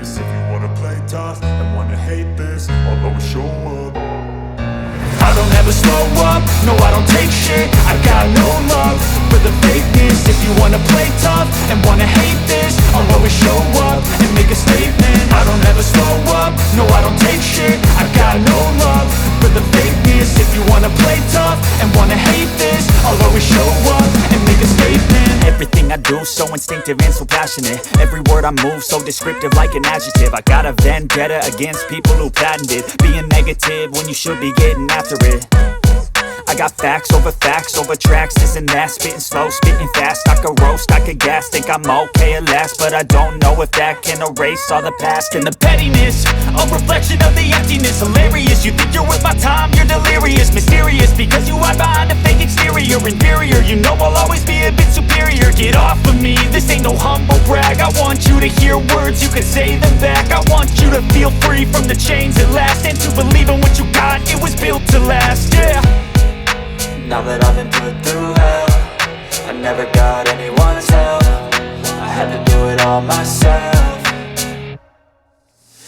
this. If you wanna play tough and wanna hate this, I'll always show up. I don't ever slow up, no I don't take shit. I got no love for the fakeness. If you wanna play tough and wanna hate this, I'll always show up and make a statement. I don't ever slow up, no I don't take shit. I got no love for the fakeness. If you wanna play tough and wanna hate this, I'll always show up and make a statement. Everything I do so instinctive and so passionate. Every word I move so descriptive like an adjective. I got a vendetta against people who patented being negative when you should be getting after it. I got facts over tracks, this and that. Spitting slow, spitting fast, I could roast, I could gas. Think I'm okay at last, but I don't know if that can erase all the past. And the pettiness, a reflection of the emptiness. Hilarious, you think you're worth my time, you're delirious. Mysterious, because you hide behind a fake exterior. Inferior, you know I'll always be a bit superior. Get off of me, this ain't no humble brag. I want you to hear words, you can say them back. I want you to feel free from the chains at last, and to believe in what you got, it was built to last, yeah. Now that I've been put through hell, I never got anyone's help. I had to do it all myself.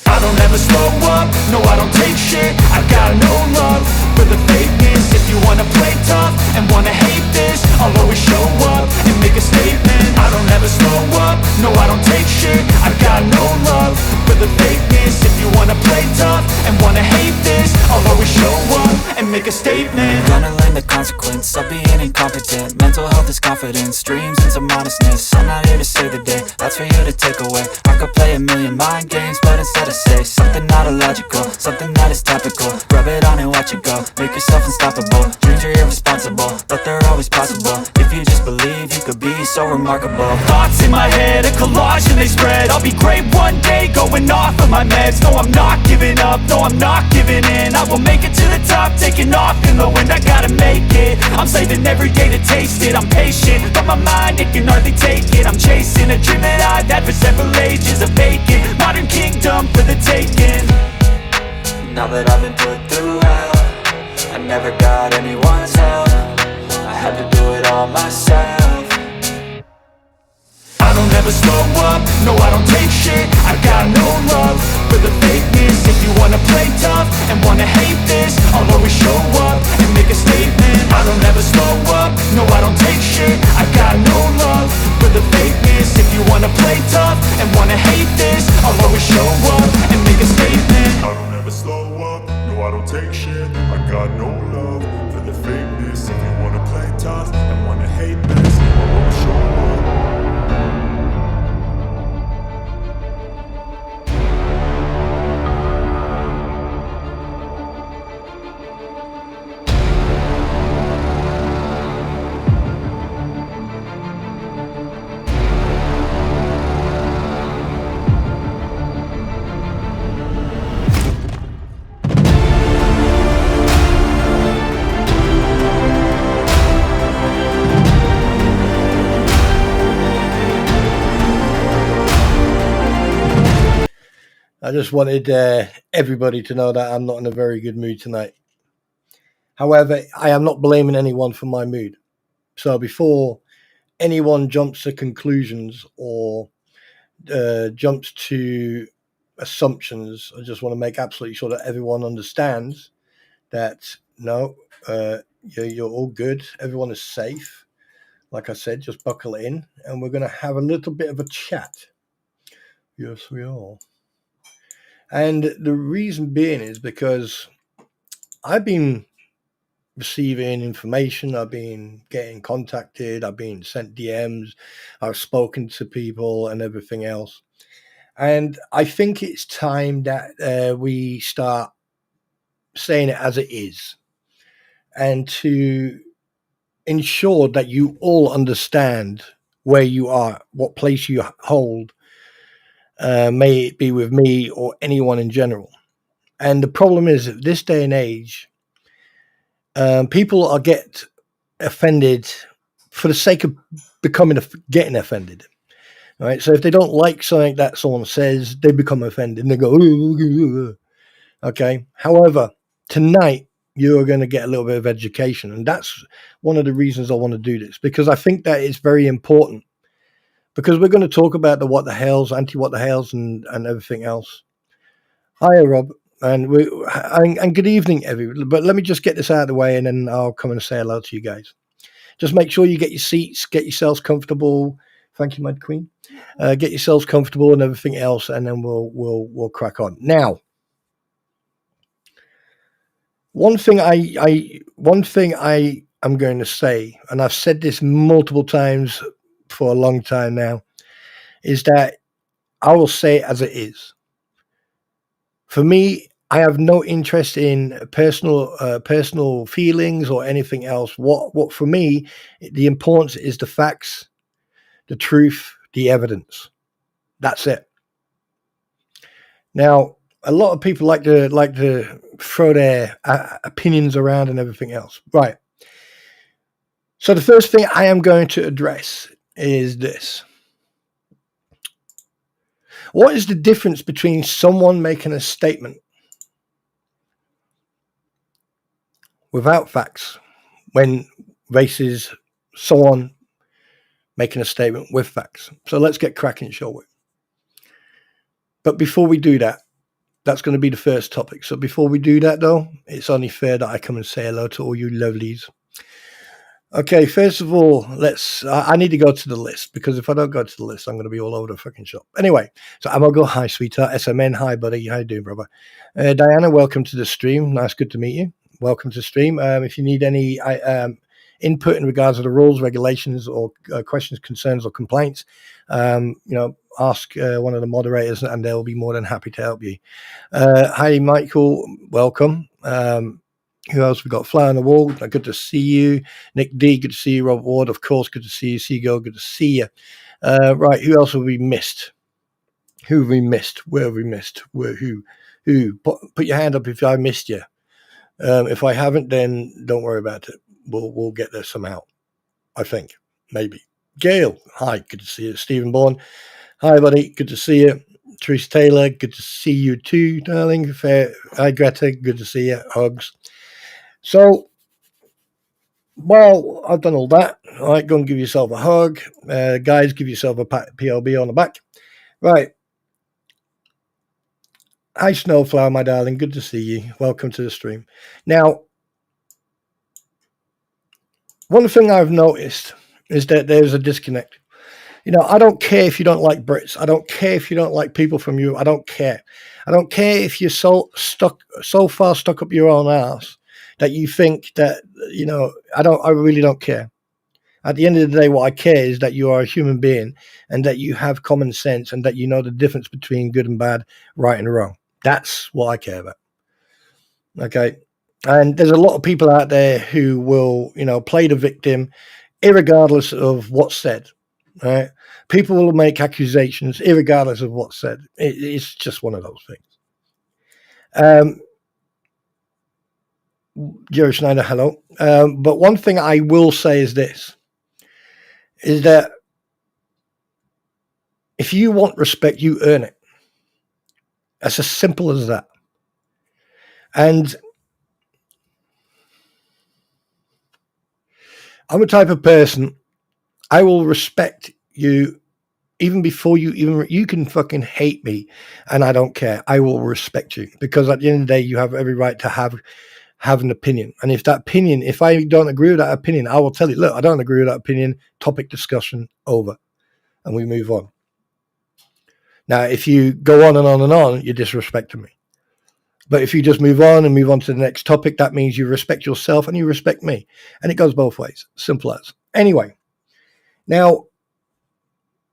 I don't ever slow up, no I don't take shit. I got no love for the fakeness. If you wanna play tough and wanna hate this, I'll always show up and make a statement. I don't ever slow up, no I don't take shit. I got no love for the fakeness. If you wanna play tough and wanna hate this, I'll always show up and make a statement. Gonna learn the consequence of being incompetent. Mental health is confidence, dreams and some honestness. I'm not here to save the day, that's for you to take away. I could play a million mind games, but instead I say something not illogical, something that is topical. Rub it on and watch it go, make yourself unstoppable. Dreams are irresponsible, but they're always possible. If you just believe, you could be so remarkable. Thoughts in my head, a collage and they spread. I'll be great one day, going off of my meds. No I'm not giving up, no I'm not giving in. I will make it to the top, taking off in the wind. I gotta make it, I'm saving every day to taste it. I'm patient, but my mind, it can hardly take it. I'm chasing a dream that I've had for several ages. A vacant, modern kingdom for the taking. Now that I've been put through hell, I never got anyone's help. I had to do it all myself. I don't ever slow up, no I don't take shit. I got no love for the fakeness. If you wanna play tough and wanna hate this, I'll always show up and make a statement. I don't ever slow up, no I don't take shit. I got no love for the fakeness. If you wanna play tough and wanna hate this, I'll always show up and make a statement. I don't ever slow up, no I don't take shit. I got no love for the fakeness. If you wanna play tough and wanna hate this, I'll always show up. I just wanted everybody to know that I'm not in a very good mood tonight. However, I am not blaming anyone for my mood. So before anyone jumps to conclusions or jumps to assumptions, I just want to make absolutely sure that everyone understands that no, you're all good. Everyone is safe. Like I said, just buckle in and we're going to have a little bit of a chat. Yes, we are. And the reason being is because I've been receiving information, I've been getting contacted, I've been sent DMs, I've spoken to people and everything else. And I think it's time that we start saying it as it is and to ensure that you all understand where you are, what place you hold, may it be with me or anyone in general. And the problem is that this day and age, people get offended for the sake of getting offended. All right. So if they don't like something that someone says, they become offended and they go, okay. However, tonight you are going to get a little bit of education. And that's one of the reasons I want to do this, because I think that it's very important because we're going to talk about the what the hells, anti-what the hells, and everything else. Hiya, Rob, and good evening, everybody. But let me just get this out of the way, and then I'll come and say hello to you guys. Just make sure you get your seats, get yourselves comfortable. Thank you, my queen. Get yourselves comfortable and everything else, and then we'll crack on. Now, one thing I am going to say, and I've said this multiple times for a long time now, is that I will say it as it is. For me, I have no interest in personal feelings or anything else. What for me, the importance is the facts, the truth, the evidence. That's it. Now, a lot of people like to throw their opinions around and everything else. Right. So the first thing I am going to address is this. What is the difference between someone making a statement without facts when versus someone making a statement with facts? So let's get cracking, shall we? But before we do that, that's going to be the first topic. So before we do that, though, it's only fair that I come and say hello to all you lovelies. Okay, first of all, I need to go to the list, because if I don't go to the list, I'm going to be all over the fucking shop. Anyway, so I'm going to go, hi, sweetheart, SMN, hi, buddy, how you doing, brother? Diana, welcome to the stream. Nice, good to meet you. Welcome to the stream. If you need any input in regards to the rules, regulations, or questions, concerns, or complaints, ask one of the moderators, and they'll be more than happy to help you. Hi, Michael, welcome. Who else we got? Fly on the Wall, good to see you. Nick D, good to see you. Rob Ward, of course, good to see you. Seagull, good to see you. Right, who else have we missed? Who have we missed? Where have we missed? Where? Who? Put your hand up if I missed you. If I haven't, then don't worry about it. We'll get there somehow. I think, maybe. Gail, hi, good to see you. Stephen Bourne, hi, buddy, good to see you. Therese Taylor, good to see you too, darling. Hi, Greta, good to see you. Hugs. So, well, I've done all that. All right, go and give yourself a hug. Guys, give yourself a PLB on the back. Right. Hi, Snowflower, my darling. Good to see you. Welcome to the stream. Now, one thing I've noticed is that there's a disconnect. I don't care if you don't like Brits. I don't care if you don't like people from Europe. I don't care. I don't care if you're so far stuck up your own ass that you think that, I really don't care. At the end of the day, what I care is that you are a human being and that you have common sense and that you know the difference between good and bad, right and wrong. That's what I care about. Okay. And there's a lot of people out there who will, play the victim irregardless of what's said. Right? People will make accusations irregardless of what's said. It's just one of those things. Jerry Schneider, hello. But one thing I will say is this, is that if you want respect, you earn it. That's as simple as that. And I'm a type of person, I will respect you even before you can fucking hate me, and I don't care. I will respect you, because at the end of the day, you have every right to have an opinion. And if I don't agree with that opinion, I will tell you, look, I don't agree with that opinion, topic discussion over, and we move on. Now, if you go on and on and on, you're disrespecting me. But if you just move on to the next topic, that means you respect yourself and you respect me. And it goes both ways. Simple as. Anyway, now,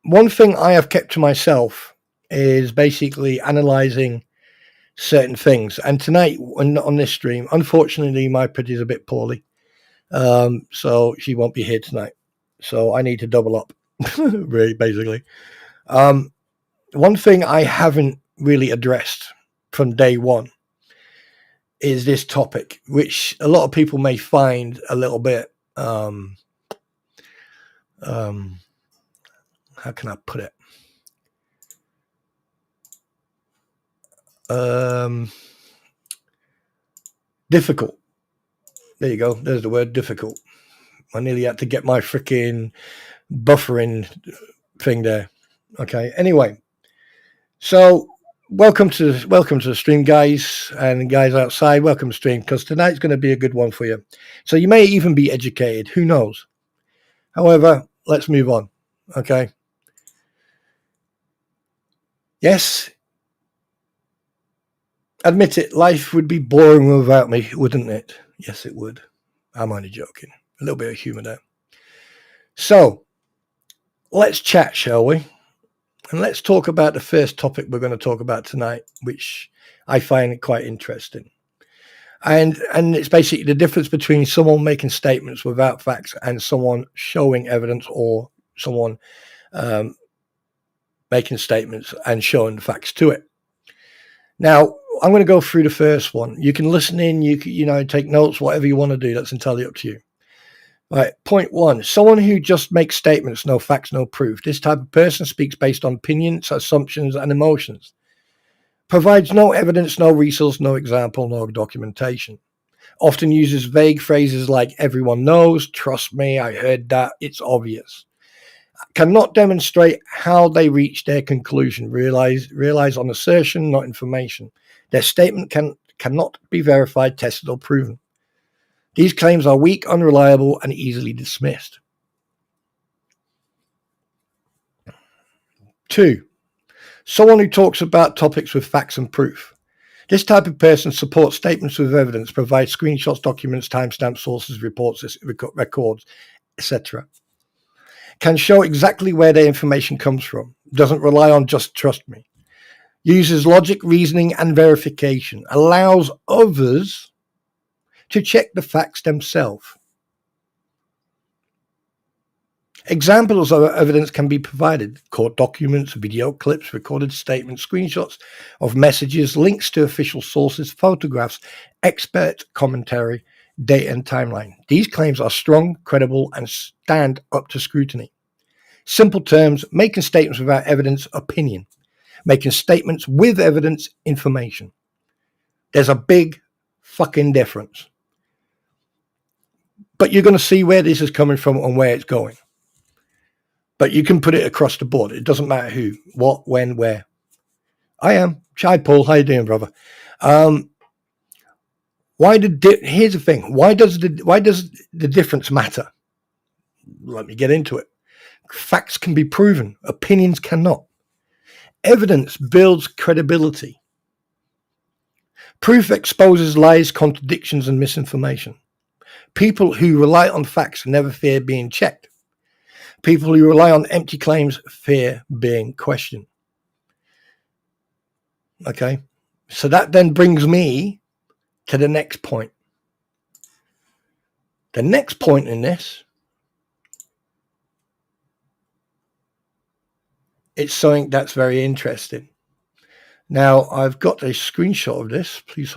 one thing I have kept to myself is basically analyzing certain things. And tonight on this stream, unfortunately, my pretty's a bit poorly. So she won't be here tonight. So I need to double up, really, basically. One thing I haven't really addressed from day one is this topic, which a lot of people may find a little bit, how can I put it? Difficult. There you go. There's the word, difficult. I nearly had to get my freaking buffering thing there. Okay. Anyway, so welcome to the stream, guys, and guys outside. Welcome to stream, because tonight's going to be a good one for you. So you may even be educated. Who knows? However, let's move on. Okay. Yes. Admit it, life would be boring without me, wouldn't it? Yes, it would. I'm only joking. A little bit of humor there. So, let's chat, shall we? And let's talk about the first topic we're going to talk about tonight, which I find quite interesting. And it's basically the difference between someone making statements without facts and someone showing evidence, or someone making statements and showing the facts to it. Now, I'm going to go through the first one. You can listen in, you know, take notes, whatever you want to do. That's entirely up to you. Right. Point one, someone who just makes statements, no facts, no proof. This type of person speaks based on opinions, assumptions, and emotions. Provides no evidence, no resource, no example, no documentation. Often uses vague phrases like everyone knows, trust me, I heard that, it's obvious. Cannot demonstrate how they reach their conclusion. Relies on assertion, not information. Their statement cannot be verified, tested, or proven. These claims are weak, unreliable, and easily dismissed. 2. Someone who talks about topics with facts and proof. This type of person supports statements with evidence, provides screenshots, documents, timestamps, sources, reports, records, etc. Can show exactly where their information comes from. Doesn't rely on just trust me. Uses logic, reasoning, and verification. Allows others to check the facts themselves. Examples of evidence can be provided: court documents, video clips, recorded statements, screenshots of messages, links to official sources, photographs, expert commentary, date and timeline. These claims are strong, credible, and stand up to scrutiny. Simple terms: making statements without evidence, opinion. Making statements with evidence, information. There's a big fucking difference. But you're going to see where this is coming from and where it's going. But you can put it across the board. It doesn't matter who, what, when, where. I am. Chai Paul, how you doing, brother? Here's the thing. Why does the difference matter? Let me get into it. Facts can be proven. Opinions cannot. Evidence builds credibility. Proof exposes lies, contradictions, and misinformation. People who rely on facts never fear being checked. People who rely on empty claims fear being questioned. Okay, so that then brings me to the next point. The next point in this, it's something that's very interesting. Now, I've got a screenshot of this. Please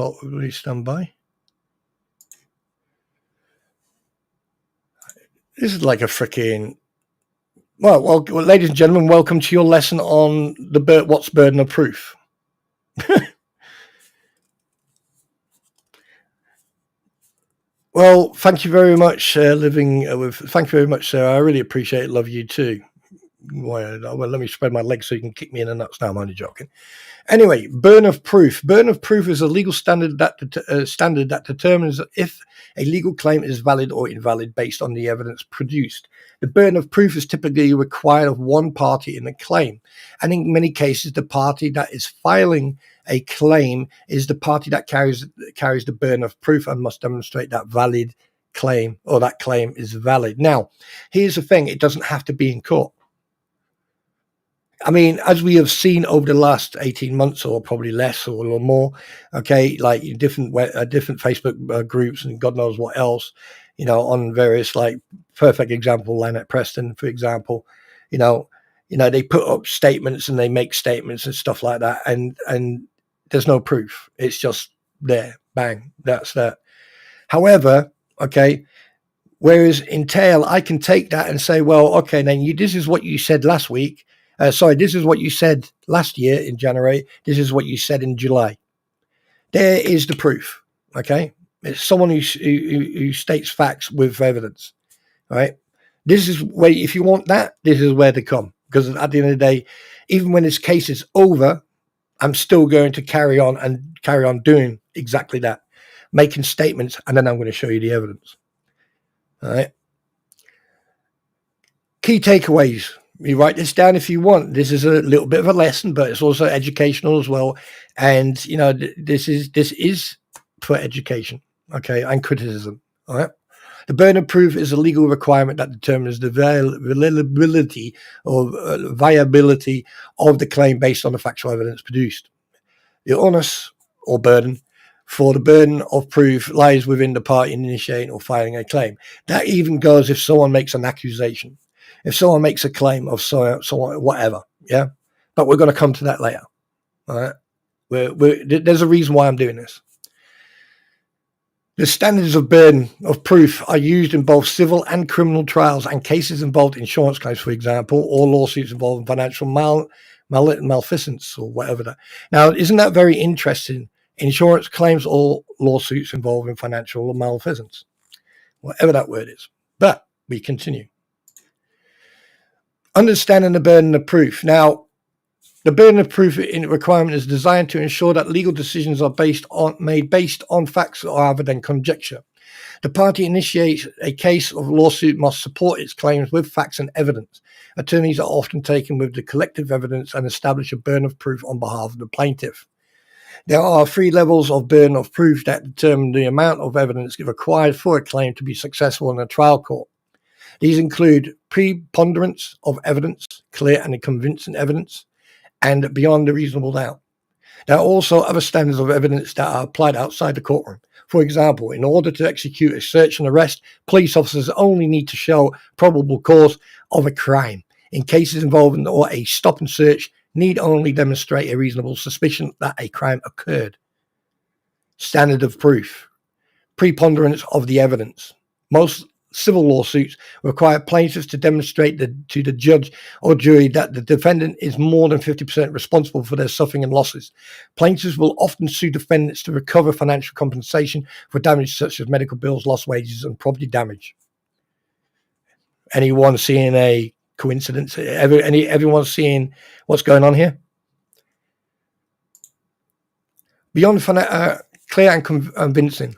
stand by. This is like a freaking... Well, ladies and gentlemen, welcome to your lesson on what's burden of proof. Well, thank you very much, thank you very much, Sarah. I really appreciate it. Love you too. Well, let me spread my legs so you can kick me in the nuts. No, I'm only joking. Anyway, burden of proof. Burden of proof is a legal standard that determines if a legal claim is valid or invalid based on the evidence produced. The burden of proof is typically required of one party in a claim, and in many cases, the party that is filing a claim is the party that carries the burden of proof and must demonstrate that valid claim, or that claim is valid. Now, here's the thing: it doesn't have to be in court. I mean, as we have seen over the last 18 months, or probably less or a little more, okay, like different Facebook groups and God knows what else, on various, like, perfect example, Lynette Preston, for example, they put up statements and they make statements and stuff like that, and there's no proof. It's just there, bang, that's that. However, okay, whereas in tail, I can take that and say, well, okay, then this is what you said last week. This is what you said last year in January. This is what you said in July. There is the proof. Okay, it's someone who states facts with evidence. All right. This is where, if you want that, this is where to come. because at the end of the day, even when this case is over, I'm still going to carry on doing exactly that, making statements, and then I'm going to show you the evidence. All right. Key takeaways. You write this down if you want. This is a little bit of a lesson, but it's also educational as well. And you know, this is for education, okay, and criticism. All right. The burden of proof is a legal requirement that determines the validity or viability of the claim based on the factual evidence produced. The onus or burden for the burden of proof lies within the party initiating or filing a claim. That even goes if someone makes an accusation, if someone makes a claim of someone, whatever, yeah. But we're going to come to that later. All right, there's a reason why I'm doing this. The standards of burden of proof are used in both civil and criminal trials and cases involved insurance claims, for example, or lawsuits involving financial malfeasance or whatever that. Now, isn't that very interesting? Insurance claims or lawsuits involving financial malfeasance, whatever that word is. But we continue. Understanding the burden of proof. Now, the burden of proof requirement is designed to ensure that legal decisions are made based on facts rather than conjecture. The party initiates a case of lawsuit must support its claims with facts and evidence. Attorneys are often taken with the collective evidence and establish a burden of proof on behalf of the plaintiff. There are 3 levels of burden of proof that determine the amount of evidence required for a claim to be successful in a trial court. These include preponderance of evidence, clear and convincing evidence, and beyond a reasonable doubt. There are also other standards of evidence that are applied outside the courtroom. For example, in order to execute a search and arrest, police officers only need to show probable cause of a crime. In cases involving or a stop and search, need only demonstrate a reasonable suspicion that a crime occurred. Standard of proof. Preponderance of the evidence. Most civil lawsuits require plaintiffs to demonstrate to the judge or jury that the defendant is more than 50% responsible for their suffering and losses. Plaintiffs will often sue defendants to recover financial compensation for damage such as medical bills, lost wages, and property damage. Anyone seeing a coincidence? Everyone seeing what's going on here? Beyond clear and convincing.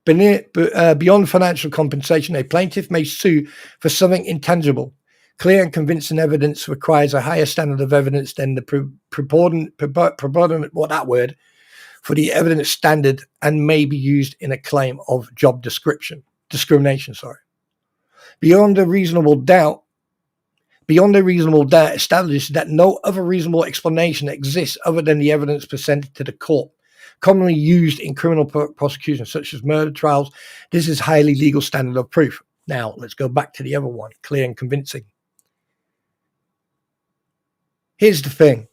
Beyond financial compensation, a plaintiff may sue for something intangible. Clear and convincing evidence requires a higher standard of evidence than the preponderant, for the evidence standard and may be used in a claim of job discrimination. Beyond a reasonable doubt establishes that no other reasonable explanation exists other than the evidence presented to the court. Commonly used in criminal prosecutions such as murder trials, this is highly legal standard of proof. Now, let's go back to the other one, clear and convincing. Here's the thing.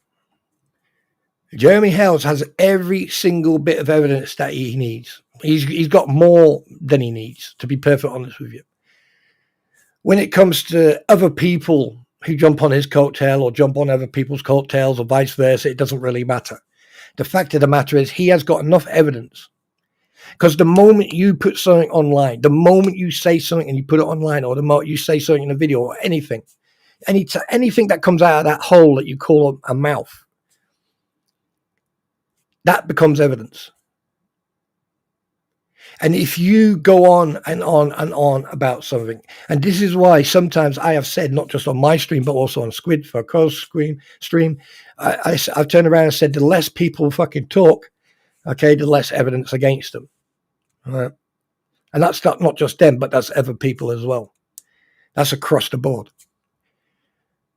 Jeremy HaleS has every single bit of evidence that he needs. He's got more than he needs, to be perfectly honest with you. When it comes to other people who jump on his coattail or jump on other people's coattails or vice versa, it doesn't really matter. The fact of the matter is he has got enough evidence, because the moment you put something online, the moment you say something and you put it online, or the moment you say something in a video or anything that comes out of that hole that you call a mouth, that becomes evidence. And if you go on and on and on about something, and this is why sometimes I have said, not just on my stream, but also on Squid for Crow stream, I've turned around and said, the less people fucking talk, okay, the less evidence against them. All right? And that's not just them, but that's other people as well. That's across the board.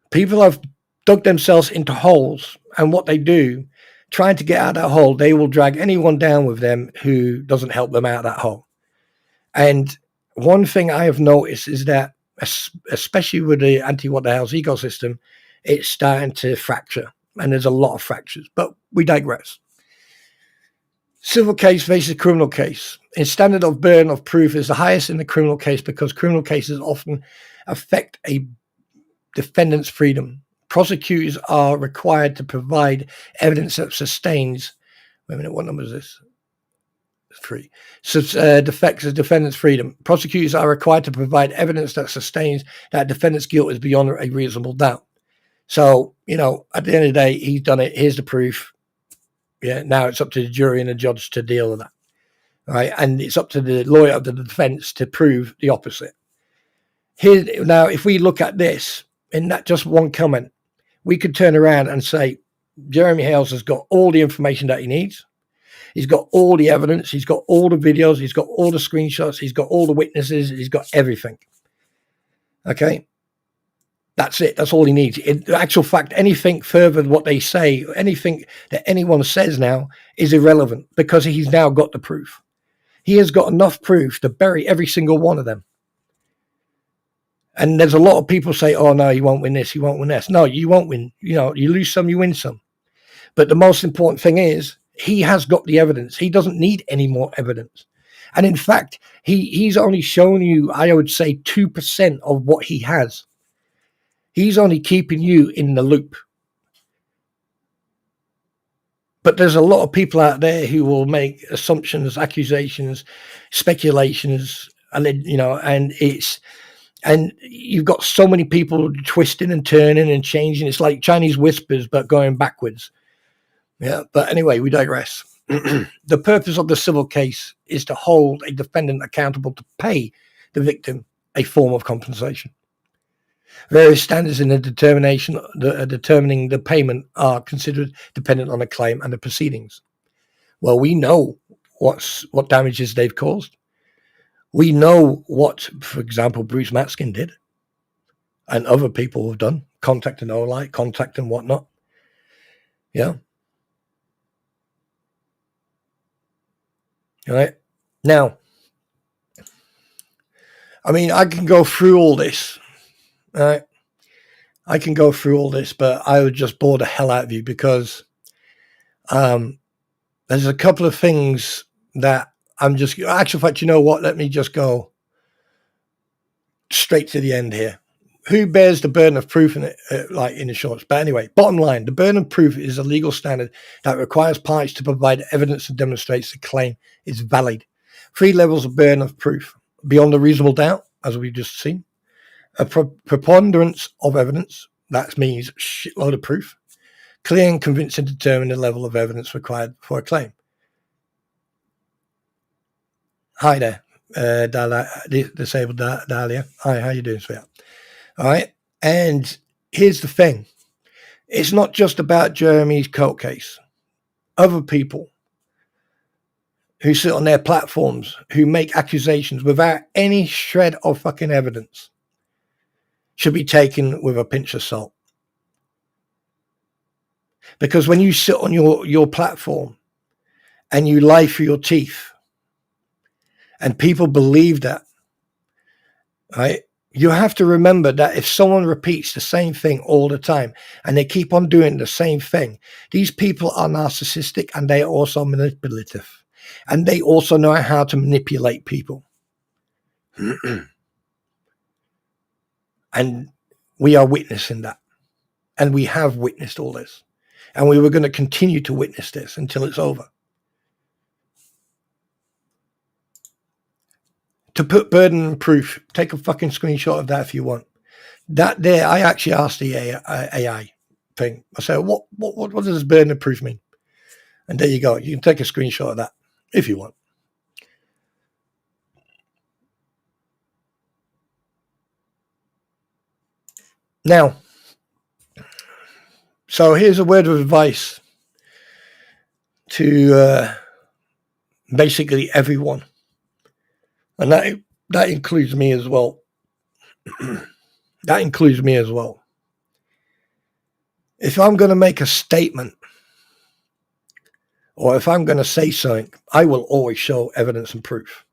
People have dug themselves into holes, and what they do, trying to get out of that hole, they will drag anyone down with them who doesn't help them out of that hole. And one thing I have noticed is that, especially with the anti-what the hell's ecosystem, it's starting to fracture. And there's a lot of fractures, but we digress. Civil case versus criminal case. In standard of burden of proof is the highest in the criminal case because criminal cases often affect a defendant's freedom. Prosecutors are required to provide evidence that sustains. Wait a minute, what number is this? 3. Defects the defendant's freedom. Prosecutors are required to provide evidence that sustains that defendant's guilt is beyond a reasonable doubt. So, at the end of the day, he's done it. Here's the proof. Yeah, now it's up to the jury and the judge to deal with that. Right? And it's up to the lawyer of the defense to prove the opposite. Now, if we look at this in that just one comment, we could turn around and say, Jeremy HaleS has got all the information that he needs. He's got all the evidence. He's got all the videos. He's got all the screenshots. He's got all the witnesses. He's got everything. Okay. That's it. That's all he needs. In actual fact, anything further than what they say, anything that anyone says now is irrelevant because he's now got the proof. He has got enough proof to bury every single one of them. And there's a lot of people say, oh, no, he won't win this. He won't win this. No, you won't win. You lose some, you win some. But the most important thing is he has got the evidence. He doesn't need any more evidence. And in fact, he's only shown you, I would say, 2% of what he has. He's only keeping you in the loop. But there's a lot of people out there who will make assumptions, accusations, speculations, and you've got so many people twisting and turning and changing. It's like Chinese whispers, but going backwards. Yeah. But anyway, we digress. The purpose of the civil case is to hold a defendant accountable to pay the victim a form of compensation. Various standards in the determining the payment are considered dependent on the claim and the proceedings. Well, we know what damages they've caused. We know what, for example, Bruce Matskin did and other people have done, contact and all-like, contact and whatnot. Yeah. All right. Now, I mean, I can go through all this. All right. I can go through all this, but I would just bore the hell out of you because there's a couple of things that actually, in fact, you know what? Let me just go straight to the end here. Who bears the burden of proof in it, in the shorts? But anyway, bottom line, the burden of proof is a legal standard that requires parties to provide evidence that demonstrates the claim is valid. 3 levels of burden of proof: beyond a reasonable doubt, as we've just seen; a preponderance of evidence, that means shitload of proof; clear and convincing to determine the level of evidence required for a claim. Hi there, disabled Dahlia. Hi, how you doing, sweetheart? All right. And here's the thing. It's not just about Jeremy's court case. Other people who sit on their platforms, who make accusations without any shred of fucking evidence, should be taken with a pinch of salt. Because when you sit on your platform and you lie through your teeth and people believe that, right? You have to remember that if someone repeats the same thing all the time and they keep on doing the same thing, these people are narcissistic and they are also manipulative. And they also know how to manipulate people. And we are witnessing that. And we have witnessed all this. And we were going to continue to witness this until it's over. To put burden and proof, take a fucking screenshot of that if you want. That there, I actually asked the AI thing. I said, what does burden and proof mean? And there you go. You can take a screenshot of that if you want. Now, so here's a word of advice to basically everyone. And that includes me as well. That includes me as well. If I'm going to make a statement or if I'm going to say something, I will always show evidence and proof.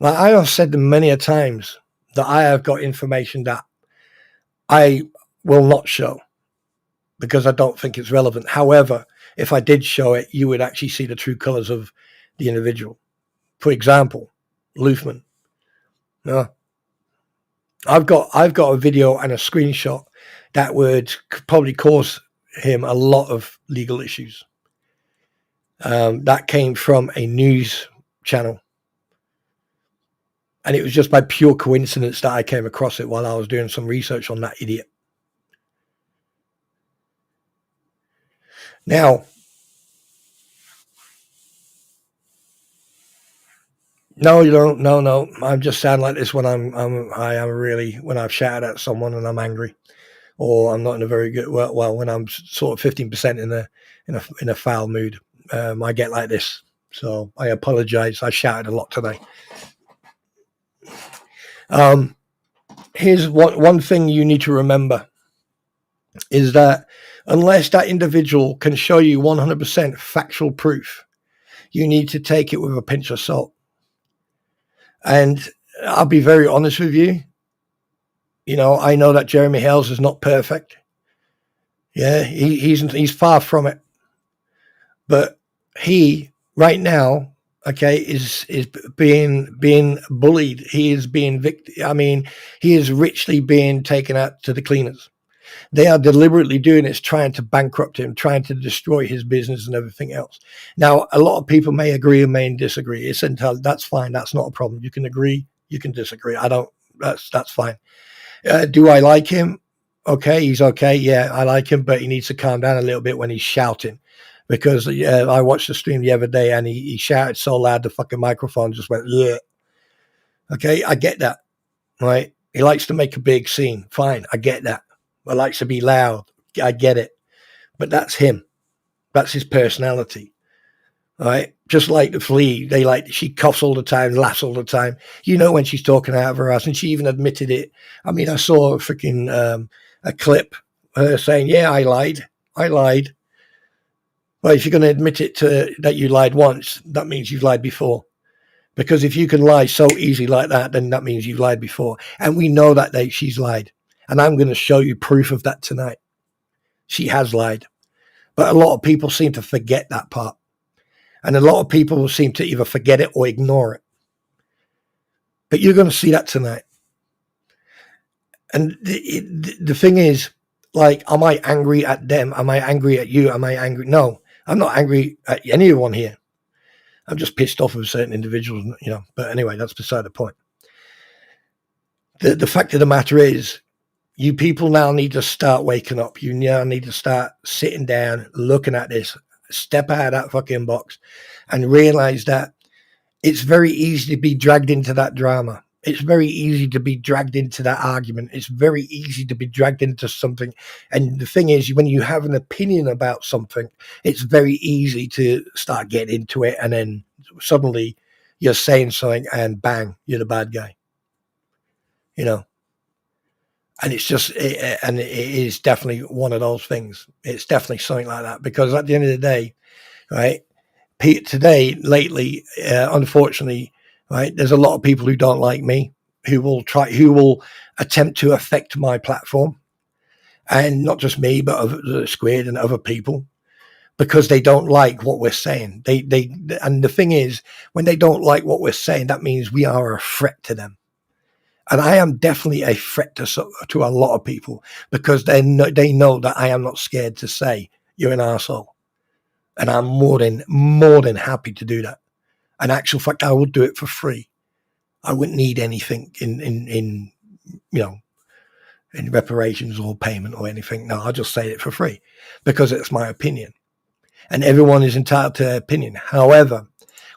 Now, I have said many a times that I have got information that I will not show because I don't think it's relevant. However, if I did show it, you would actually see the true colors of the individual. For example, Luthman. No, I've got a video and a screenshot that would probably cause him a lot of legal issues. That came from a news channel. And it was just by pure coincidence that I came across it while I was doing some research on that idiot. Now, no, you don't. No. I just sound like this when I am really, when I've shouted at someone and I'm angry, or I'm not in a very good, well, when I'm sort of 15% in a foul mood, I get like this. So I apologize. I shouted a lot today. Here's one thing you need to remember is that unless that individual can show you 100% factual proof, you need to take it with a pinch of salt. And I'll be very honest with you. You know, I know that Jeremy HaleS is not perfect. Yeah, he's far from it. But he right now, okay, is being bullied. He is being he is richly being taken out to the cleaners. They are deliberately doing this, trying to bankrupt him, trying to destroy his business and everything else. Now, a lot of people may agree and may disagree. It's entirely, that's fine. That's not a problem. You can agree, you can disagree. That's fine. Do I like him? Okay, he's okay. Yeah, I like him, but he needs to calm down a little bit when he's shouting. Because I watched the stream the other day and he shouted so loud the fucking microphone just went, yeah. Okay, I get that, right? He likes to make a big scene. Fine, I get that. I likes to be loud. I get it. But that's him. That's his personality. All right. Just like the flea, she coughs all the time, laughs all the time. You know when she's talking out of her ass, and she even admitted it. I mean, I saw a clip saying, yeah, I lied. Well, if you're going to admit it that you lied once, that means you've lied before. Because if you can lie so easy like that, then that means you've lied before. And we know that she's lied. And I'm going to show you proof of that tonight. She has lied. But a lot of people seem to forget that part. And a lot of people seem to either forget it or ignore it. But you're going to see that tonight. And the thing is, like, am I angry at them? Am I angry at you? Am I angry? No, I'm not angry at anyone here. I'm just pissed off with certain individuals, you know. But anyway, that's beside the point. The fact of the matter is, you people now need to start waking up. You now need to start sitting down, looking at this, step out of that fucking box and realize that it's very easy to be dragged into that drama. It's very easy to be dragged into that argument. It's very easy to be dragged into something. And the thing is, when you have an opinion about something, it's very easy to start getting into it. And then suddenly you're saying something and bang, you're the bad guy. You know? And it's just, and it is definitely one of those things. It's definitely something like that, because at the end of the day, right, lately, unfortunately, right, there's a lot of people who don't like me, who will attempt to affect my platform, and not just me, but Squid and other people, because they don't like what we're saying. And the thing is, when they don't like what we're saying, that means we are a threat to them. And I am definitely a threat to a lot of people, because they know that I am not scared to say you're an arsehole. And I'm more than happy to do that. In actual fact, I would do it for free. I wouldn't need anything in reparations or payment or anything. No, I'll just say it for free, because it's my opinion. And everyone is entitled to their opinion. However,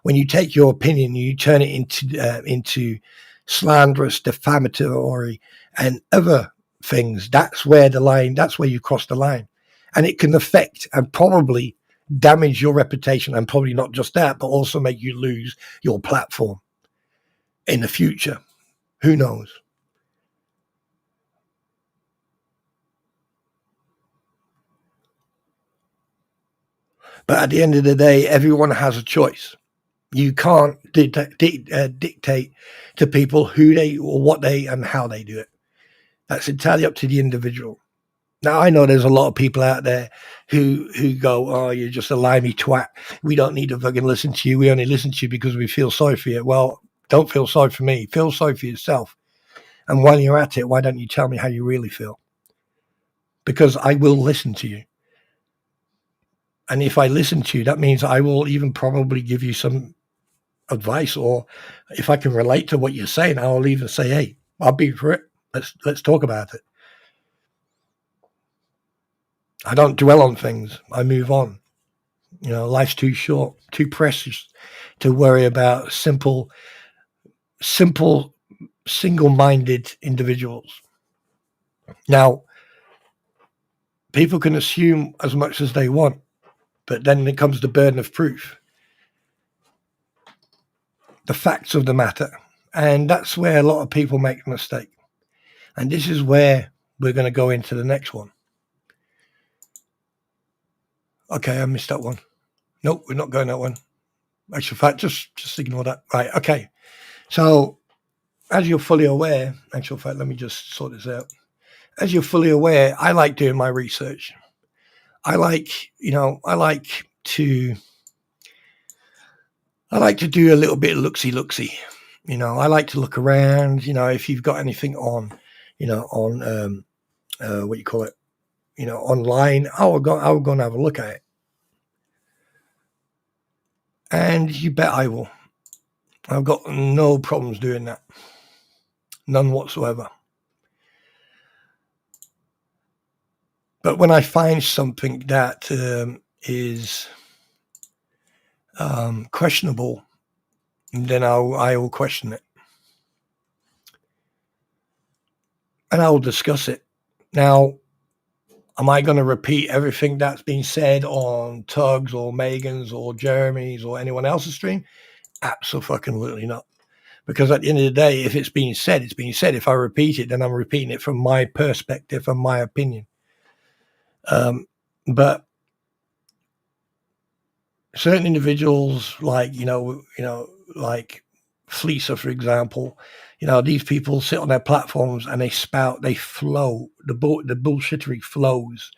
when you take your opinion, you turn it into slanderous, defamatory, and other things, that's where you cross the line. And it can affect and probably damage your reputation, and probably not just that, but also make you lose your platform in the future. Who knows? But at the end of the day, everyone has a choice. You can't dictate to people who they or what they and how they do it. That's entirely up to the individual. Now, I know there's a lot of people out there who go, oh, you're just a limey twat. We don't need to fucking listen to you. We only listen to you because we feel sorry for you. Well, don't feel sorry for me. Feel sorry for yourself. And while you're at it, why don't you tell me how you really feel? Because I will listen to you. And if I listen to you, that means I will even probably give you some advice, or if I can relate to what you're saying, I will even say, hey, I'll be for it. Let's talk about it. I don't dwell on things. I move on. You know, life's too short, too precious to worry about simple, single-minded individuals. Now, people can assume as much as they want, but then it comes the burden of proof, the facts of the matter. And that's where a lot of people make a mistake. And this is where we're going to go into the next one. Okay, I missed that one. Nope, we're not going that one. Actual fact, just ignore that. Right, okay. So, as you're fully aware, actual fact, let me just sort this out. As you're fully aware, I like doing my research. I like to do a little bit of looksy. You know, I like to look around. You know, if you've got anything on, what you call it, online, I will go and have a look at it. And you bet I will. I've got no problems doing that. None whatsoever. But when I find something that is questionable, then I will question it. And I will discuss it. Now, am I going to repeat everything that's been said on Tug's or Megan's or Jeremy's or anyone else's stream? Absolutely not. Because at the end of the day, if it's been said, it's been said. If I repeat it, then I'm repeating it from my perspective, from my opinion. But certain individuals, like like Fleecer, for example, these people sit on their platforms and they spout, they flow. The bullshittery flows.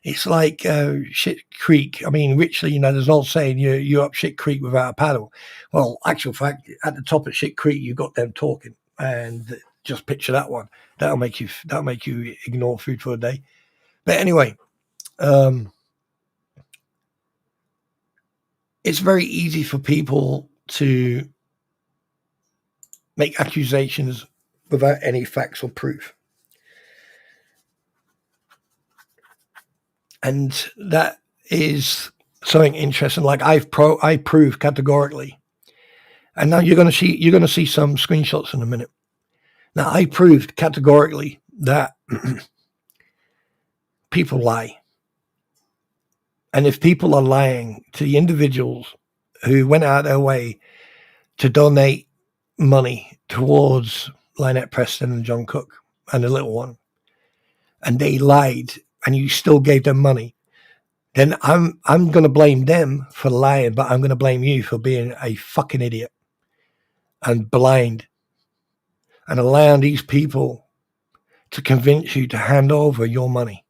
It's like shit creek. I mean, literally, there's an old saying, you're up shit creek without a paddle. Well, actual fact, at the top of shit creek, you've got them talking, and just picture that one. That'll make you ignore food for a day. But anyway, it's very easy for people to make accusations without any facts or proof. And that is something interesting. Like I prove categorically. And now you're going to see some screenshots in a minute. Now I proved categorically that people lie. And if people are lying to the individuals who went out their way to donate money towards Lynette Preston and John Cook and the little one, and they lied, and you still gave them money, then I'm going to blame them for lying, but I'm going to blame you for being a fucking idiot and blind and allowing these people to convince you to hand over your money.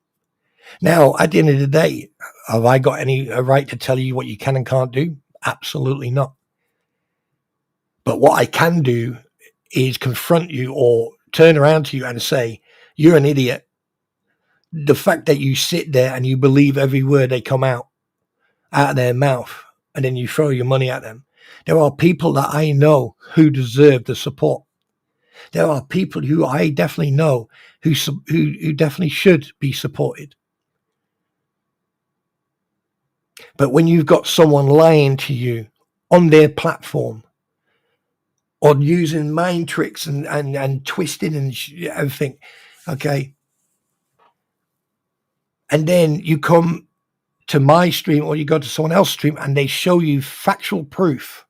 Now, at the end of the day, have I got any right to tell you what you can and can't do? Absolutely not. But what I can do is confront you or turn around to you and say, you're an idiot. The fact that you sit there and you believe every word they come out of their mouth, and then you throw your money at them. There are people that I know who deserve the support. There are people who I definitely know who definitely should be supported. But when you've got someone lying to you on their platform, or using mind tricks and twisting and everything, okay, and then you come to my stream or you go to someone else's stream and they show you factual proof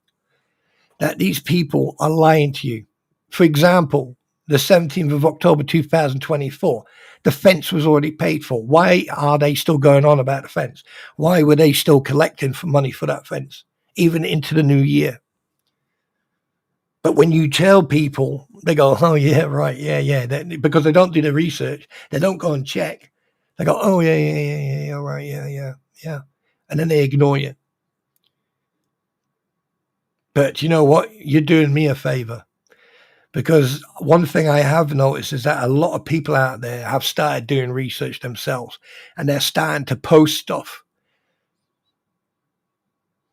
that these people are lying to you. For example, the 17th of October 2024, the fence was already paid for. Why are they still going on about the fence? Why were they still collecting for money for that fence, even into the new year? But when you tell people, they go, oh, yeah, right, yeah. Because they don't do the research. They don't go and check. They go, oh, yeah, right, yeah. And then they ignore you. But you know what? You're doing me a favor. Because one thing I have noticed is that a lot of people out there have started doing research themselves. And they're starting to post stuff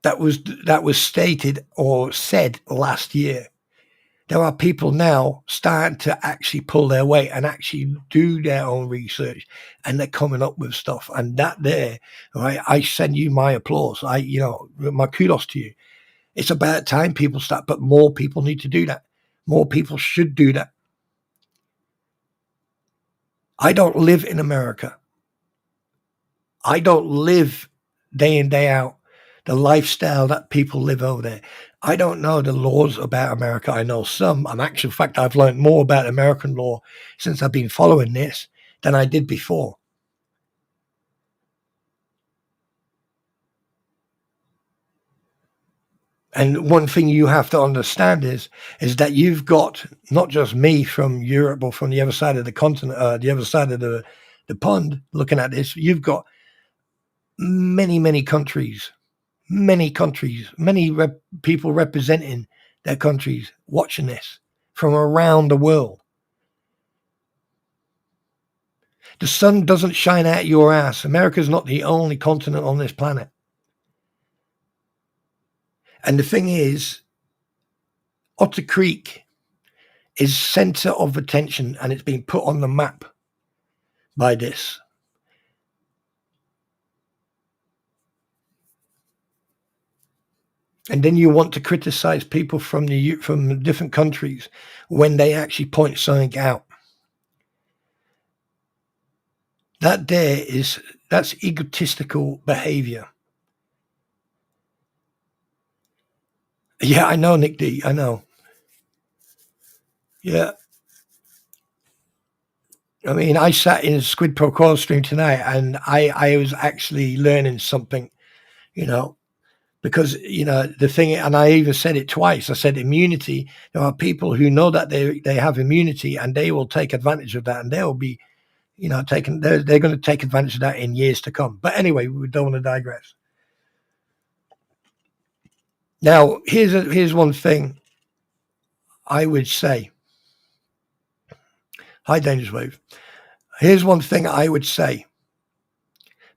that was stated or said last year. there are people now starting to actually pull their weight and actually do their own research, and they're coming up with stuff. And that there, right, I send you my applause. My kudos to you. It's about time people start, but more people need to do that. More people should do that. I don't live in America. I don't live day in, day out the lifestyle that people live over there. I don't know the laws about America. I know some. In actual fact, I've learned more about American law since I've been following this than I did before. And one thing you have to understand is that you've got not just me from Europe or from the other side of the continent, the other side of the pond looking at this. You've got many countries, many people representing their countries watching this from around the world. The sun doesn't shine out your ass. America's not the only continent on this planet. And the thing is, Otter Creek is center of attention, and it's been put on the map by this. And then you want to criticize people from different countries when they actually point something out. That's egotistical behavior. Yeah, I know, Nick D. I know. Yeah. I mean, I sat in a Squid Pro Quo stream tonight, and I was actually learning something, because, the thing, and I even said it twice. I said immunity. There are people who know that they have immunity, and they will take advantage of that, and they will be, they're going to take advantage of that in years to come. But anyway, we don't want to digress. Now, here's one thing I would say. Hi, Dangerous Wave. Here's one thing I would say.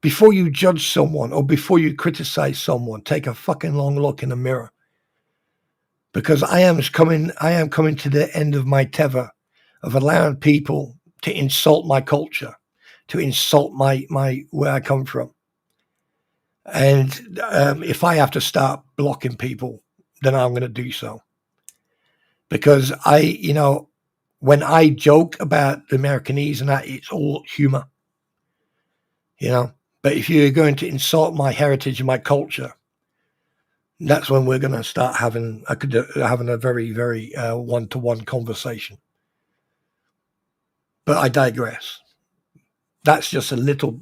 Before you judge someone or before you criticize someone, take a fucking long look in the mirror. Because I am coming to the end of my tether of allowing people to insult my culture, to insult my where I come from. And if I have to start blocking people, then I'm going to do so. Because when I joke about the Americanese and that, it's all humor, But if you're going to insult my heritage and my culture, that's when we're going to start having a very, very one-to-one conversation. But I digress. That's just a little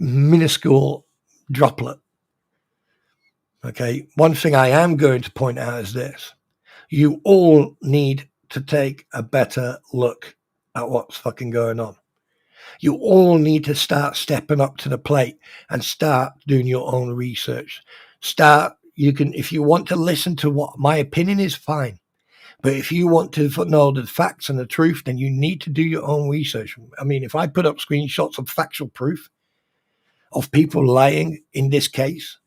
minuscule droplet. Okay. One thing I am going to point out is this. You all need to take a better look at what's fucking going on. You all need to start stepping up to the plate and start doing your own research. If you want to listen to what my opinion is, fine. But if you want to know the facts and the truth, then you need to do your own research. I mean, if I put up screenshots of factual proof of people lying in this case,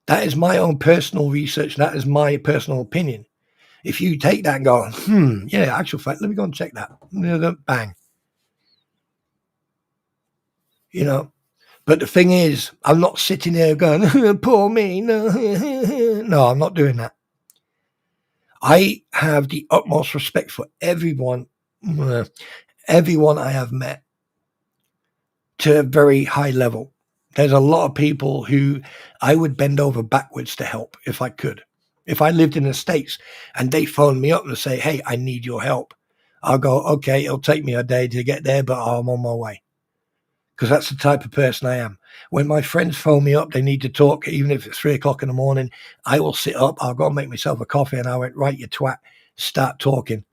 that is my own personal research. That is my personal opinion. If you take that and go, yeah, actual fact, let me go and check that. Bang. But the thing is, I'm not sitting there going, poor me. No, I'm not doing that. I have the utmost respect for everyone I have met to a very high level. There's a lot of people who I would bend over backwards to help if I could. If I lived in the States and they phone me up and say, hey, I need your help, I'll go, okay, it'll take me a day to get there, but I'm on my way. Because that's the type of person I am. When my friends phone me up, they need to talk, even if it's 3 o'clock in the morning, I will sit up, I'll go and make myself a coffee, and I went, right, you twat, start talking.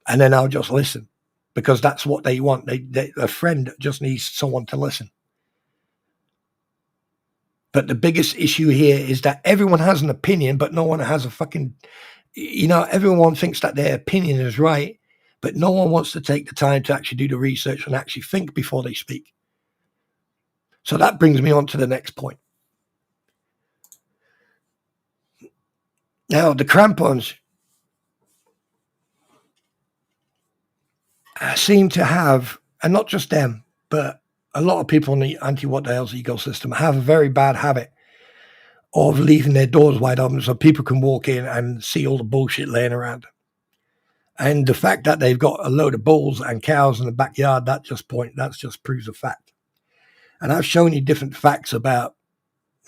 And then I'll just listen, because that's what they want. A friend just needs someone to listen. But the biggest issue here is that everyone has an opinion, but no one has a fucking, everyone thinks that their opinion is right, but no one wants to take the time to actually do the research and actually think before they speak. So that brings me on to the next point. Now, the crampons seem to have, and not just them, but a lot of people in the anti-what the hell's ecosystem have a very bad habit of leaving their doors wide open so people can walk in and see all the bullshit laying around. And the fact that they've got a load of bulls and cows in the backyard, that just proves a fact. And I've shown you different facts about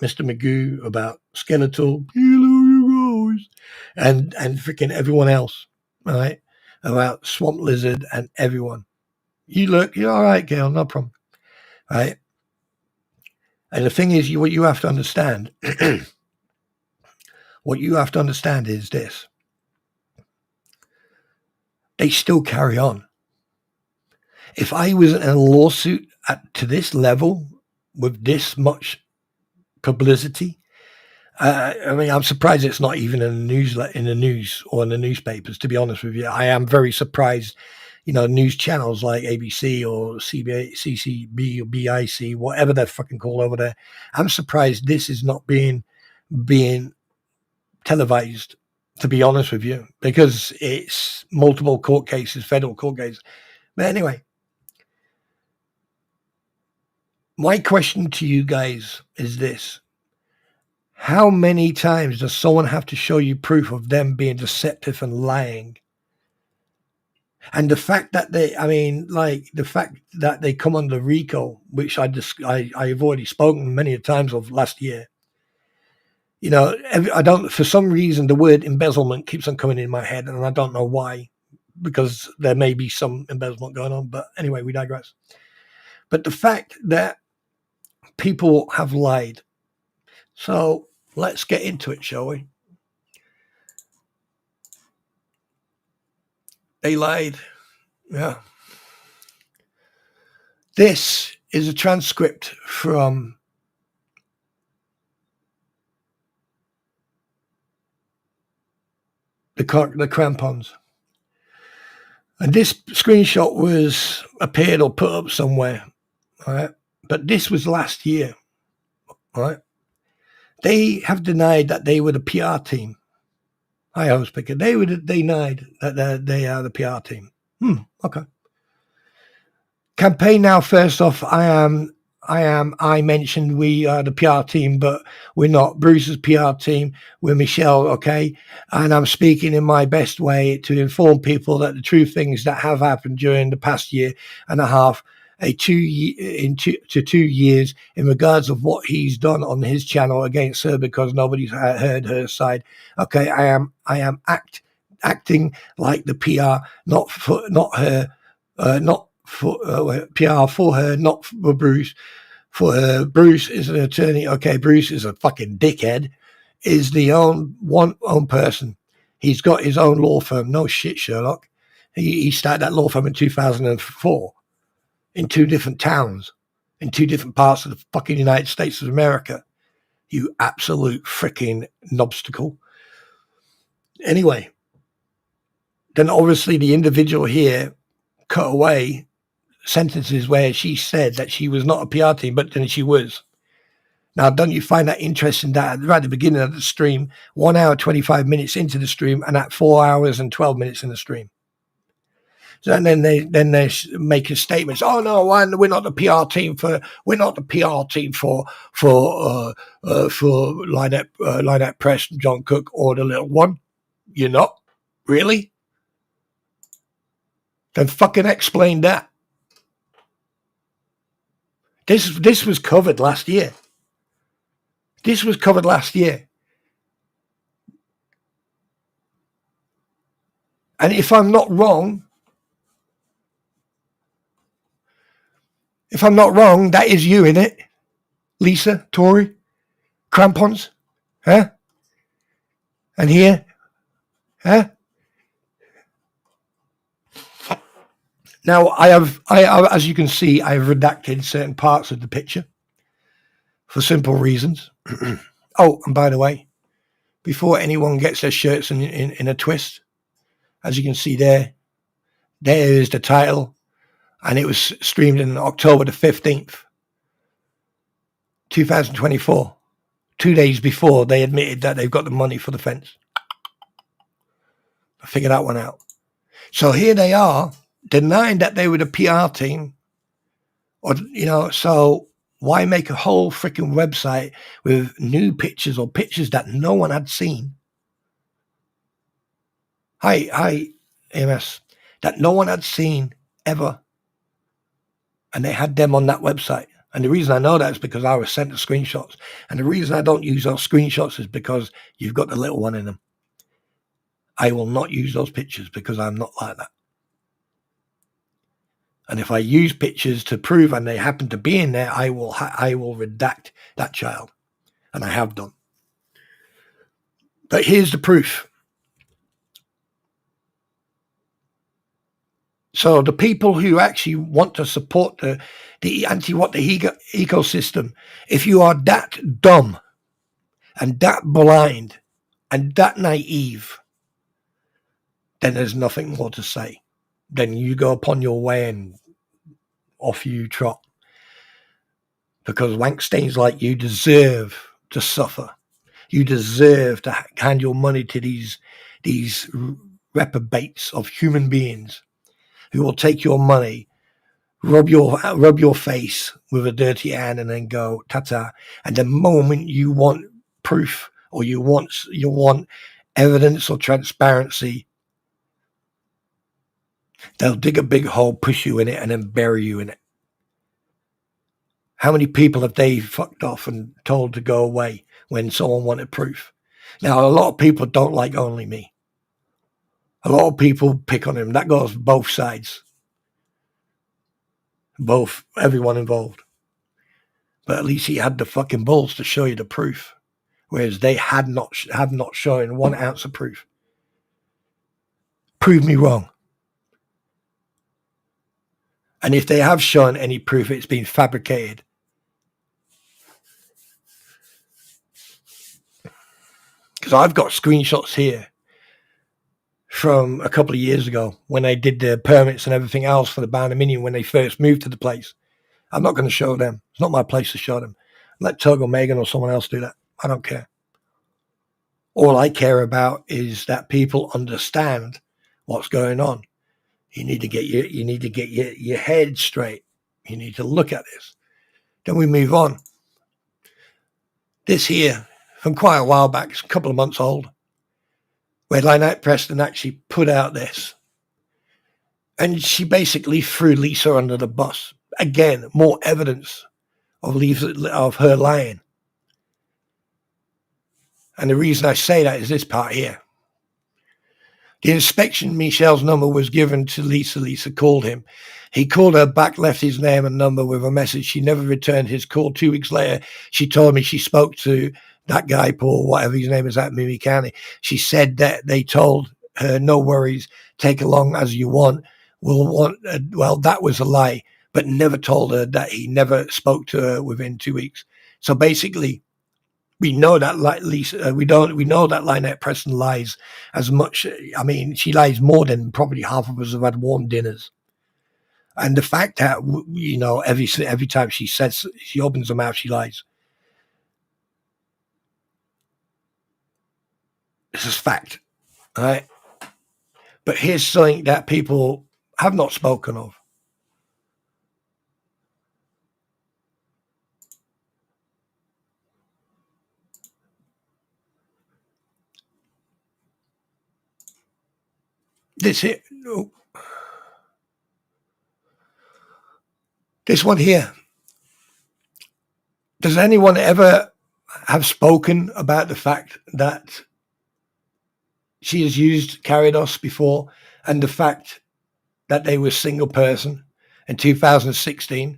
Mr. Magoo, about Skeletal, and freaking everyone else, right? About Swamp Lizard and everyone. You're all right, Gail, no problem, right? And the thing is, what you have to understand, is this. They still carry on. If I was in a lawsuit to this level with this much publicity, I mean, I'm surprised it's not even in the news or in the newspapers, to be honest with you. I am very surprised, news channels like ABC or CCB or BIC, whatever they're fucking called over there. I'm surprised this is not being televised, to be honest with you, because it's multiple court cases, federal court cases. But anyway, my question to you guys is this. How many times does someone have to show you proof of them being deceptive and lying? And the fact that they come under RICO, which I've already spoken many times of last year. For some reason, the word embezzlement keeps on coming in my head, and I don't know why, because there may be some embezzlement going on. But anyway, we digress. But the fact that people have lied. So let's get into it, shall we? They lied. Yeah. This is a transcript from the crampons. And this screenshot appeared or put up somewhere. All right. But this was last year. All right. They have denied that they were the PR team. Hi, host picker. They denied that they are the PR team. Okay. Campaign now. First off, I mentioned we are the PR team, but we're not Bruce's PR team. We're Michelle, okay? And I'm speaking in my best way to inform people that the true things that have happened during the past year and a half, 2 years, in regards of what he's done on his channel against her, because nobody's heard her side. Okay, I am acting like the PR, not her, not for PR for her, not for Bruce. For her, Bruce is an attorney. Okay, Bruce is a fucking dickhead. Is the own person. He's got his own law firm. No shit, Sherlock. He started that law firm in 2004 in 2 different towns, in 2 different parts of the fucking United States of America. You absolute freaking knobstacle. Anyway, then obviously the individual here cut away sentences where she said that she was not a PR team, but then she was. Now, don't you find that interesting that right at the beginning of the stream, 1 hour, 25 minutes into the stream, and at 4 hours and 12 minutes in the stream? So, and then they make a statement. Oh no, we're not the PR team for Lynette Preston, John Cook, or the little one. You're not really. Then fucking explain that. This was covered last year. This was covered last year. And if I'm not wrong, that is you, innit? Lisa, Tori, crampons, huh? And here, huh? Now, I have, as you can see, I've redacted certain parts of the picture for simple reasons. Oh, and by the way, before anyone gets their shirts in a twist, as you can see there is the title, and it was streamed in October the 15th, 2024, 2 days before they admitted that they've got the money for the fence. I figured that one out. So here they are denying that they were the PR team, or so why make a whole freaking website with new pictures or pictures that no one had seen? Hi, AMS, that no one had seen ever, and they had them on that website. And the reason I know that is because I was sent the screenshots. And the reason I don't use those screenshots is because you've got the little one in them. I will not use those pictures because I'm not like that. And if I use pictures to prove and they happen to be in there, I will redact that child. And I have done. But here's the proof. So the people who actually want to support the ecosystem, if you are that dumb and that blind and that naive, then there's nothing more to say. Then you go upon your way and off you trot. Because wankstains like you deserve to suffer. You deserve to hand your money to these reprobates of human beings who will take your money, rub your face with a dirty hand, and then go ta-ta. And the moment you want proof or you want evidence or transparency, they'll dig a big hole, push you in it, and then bury you in it. How many people have they fucked off and told to go away when someone wanted proof? Now, a lot of people don't like only me. A lot of people pick on him. That goes both sides. Everyone involved. But at least he had the fucking balls to show you the proof. Whereas they have not shown 1 ounce of proof. Prove me wrong. And if they have shown any proof, it's been fabricated. Because I've got screenshots here from a couple of years ago when they did the permits and everything else for the Barnuminium when they first moved to the place. I'm not going to show them. It's not my place to show them. Let Tug or Megan or someone else do that. I don't care. All I care about is that people understand what's going on. You need to get your head straight. You need to look at this. Then we move on. This here, from quite a while back, it's a couple of months old, where Lynette Preston actually put out this. And she basically threw Lisa under the bus. Again, more evidence of her lying. And the reason I say that is this part here. The inspection Michelle's number was given to Lisa. Lisa called him. He called her back, left his name and number with a message. She never returned his call. 2 weeks later, she told me she spoke to that guy, Paul, whatever his name is, at Mimi County. She said that they told her, no worries, take along as you want. Well, that was a lie, but never told her that he never spoke to her within 2 weeks. So basically, we know that Lisa, we know that Lynette Preston lies as much. I mean, she lies more than probably half of us have had warm dinners. And the fact that, every time she opens her mouth, she lies. This is fact, all right? But here's something that people have not spoken of. This one here. Does anyone ever have spoken about the fact that she has used Caridos before and the fact that they were single person in 2016?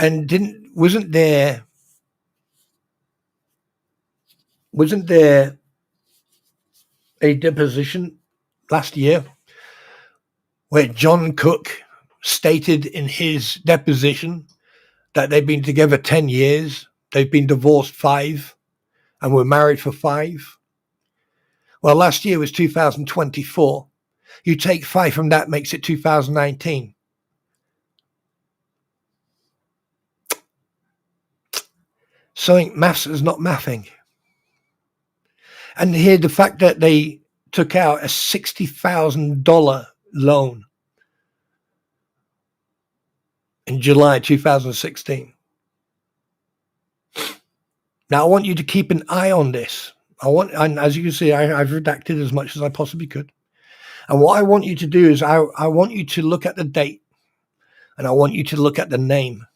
And wasn't there a deposition last year where John Cook stated in his deposition that they've been together 10 years, they've been divorced 5, and were married for 5? Well, last year was 2024. You take 5 from that, makes it 2019. So maths is not mathing. And here, the fact that they took out a $60,000 loan in July 2016. Now, I want you to keep an eye on this. And as you can see, I've redacted as much as I possibly could. And what I want you to do is I want you to look at the date, and I want you to look at the name.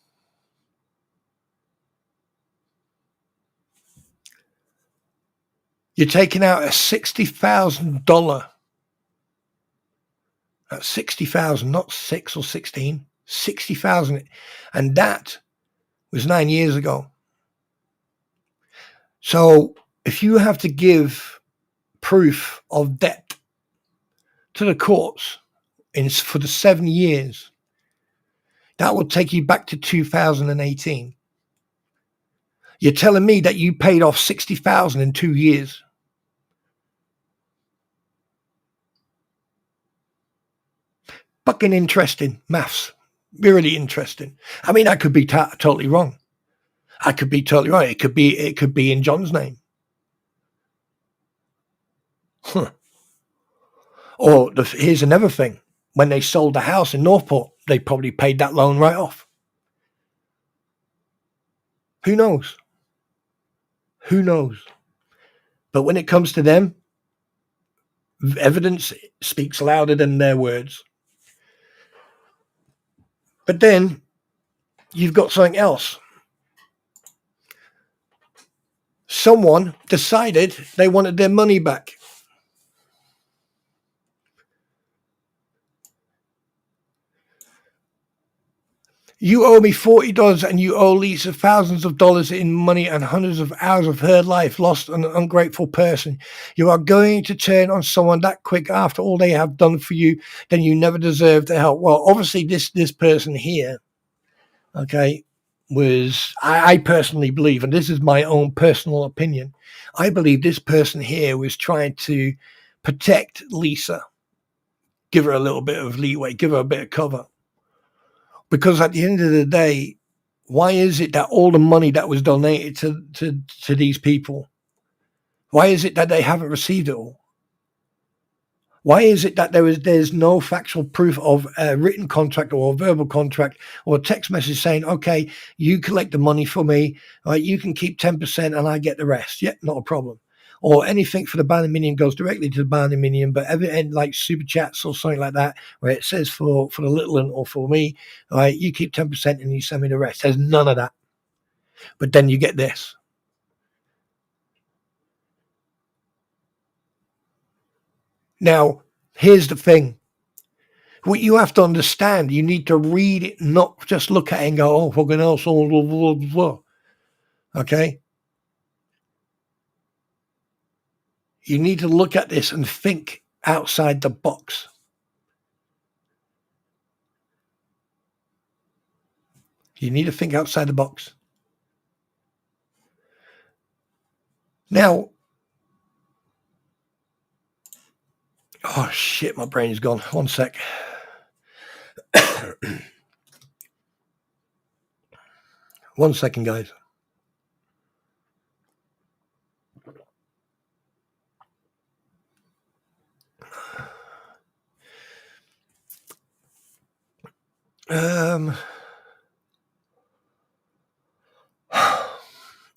You're taking out a $60,000. That's 60,000, not 6 or 16. 60,000, and that was 9 years ago. So if you have to give proof of debt to the courts for the 7 years, that will take you back to 2018. You're telling me that you paid off 60,000 in 2 years. Fucking interesting maths. Really interesting. I mean, I could be totally wrong. I could be totally wrong. It could be in John's name. Or here's another thing. When they sold the house in Northport, they probably paid that loan right off. Who knows? Who knows? But when it comes to them, evidence speaks louder than their words. But then you've got something else. Someone decided they wanted their money back. You owe me $40 and you owe Lisa thousands of dollars in money and hundreds of hours of her life lost on an ungrateful person. You are going to turn on someone that quick after all they have done for you, then you never deserve the help. Well, obviously this person here, okay, I personally believe, and this is my own personal opinion, I believe this person here was trying to protect Lisa, give her a little bit of leeway, give her a bit of cover. Because at the end of the day, why is it that all the money that was donated to these people, why is it that they haven't received it all? Why is it that there's no factual proof of a written contract or a verbal contract or a text message saying, okay, you collect the money for me, right, you can keep 10% and I get the rest. Yeah, not a problem. Or anything for the Barnuminium goes directly to the Barnuminium, but everything like super chats or something like that, where it says for the little one or for me, right, you keep 10% and you send me the rest. There's none of that. But then you get this. Now, here's the thing. What you have to understand, you need to read it, not just look at it and go, oh, fucking hell, blah, blah, blah, blah. Okay? You need to look at this and think outside the box. You need to think outside the box. Now, oh shit, my brain is gone. One sec. One second, guys.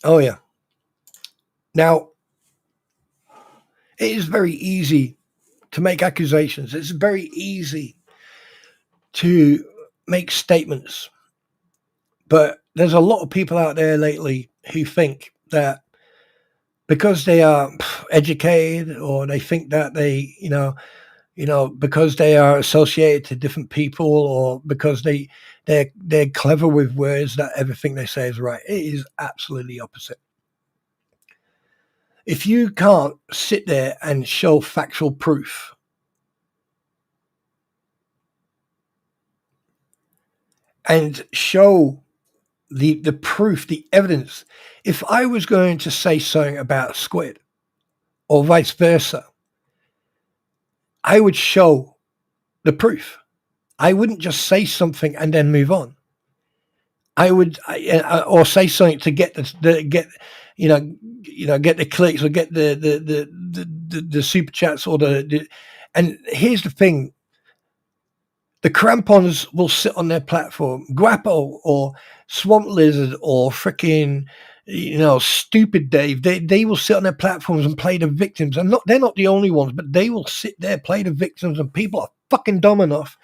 Oh yeah. Now, it is very easy to make accusations. It's very easy to make statements. But there's a lot of people out there lately who think that because they are educated, or they think that they, because they are associated to different people, or because they're clever with words, that everything they say is right. It is absolutely opposite. If you can't sit there and show factual proof, and show the proof, the evidence, if I was going to say something about squid or vice versa, I would show the proof. I wouldn't just say something and then move on. I would, or say something to get get the clicks or get the super chats or and here's the thing. The crampons will sit on their platform. Guapo or Swamp Lizard or freaking, Stupid Dave. They will sit on their platforms and play the victims. And they're not the only ones, but they will sit there, play the victims, and people are fucking dumb enough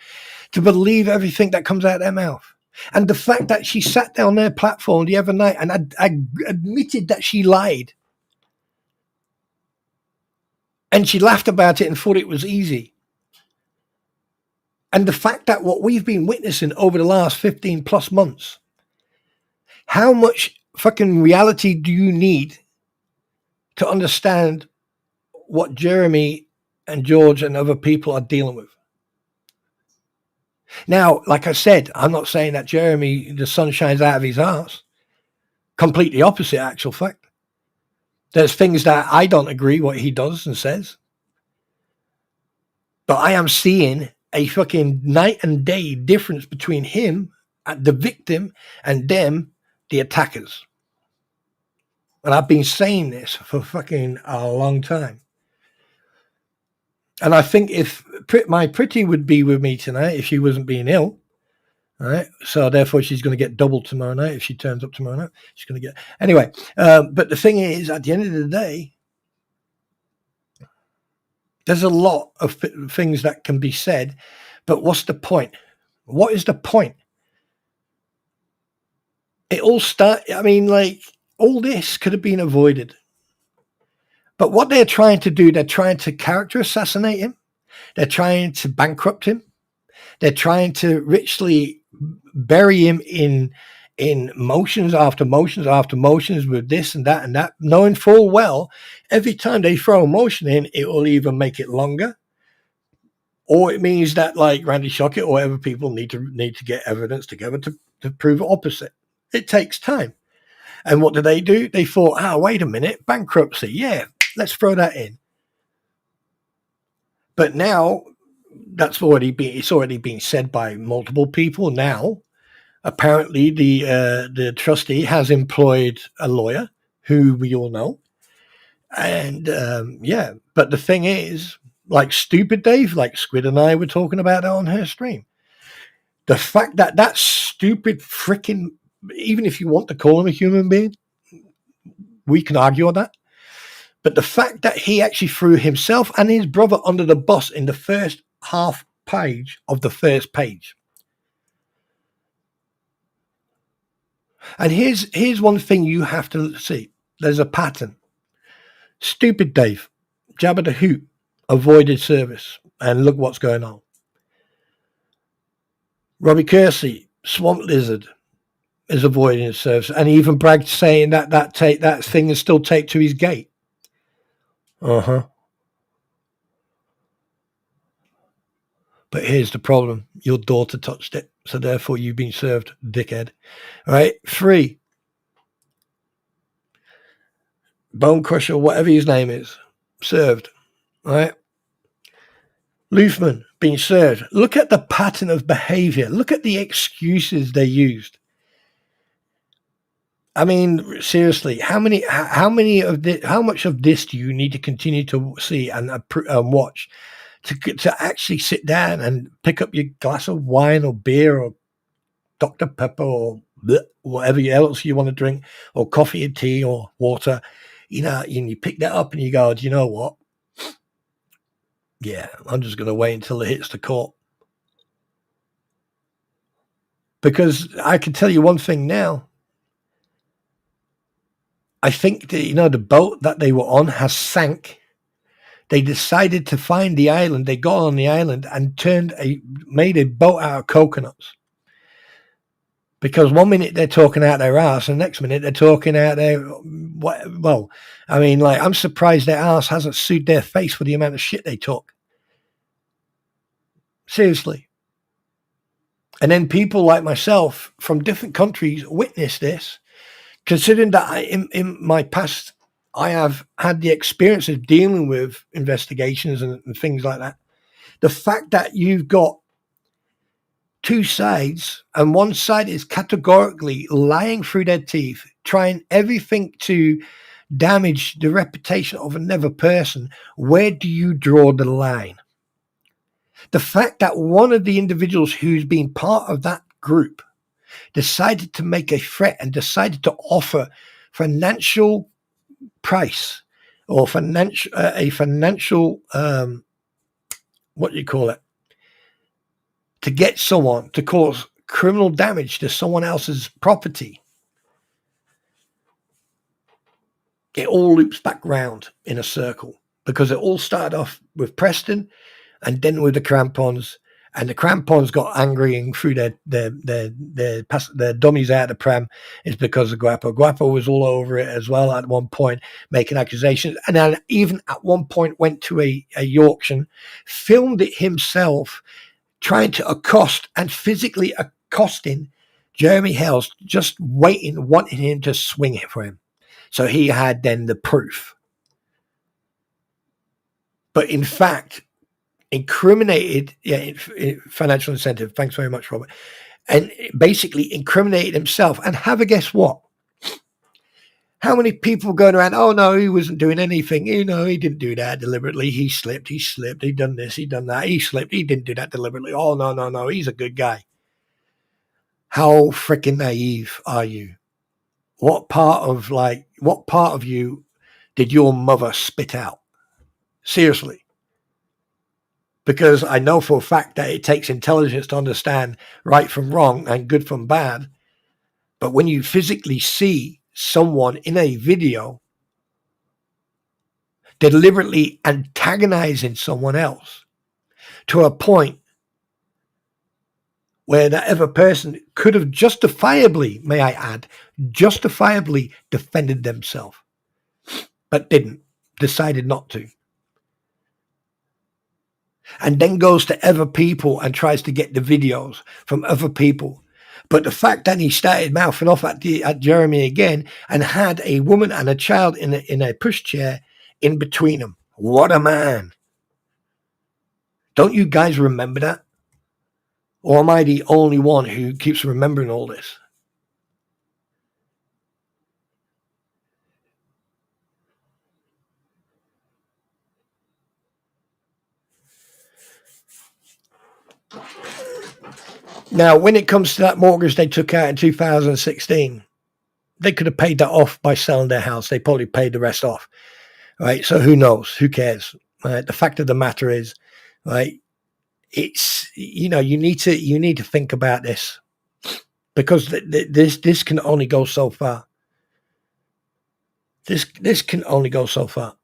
to believe everything that comes out of their mouth. And the fact that she sat down on their platform the other night and admitted that she lied. And she laughed about it and thought it was easy. And the fact that what we've been witnessing over the last 15 plus months, how much fucking reality do you need to understand what Jeremy and George and other people are dealing with? Now, like I said, I'm not saying that Jeremy, the sun shines out of his ass. Completely opposite, actual fact. There's things that I don't agree what he does and says. But I am seeing a fucking night and day difference between him, the victim, and them, the attackers. And I've been saying this for fucking a long time. And I think if my Pretty would be with me tonight if she wasn't being ill, all right? So therefore she's going to get double tomorrow night. If she turns up tomorrow night, she's going to get... Anyway, but the thing is, at the end of the day, there's a lot of things that can be said, but what's the point? What is the point? It all all this could have been avoided. But what they're trying to do, they're trying to character assassinate him. They're trying to bankrupt him. They're trying to richly bury him in motions after motions after motions with this and that, knowing full well every time they throw a motion in, it will either make it longer, or it means that like Randy Shockett or whatever people need to get evidence together to prove the opposite. It takes time. And what do? They thought, wait a minute, bankruptcy. Yeah, let's throw that in. But now it's already been said by multiple people. Now, apparently the trustee has employed a lawyer who we all know. And but the thing is, like Stupid Dave, like Squid and I were talking about that on her stream. The fact that stupid freaking, even if you want to call him a human being, we can argue on that. But the fact that he actually threw himself and his brother under the bus in the first half page of the first page. And here's one thing you have to see. There's a pattern. Stupid Dave, Jabba the Hoot, avoided service. And look what's going on. Robbie Kersey, Swamp Lizard, is avoiding his service. And he even bragged saying that thing is still taped to his gate. But here's the problem. Your daughter touched it. So therefore you've been served, dickhead. All right. 3. Bone Crusher, whatever his name is, served. All right. Luthman being served. Look at the pattern of behavior. Look at the excuses they used. I mean, seriously, how much of this do you need to continue to see and watch to actually sit down and pick up your glass of wine or beer or Dr. Pepper or whatever else you want to drink, or coffee and tea or water, and you pick that up and you go, do you know what? Yeah, I'm just going to wait until it hits the court. Because I can tell you one thing now. I think that, the boat that they were on has sank. They decided to find the island. They got on the island and made a boat out of coconuts. Because one minute they're talking out their ass, and the next minute they're talking out their... Well, I mean, like, I'm surprised their ass hasn't sued their face for the amount of shit they took. Seriously. And then people like myself from different countries witness this. Considering that in my past, I have had the experience of dealing with investigations and things like that. The fact that you've got two sides, and one side is categorically lying through their teeth, trying everything to damage the reputation of another person, where do you draw the line? The fact that one of the individuals who's been part of that group decided to make a threat and decided to offer financial price or a financial what do you call it, to get someone to cause criminal damage to someone else's property, it all loops back round in a circle, because it all started off with Preston and then with the crampons, and the crampons got angry and threw their dummies out of the pram. It's because of Guapo. Guapo was all over it as well at one point, making accusations, and then even at one point went to a auction, filmed it himself, trying to accost and physically accosting Jeremy HaleS, just waiting, wanting him to swing it for him. So he had then the proof. But in fact, incriminated, financial incentive. Thanks very much, Robert. And basically incriminated himself. And have a guess what? How many people going around, oh no, he wasn't doing anything. You know, he didn't do that deliberately. He slipped, he done this, he done that. He slipped, he didn't do that deliberately. Oh, no, he's a good guy. How freaking naive are you? What part of you did your mother spit out? Seriously. Because I know for a fact that it takes intelligence to understand right from wrong and good from bad. But when you physically see someone in a video deliberately antagonizing someone else to a point where that other person could have justifiably, may I add, justifiably defended themselves, but didn't, decided not to. And then goes to other people and tries to get the videos from other people. But the fact that he started mouthing off at Jeremy again and had a woman and a child in a pushchair in between them. What a man. Don't you guys remember that? Or am I the only one who keeps remembering all this? Now, when it comes to that mortgage they took out in 2016, they could have paid that off by selling their house. They probably paid the rest off, right? So who knows? Who cares? Right? The fact of the matter is, right? It's, you know, you need to think about this, because this can only go so far. This can only go so far.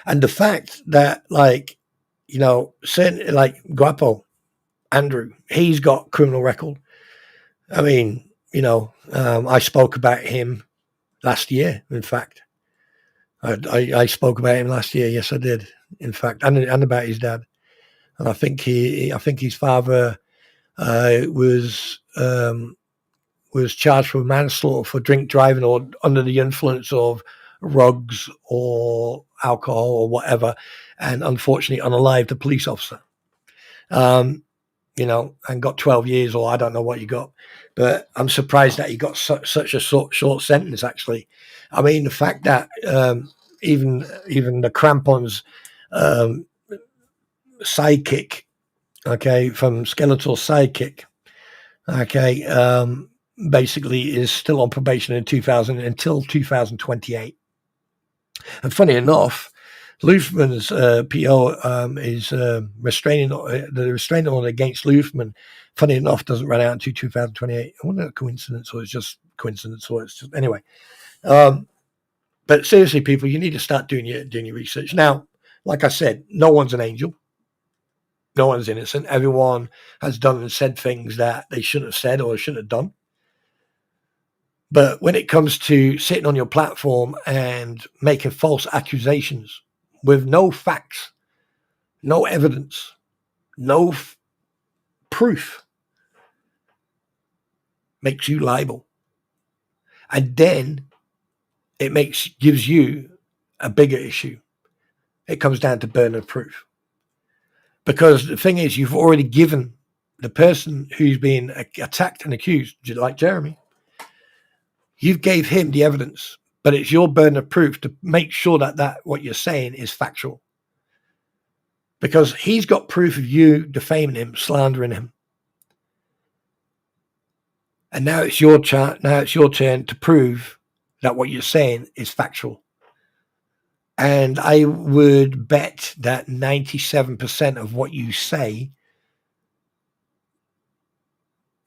And the fact that, like, you know, certainly like Guapo, Andrew, he's got criminal record. I mean, you know, I spoke about him last year. In fact, I spoke about him last year. Yes, I did. In fact, and about his dad. And I think his father was charged for manslaughter for drink driving or under the influence of drugs or alcohol or whatever, and unfortunately unalived a police officer. You know, and got 12 years, or I don't know what he got, but I'm surprised that he got such a short sentence, actually. I mean, the fact that even the crampons sidekick, okay, from Skeletor's sidekick, okay, basically is still on probation until 2028. And funny enough, Luthman's PO is the restraining order against Luthman, funny enough, doesn't run out until 2028. I wonder if it's a coincidence or it's just coincidence or it's just anyway. But seriously, people, you need to start doing your research. Now, like I said, no one's an angel. No one's innocent. Everyone has done and said things that they shouldn't have said or shouldn't have done. But when it comes to sitting on your platform and making false accusations with no facts, no evidence, no proof, makes you liable. And then it gives you a bigger issue. It comes down to burden of proof. Because the thing is, you've already given the person who's being attacked and accused, like Jeremy, you gave him the evidence but it's your burden of proof to make sure that what you're saying is factual. Because he's got proof of you defaming him, slandering him. And now it's your turn to prove that what you're saying is factual. And I would bet that 97% of what you say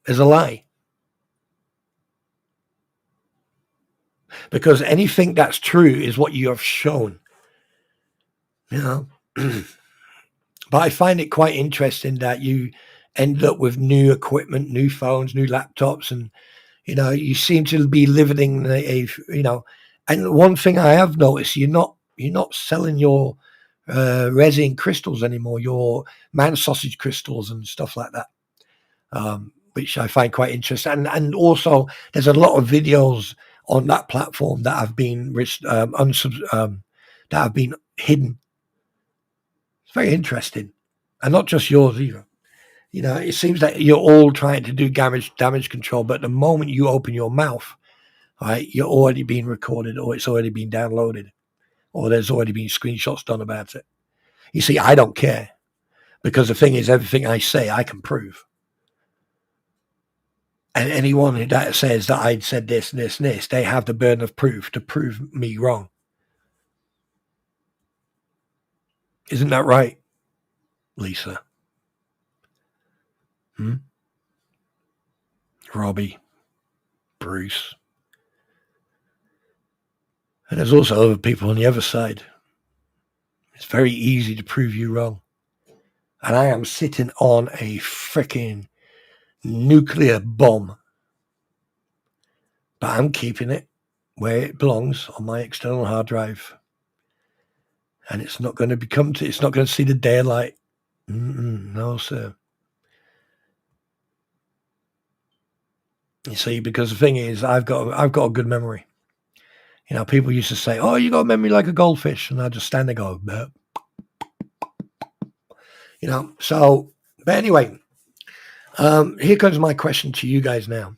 is a lie. Because anything that's true is what you have shown. You know? But I find it quite interesting that you end up with new equipment, new phones, new laptops, and you seem to be living and one thing I have noticed, you're not selling your resin crystals anymore, your man sausage crystals and stuff like that, which I find quite interesting. And also there's a lot of videos on that platform that have been that have been hidden. It's very interesting, and not just yours either. It seems that you're all trying to do damage control, but the moment you open your mouth, right, you're already being recorded, or it's already been downloaded, or there's already been screenshots done about it. You see, I don't care, because the thing is, everything I say, I can prove. And anyone that says that I'd said this, this, and this, they have the burden of proof to prove me wrong. Isn't that right, Lisa? Robbie, Bruce. And there's also other people on the other side. It's very easy to prove you wrong. And I am sitting on a freaking nuclear bomb. But I'm keeping it where it belongs, on my external hard drive. And it's not going to it's not going to see the daylight. No, sir. You see, because the thing is, I've got a good memory. People used to say, "Oh, you got a memory like a goldfish," and I just stand there, go, "Burp." So. But anyway, here comes my question to you guys now.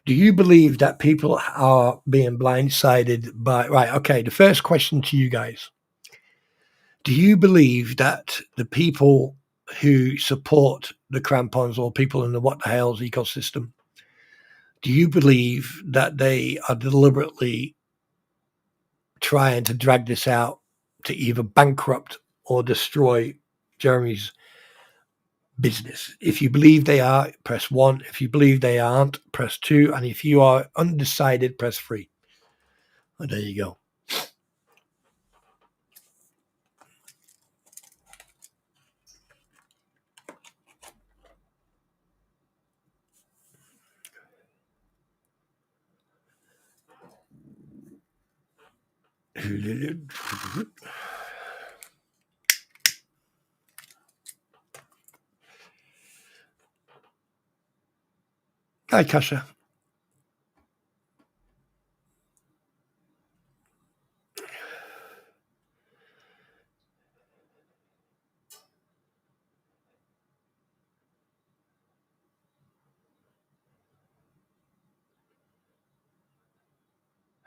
Do you believe that people are being blindsided by? Right. Okay. The first question to you guys: do you believe that the people who support the crampons, or people in the what the HaleS ecosystem, do you believe that they are deliberately trying to drag this out to either bankrupt or destroy Jeremy's business? If you believe they are, press 1. If you believe they aren't, press 2. And if you are undecided, press 3. And there you go. Hi, Kasha.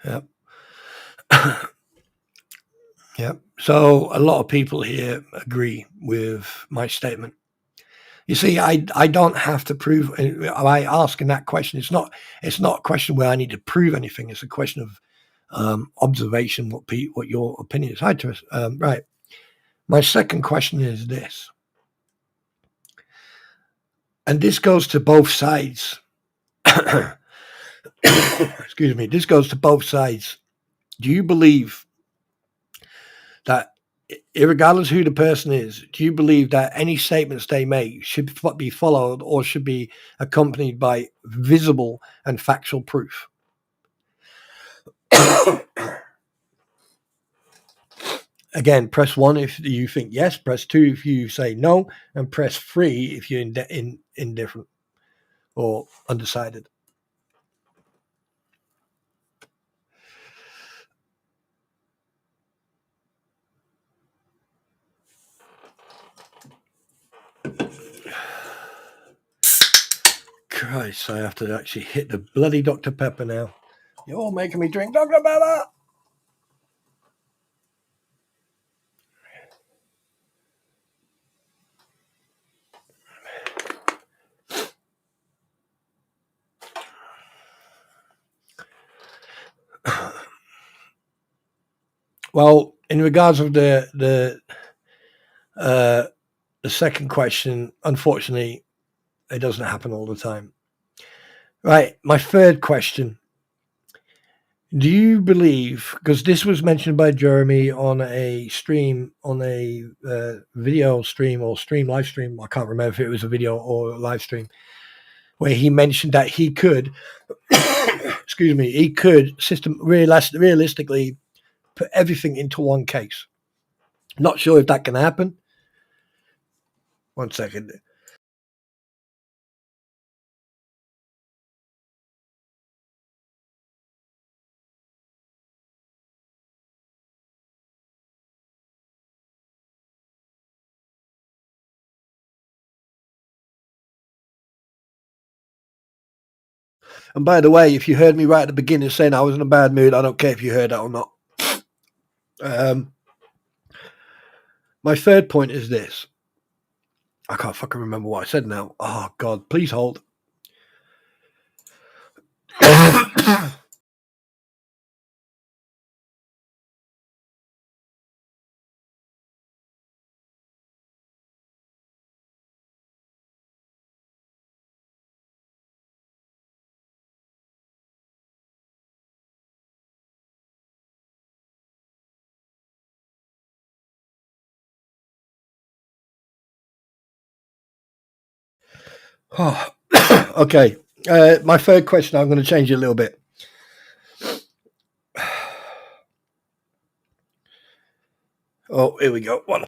Yep. Yep. So a lot of people here agree with my statement. You see, I don't have to prove by asking that question. It's not a question where I need to prove anything. It's a question of observation. What your opinion is. Hi, Tris. Right. My second question is this, and this goes to both sides. Excuse me. This goes to both sides. Do you believe that, regardless who the person is, do you believe that any statements they make should be followed or should be accompanied by visible and factual proof? Again, press 1 if you think yes, press 2 if you say no, and press 3 if you're indifferent or undecided. Christ, I have to actually hit the bloody Dr. Pepper now. You're all making me drink. Talking about that. Well, in regards of the second question, unfortunately, it doesn't happen all the time. Right. My third question. Do you believe, because this was mentioned by Jeremy on a stream, on a video stream or live stream, I can't remember if it was a video or a live stream, where he mentioned that he could, excuse me, he could realistically put everything into one case. Not sure if that can happen. 1 second. And by the way, if you heard me right at the beginning saying I was in a bad mood, I don't care if you heard that or not. My third point is this. I can't fucking remember what I said now. Oh, God, please hold. Oh, okay. My third question, I'm going to change it a little bit. Oh, here we go. One.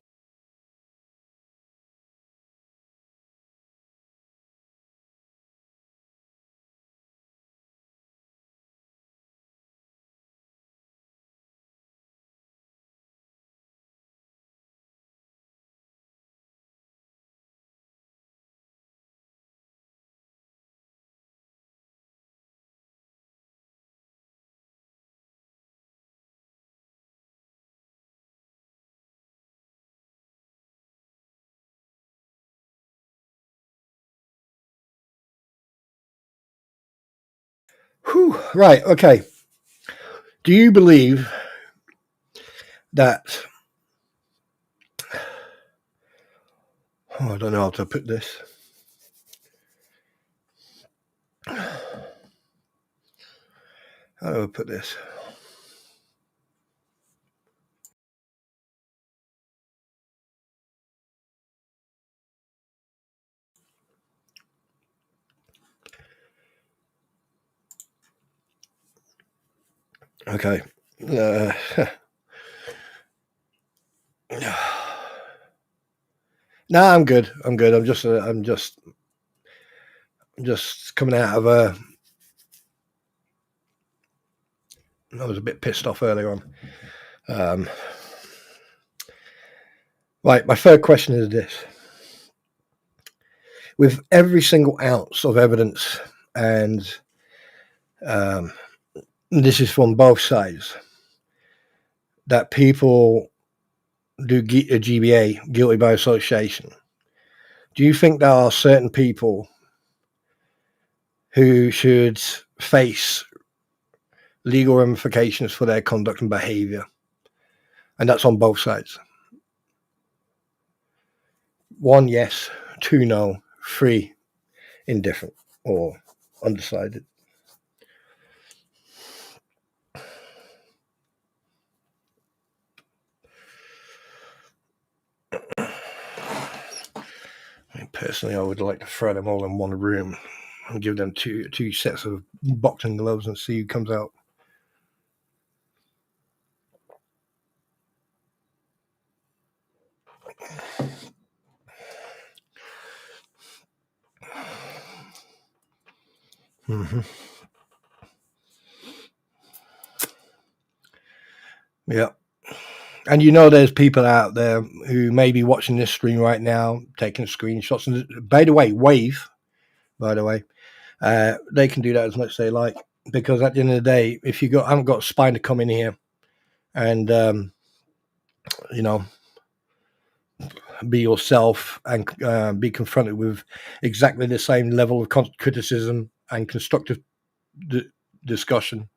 Whew, right, okay. Do you believe that... Oh, I don't know how to put this. How do I put this? Okay. No, I'm good. I'm good. I'm just coming out of a... I was a bit pissed off earlier on. Right, my third question is this. With every single ounce of evidence, and this is from both sides, that people do a GBA, guilty by association, do you think there are certain people who should face legal ramifications for their conduct and behavior? And that's on both sides. 1, yes. 2, no. 3, indifferent or undecided. Personally, I would like to throw them all in one room and give them two sets of boxing gloves and see who comes out. Mm-hmm. Yeah. And there's people out there who may be watching this stream right now, taking screenshots. And by the way, wave, by the way, they can do that as much as they like. because at the end of the day, if you haven't got spine to come in here and be yourself and be confronted with exactly the same level of criticism and constructive discussion,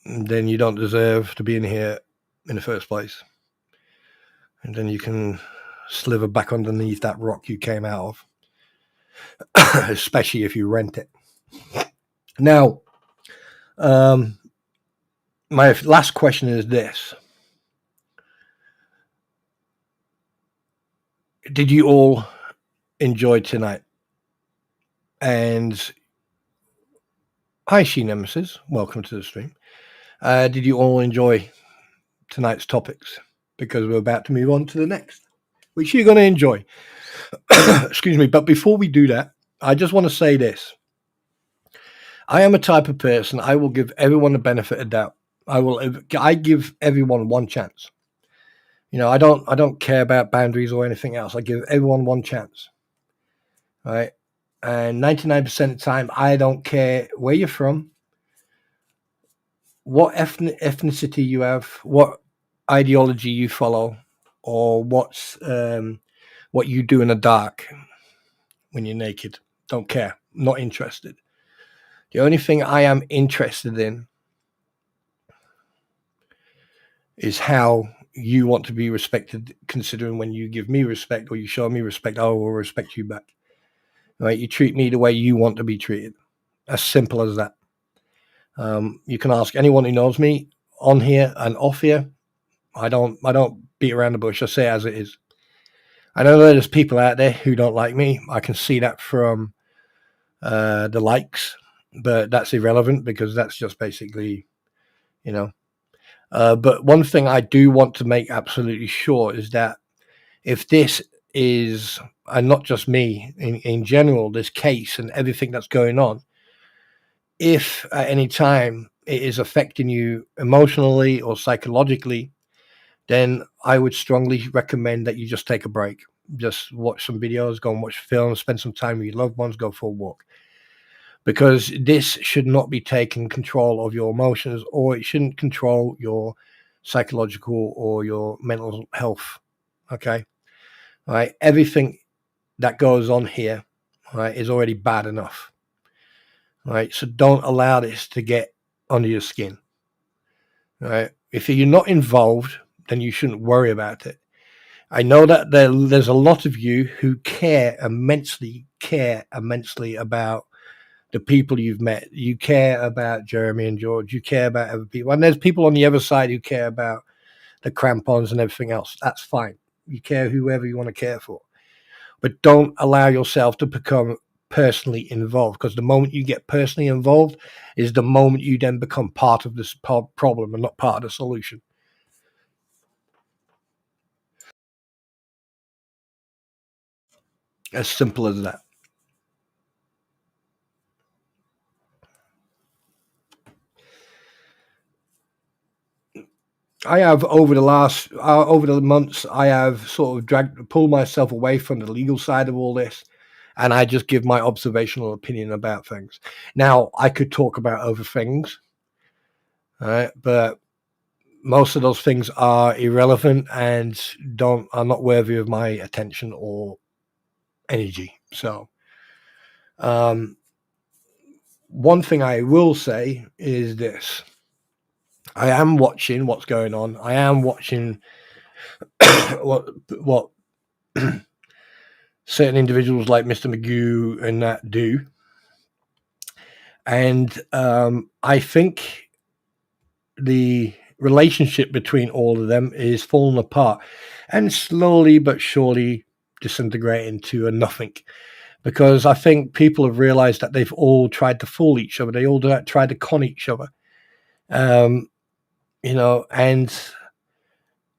then you don't deserve to be in here in the first place. And then you can slither back underneath that rock you came out of, especially if you rent it. Now, my last question is this. Did you all enjoy tonight? And hi, She Nemesis. Welcome to the stream. Did you all enjoy tonight's topics? Because we're about to move on to the next, which you're going to enjoy. Excuse me. But before we do that, I just want to say this. I am a type of person, I will give everyone the benefit of doubt. I give everyone one chance. I don't care about boundaries or anything else. I give everyone one chance. Right? And 99% of the time, I don't care where you're from, what ethnicity you have, what ideology you follow, or what you do in the dark when you're naked. Don't care. Not interested. The only thing I am interested in is how you want to be respected, considering when you give me respect or you show me respect, I will respect you back. Right? You treat me the way you want to be treated. As simple as that. You can ask anyone who knows me on here and off here. I don't beat around the bush. I say it as it is. I know there's people out there who don't like me. I can see that from the likes, but that's irrelevant because that's just basically, but one thing I do want to make absolutely sure is that if this is, and not just me, in general, this case and everything that's going on, if at any time it is affecting you emotionally or psychologically, then I would strongly recommend that you just take a break. Just watch some videos, go and watch films, spend some time with your loved ones, go for a walk. Because this should not be taking control of your emotions, or it shouldn't control your psychological or your mental health. Okay? All right? Everything that goes on here, right, is already bad enough. All right? So don't allow this to get under your skin. All right? If you're not involved, then you shouldn't worry about it. I know that there's a lot of you who care immensely about the people you've met. You care about Jeremy and George. You care about other people. And there's people on the other side who care about the crampons and everything else. That's fine. You care whoever you want to care for. But don't allow yourself to become personally involved, because the moment you get personally involved is the moment you then become part of this problem and not part of the solution. As simple as that. I have over the months, I have sort of pulled myself away from the legal side of all this, and I just give my observational opinion about things. Now, I could talk about other things, right? But most of those things are irrelevant and are not worthy of my attention or energy. So, one thing I will say is this. I am watching what's going on. I am watching what certain individuals like Mr. Magoo and that do. And I think the relationship between all of them is falling apart and slowly but surely disintegrating to a nothing. Because I think people have realized that they've all tried to fool each other. They all tried to con each other. And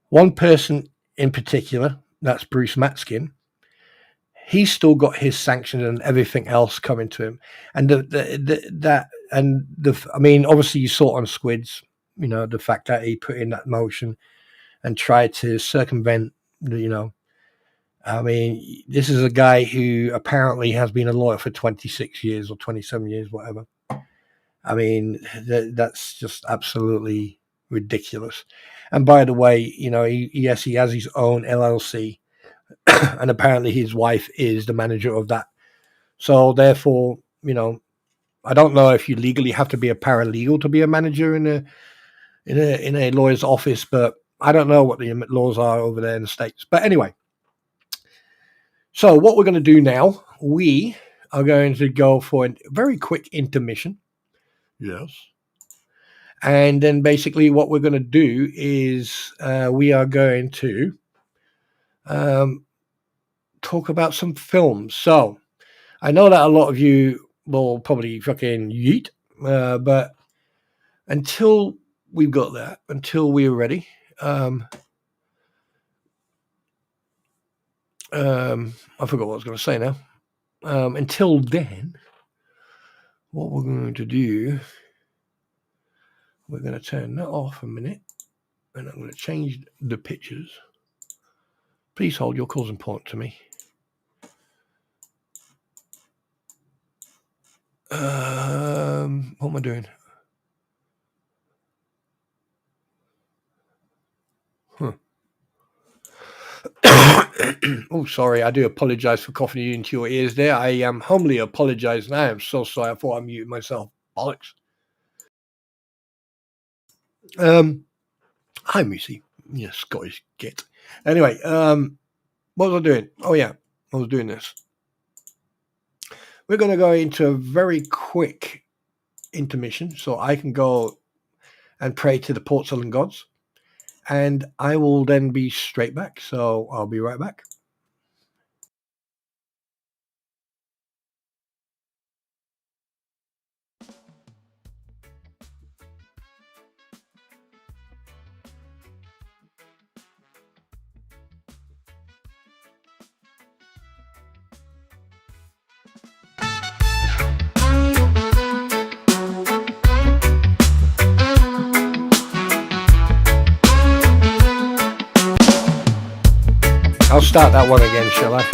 one person in particular, that's Bruce Matskin, he's still got his sanctions and everything else coming to him. And I mean, obviously you saw it on Squids, the fact that he put in that motion and tried to circumvent, I mean, this is a guy who apparently has been a lawyer for 26 years or 27 years, whatever. I mean, that's just absolutely ridiculous. And by the way, you know, he has his own LLC, and apparently his wife is the manager of that. So therefore, you know, I don't know if you legally have to be a paralegal to be a manager in a lawyer's office, but I don't know what the laws are over there in the States. But anyway, so what we're going to do now, we are going to go for a very quick intermission. Yes. And then basically what we're going to do is we are going to talk about some films. So I know that a lot of you will probably fucking yeet, but until we've got that, until we're ready, I forgot what I was going to say now. Until then, what we're going to do, we're going to turn that off a minute, and I'm going to change the pictures. Please hold, your call's important to me. What am I doing? Oh, sorry. I do apologize for coughing you into your ears there. I am humbly apologizing. I am so sorry. I thought I muted myself. Bollocks. Hi, Moosey. Yeah, Scottish git. Anyway, what was I doing? Oh, yeah. I was doing this. We're going to go into a very quick intermission so I can go and pray to the Porcelain gods. And I will then be straight back. So I'll be right back. I'll start that one again, shall I?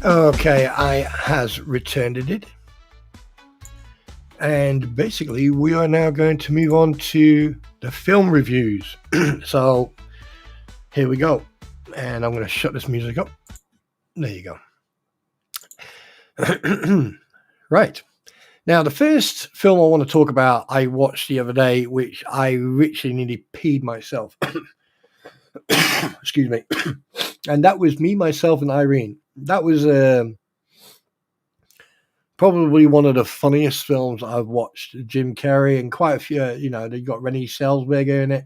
Okay, I has returned it. And basically, we are now going to move on to the film reviews. So, here we go. And I'm going to shut this music up. There you go. Right. Now, the first film I want to talk about, I watched the other day, which I literally nearly peed myself. Excuse me. And that was Me, Myself, and Irene. That was probably one of the funniest films I've watched. Jim Carrey and quite a few, they got Renée Zellweger in it.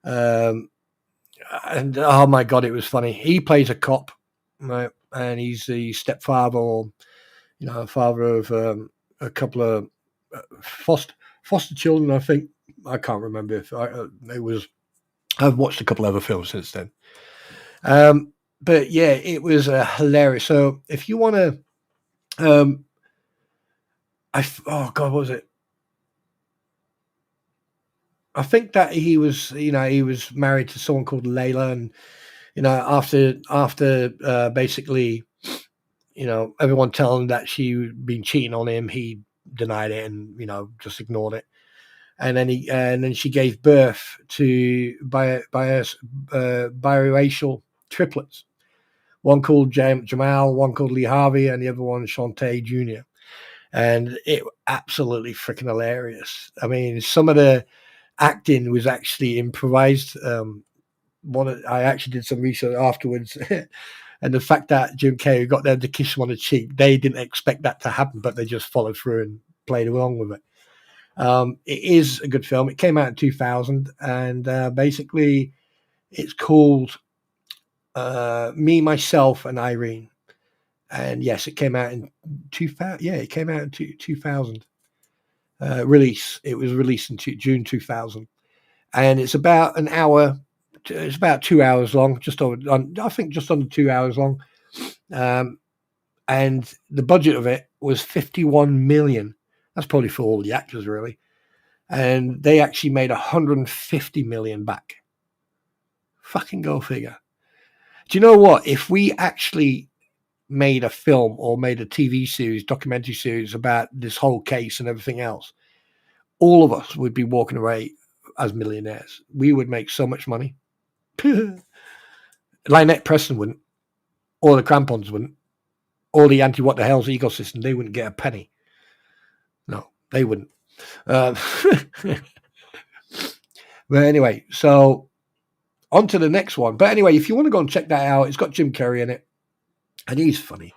And oh my God, it was funny. He plays a cop, right? And he's the stepfather, or father of a couple of foster children. I think, I can't remember if it was. I've watched a couple other films since then. But yeah, it was hilarious. So if you want to, oh God, what was it? I think that he was married to someone called Layla, and after basically, everyone telling him that she'd been cheating on him, he denied it and just ignored it. And then she gave birth to biracial triplets, one called Jamal, one called Lee Harvey, and the other one Shantae Jr. And it was absolutely freaking hilarious. I mean, some of the acting was actually improvised. I actually did some research afterwards, and the fact that Jim Carrey got them to kiss him on the cheek, they didn't expect that to happen, but they just followed through and played along with it. It is a good film. It came out in 2000, and basically it's called Me, Myself, and Irene. And yes, it came out in 2000. Yeah, it came out in 2000. Release. It was released in June 2000, and it's about an hour. It's about 2 hours long, I think just under 2 hours long. And the budget of it was 51 million. That's probably for all the actors, really. And they actually made 150 million back. Fucking go figure. Do you know what? If we actually made a film or made a TV series, documentary series about this whole case and everything else, all of us would be walking away as millionaires. We would make so much money. Lynette Preston wouldn't, or the Crampons wouldn't, or the anti-what the hell's ecosystem, they wouldn't get a penny. No, they wouldn't. But anyway, so on to the next one. But anyway, if you want to go and check that out, it's got Jim Carrey in it, and he's funny.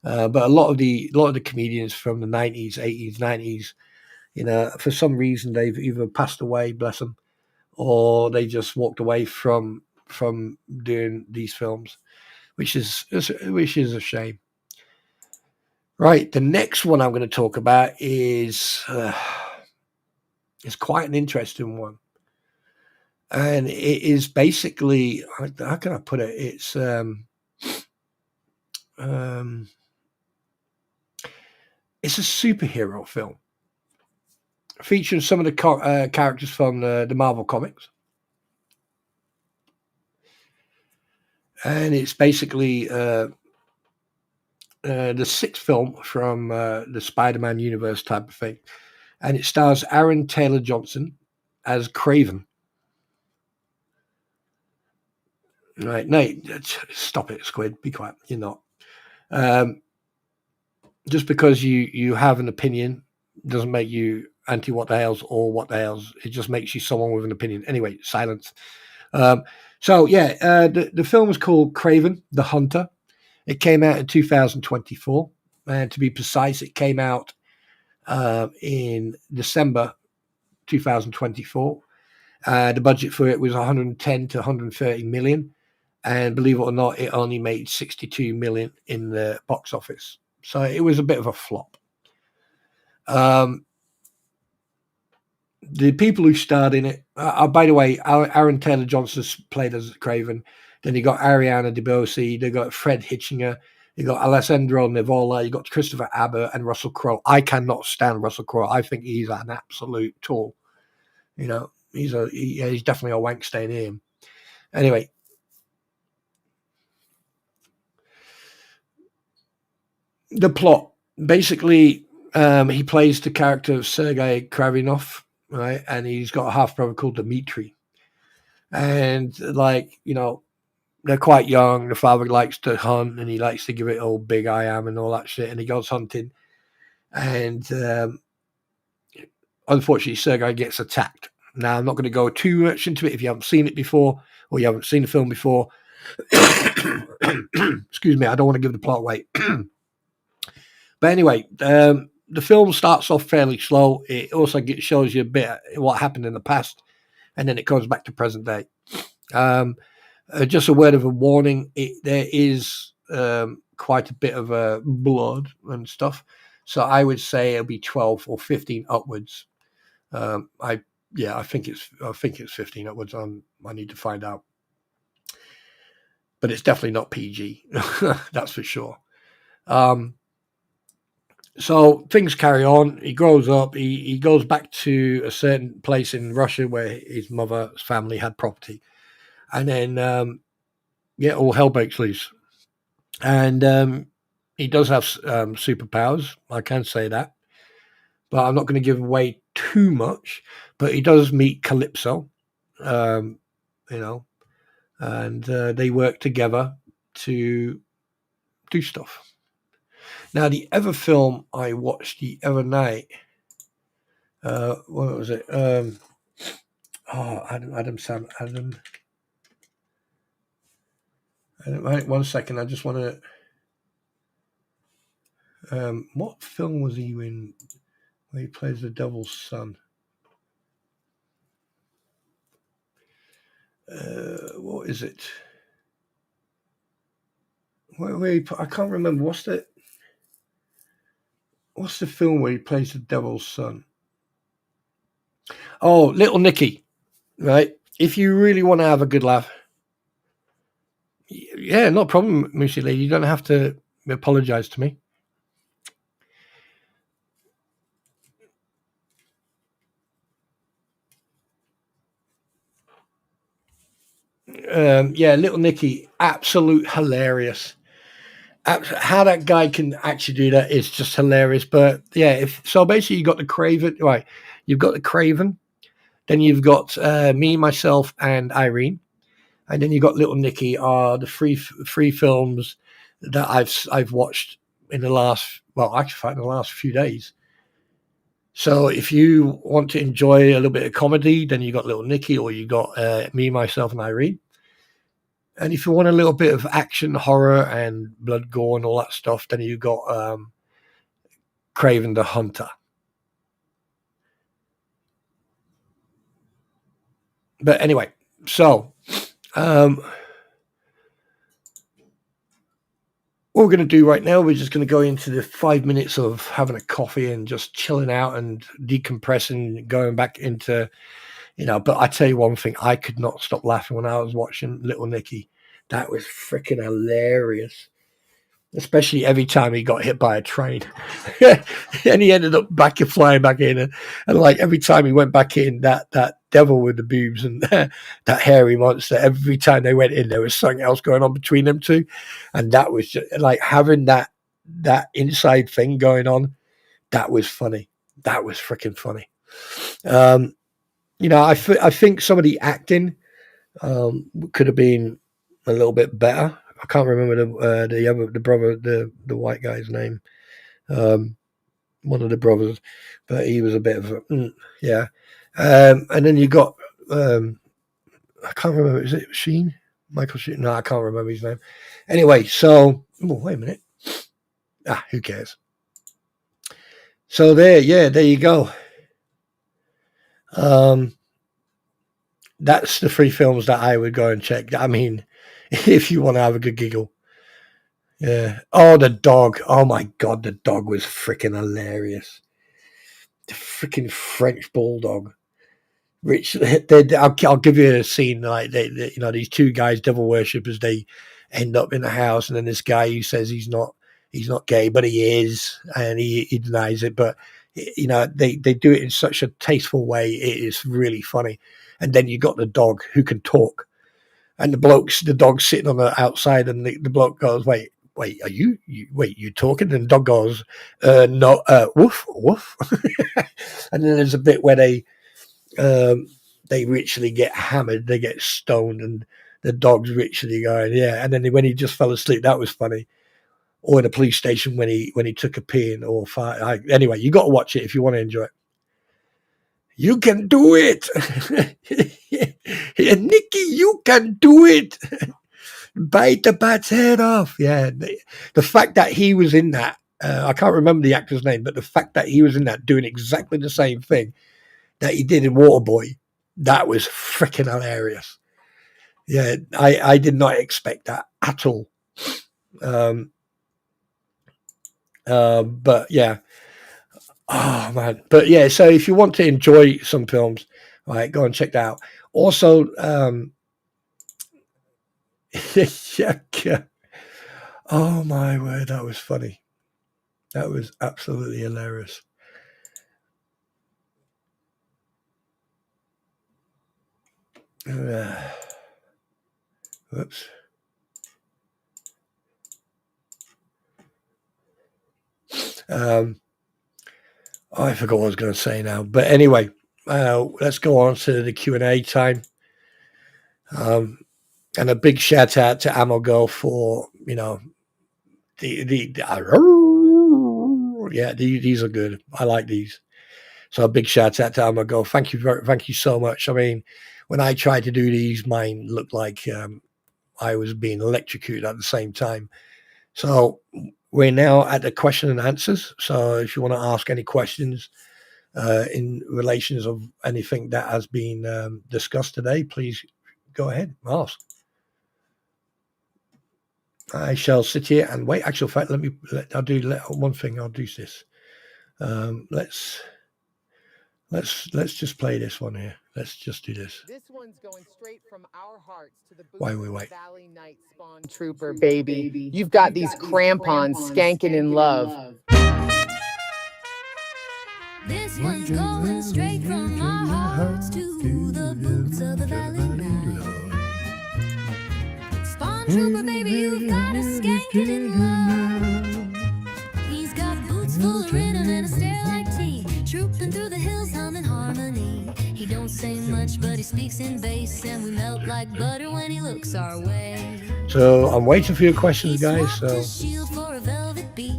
But a lot of the comedians from the 90s, 80s, 90s, for some reason they've either passed away, bless them, or they just walked away from doing these films, which is a shame. Right, the next one I'm going to talk about is quite an interesting one, and it is basically, how can I put it? It's it's a superhero film featuring some of the characters from the Marvel comics. And it's basically the sixth film from the Spider-Man universe type of thing. And it stars Aaron Taylor Johnson as Kraven. Right, no, stop it, Squid. Be quiet. You're not. Just because you have an opinion doesn't make you anti-what the hell's or what the hell's. It just makes you someone with an opinion. Anyway, silence. So yeah, the film was called Kraven the Hunter. It came out in 2024, and to be precise, it came out in December 2024. The budget for it was 110 to 130 million, and believe it or not, it only made 62 million in the box office. So it was a bit of a flop. The people who starred in it, by the way, Aaron Taylor Johnson played as Kraven. Then you got Ariana DeBose, they got Fred Hitchinger, you got Alessandro Nivola, you got Christopher Abbott and Russell Crowe. I cannot stand Russell Crowe. I think he's an absolute tool. He's definitely a wank staying in him. Anyway, the plot basically, he plays the character of Sergei Kravinov, right? And he's got a half brother called Dmitri, and they're quite young. The father likes to hunt, and he likes to give it all big I am and all that shit. And he goes hunting, and unfortunately Sergei gets attacked. Now, I'm not going to go too much into it if you haven't seen it before or you haven't seen the film before. Excuse me, I don't want to give the plot away. But anyway, the film starts off fairly slow. It also shows you a bit of what happened in the past, and then it goes back to present day. Just a word of a warning, there is quite a bit of blood and stuff. So I would say it'll be 12 or 15 upwards. I think it's 15 upwards. I need to find out. But it's definitely not PG. That's for sure. So things carry on. He grows up. He goes back to a certain place in Russia where his mother's family had property. And then, all hell breaks loose. And he does have superpowers. I can say that. But I'm not going to give away too much. But he does meet Calypso, and they work together to do stuff. Now, the other film I watched the other night, what was it? Adam. Right, 1 second. I just want to. What film was he in? Where he plays the devil's son. What is it? I can't remember. What's the film where he plays the devil's son? Oh, Little Nicky, right? If you really want to have a good laugh, yeah, no problem, Moosey Lee. You don't have to apologize to me. Little Nicky, absolute hilarious. How that guy can actually do that is just hilarious. But yeah, so basically you got the Craven, right? You've got the Craven, then you've got me, myself, and Irene, and then you got Little Nicky. Are the three films that I've watched in the last few days. So if you want to enjoy a little bit of comedy, then you got Little Nicky, or you got me, myself, and Irene. And if you want a little bit of action, horror, and blood, gore, and all that stuff, then you got Craven the Hunter. But anyway, so what we're going to do right now, we're just going to go into the 5 minutes of having a coffee and just chilling out and decompressing, going back into, but I tell you one thing, I could not stop laughing when I was watching Little Nicky. That was freaking hilarious. Especially every time he got hit by a train. And he ended up flying back in. And like every time he went back in, that devil with the boobs and that hairy monster, every time they went in, there was something else going on between them two. And that was just like having that inside thing going on. That was funny. That was freaking funny. I think some of the acting could have been a little bit better. I can't remember the brother, the white guy's name. One of the brothers, but he was a bit of yeah. And then you got I can't remember. Is it Sheen? Michael Sheen? No, I can't remember his name. Anyway, so wait a minute. Who cares? So there you go. That's the 3 films that I would go and check. I mean, if you want to have a good giggle. Yeah. Oh, the dog. Oh my God, the dog was freaking hilarious. The freaking French bulldog. Rich. I'll give you a scene like these 2 guys, devil worshippers. They end up in the house, and then this guy who says he's not gay, but he is, and he denies it. But they do it in such a tasteful way. It is really funny. And then you got the dog who can talk. And the dog's sitting on the outside, and the bloke goes, wait, are you talking? And the dog goes, no, woof, woof. And then there's a bit where they literally get hammered, they get stoned, and the dog's literally going, yeah. And then when he just fell asleep, that was funny. or in a police station when he took a pee in, or anyway, you got to watch it if you want to enjoy it. You can do it. Yeah, Nikki, you can do it. Bite the bat's head off. Yeah. The fact that he was in that, I can't remember the actor's name, but the fact that he was in that doing exactly the same thing that he did in Waterboy, that was freaking hilarious. Yeah, I did not expect that at all. But yeah. Oh man. But yeah, so if you want to enjoy some films, right, go and check that out. Also, yeah. Oh my word, that was funny. That was absolutely hilarious. Whoops. I forgot what I was going to say now. But anyway, let's go on to the Q&A time. And a big shout out to Ammo Girl for, these are good. I like these. So a big shout out to Ammo Girl. Thank you so much. I mean, when I tried to do these, mine looked like I was being electrocuted at the same time. So we're now at the question and answers. So if you want to ask any questions in relations of anything that has been discussed today, please go ahead, ask. I shall sit here and wait. Actual fact, I'll do one thing. I'll do this. Let's just play this one here. Let's just do this. This one's going straight from our hearts to the Why we wait? Valley Night Spawn Trooper, baby. You've got these crampons skanking in love. This one's going straight from our hearts to the boots of the Valley Night. Spawn Trooper, baby, you've got us skanking in love. He's got boots full of rhythm and a stare like tea, trooping through the hills humming harmony. He don't say much, but he speaks in bass, and we melt like butter when he looks our way. So I'm waiting for your questions, guys. So shield for a velvet beat,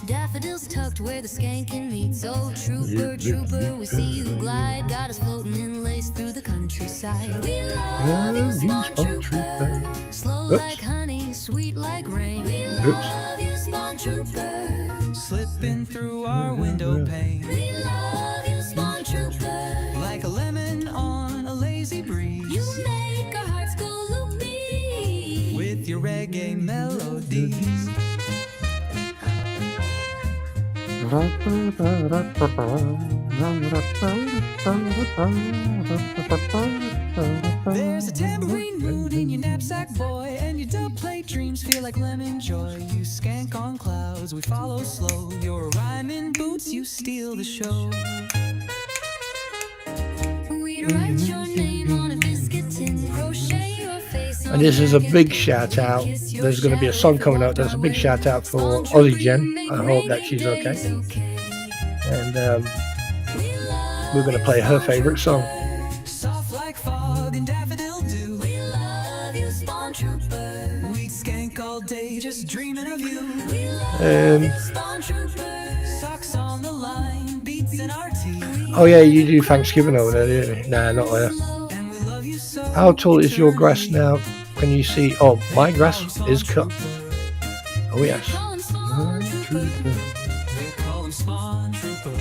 daffodils tucked where the skank can meet. So trooper, trooper, we see you glide, got us floating in lace through the countryside. We love you, Spawn Trooper, slow like honey, sweet like rain. We love you, Spawn Trooper, Slipping through our window pane. we love you, Spawn Trooper. Like a lemon on a lazy breeze. You make our hearts go loopy With your reggae melodies. There's a tambourine mood in your knapsack, boy, and your dub plate dreams feel like lemon joy. You skank on clouds, we follow slow. Your rhyming boots, you steal the show. We'd write your name on a biscuit tin, crochet your face on and this is a big shout out. There's going to be a song coming out. There's a big shout out for Aussie Jen. I hope that she's okay. And we're going to play her favorite song. Soft like fog and daffodil dew. We love you, Spawn Trooper. We'd skank all day just dreaming of you. We love Um, you, Spawn Trooper. Socks on the line, beats in our teeth. Oh yeah, you do Thanksgiving over there, don't you? Nah, not there. And we love you so. How tall is your grass now? Can you see? Oh, my grass is cut. Oh yes. Calling Spawn Trooper. They call him Spawn Trooper.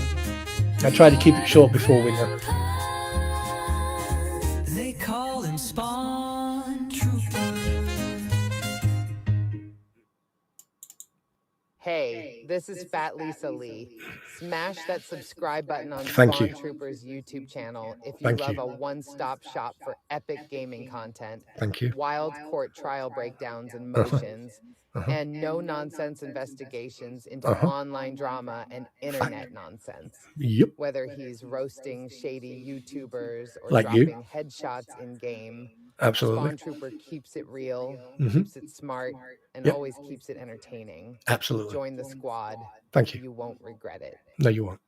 I try to keep it short before winter. They call him Spawn Trooper. Hey, this is Fat Lisa Lee. Smash that subscribe button on Thank Spawn you. Troopers YouTube channel if you Thank love you. a one-stop shop for epic gaming content, Thank you. wild court trial breakdowns and motions, and no-nonsense investigations into online drama and internet nonsense. Yep. Whether he's roasting shady YouTubers or Like you. dropping headshots in-game, Absolutely. Spawn Trooper keeps it real, Mhm. keeps it smart, and Yep. always keeps it entertaining. Absolutely. Join the squad. Thank you. You won't regret it. No, you won't.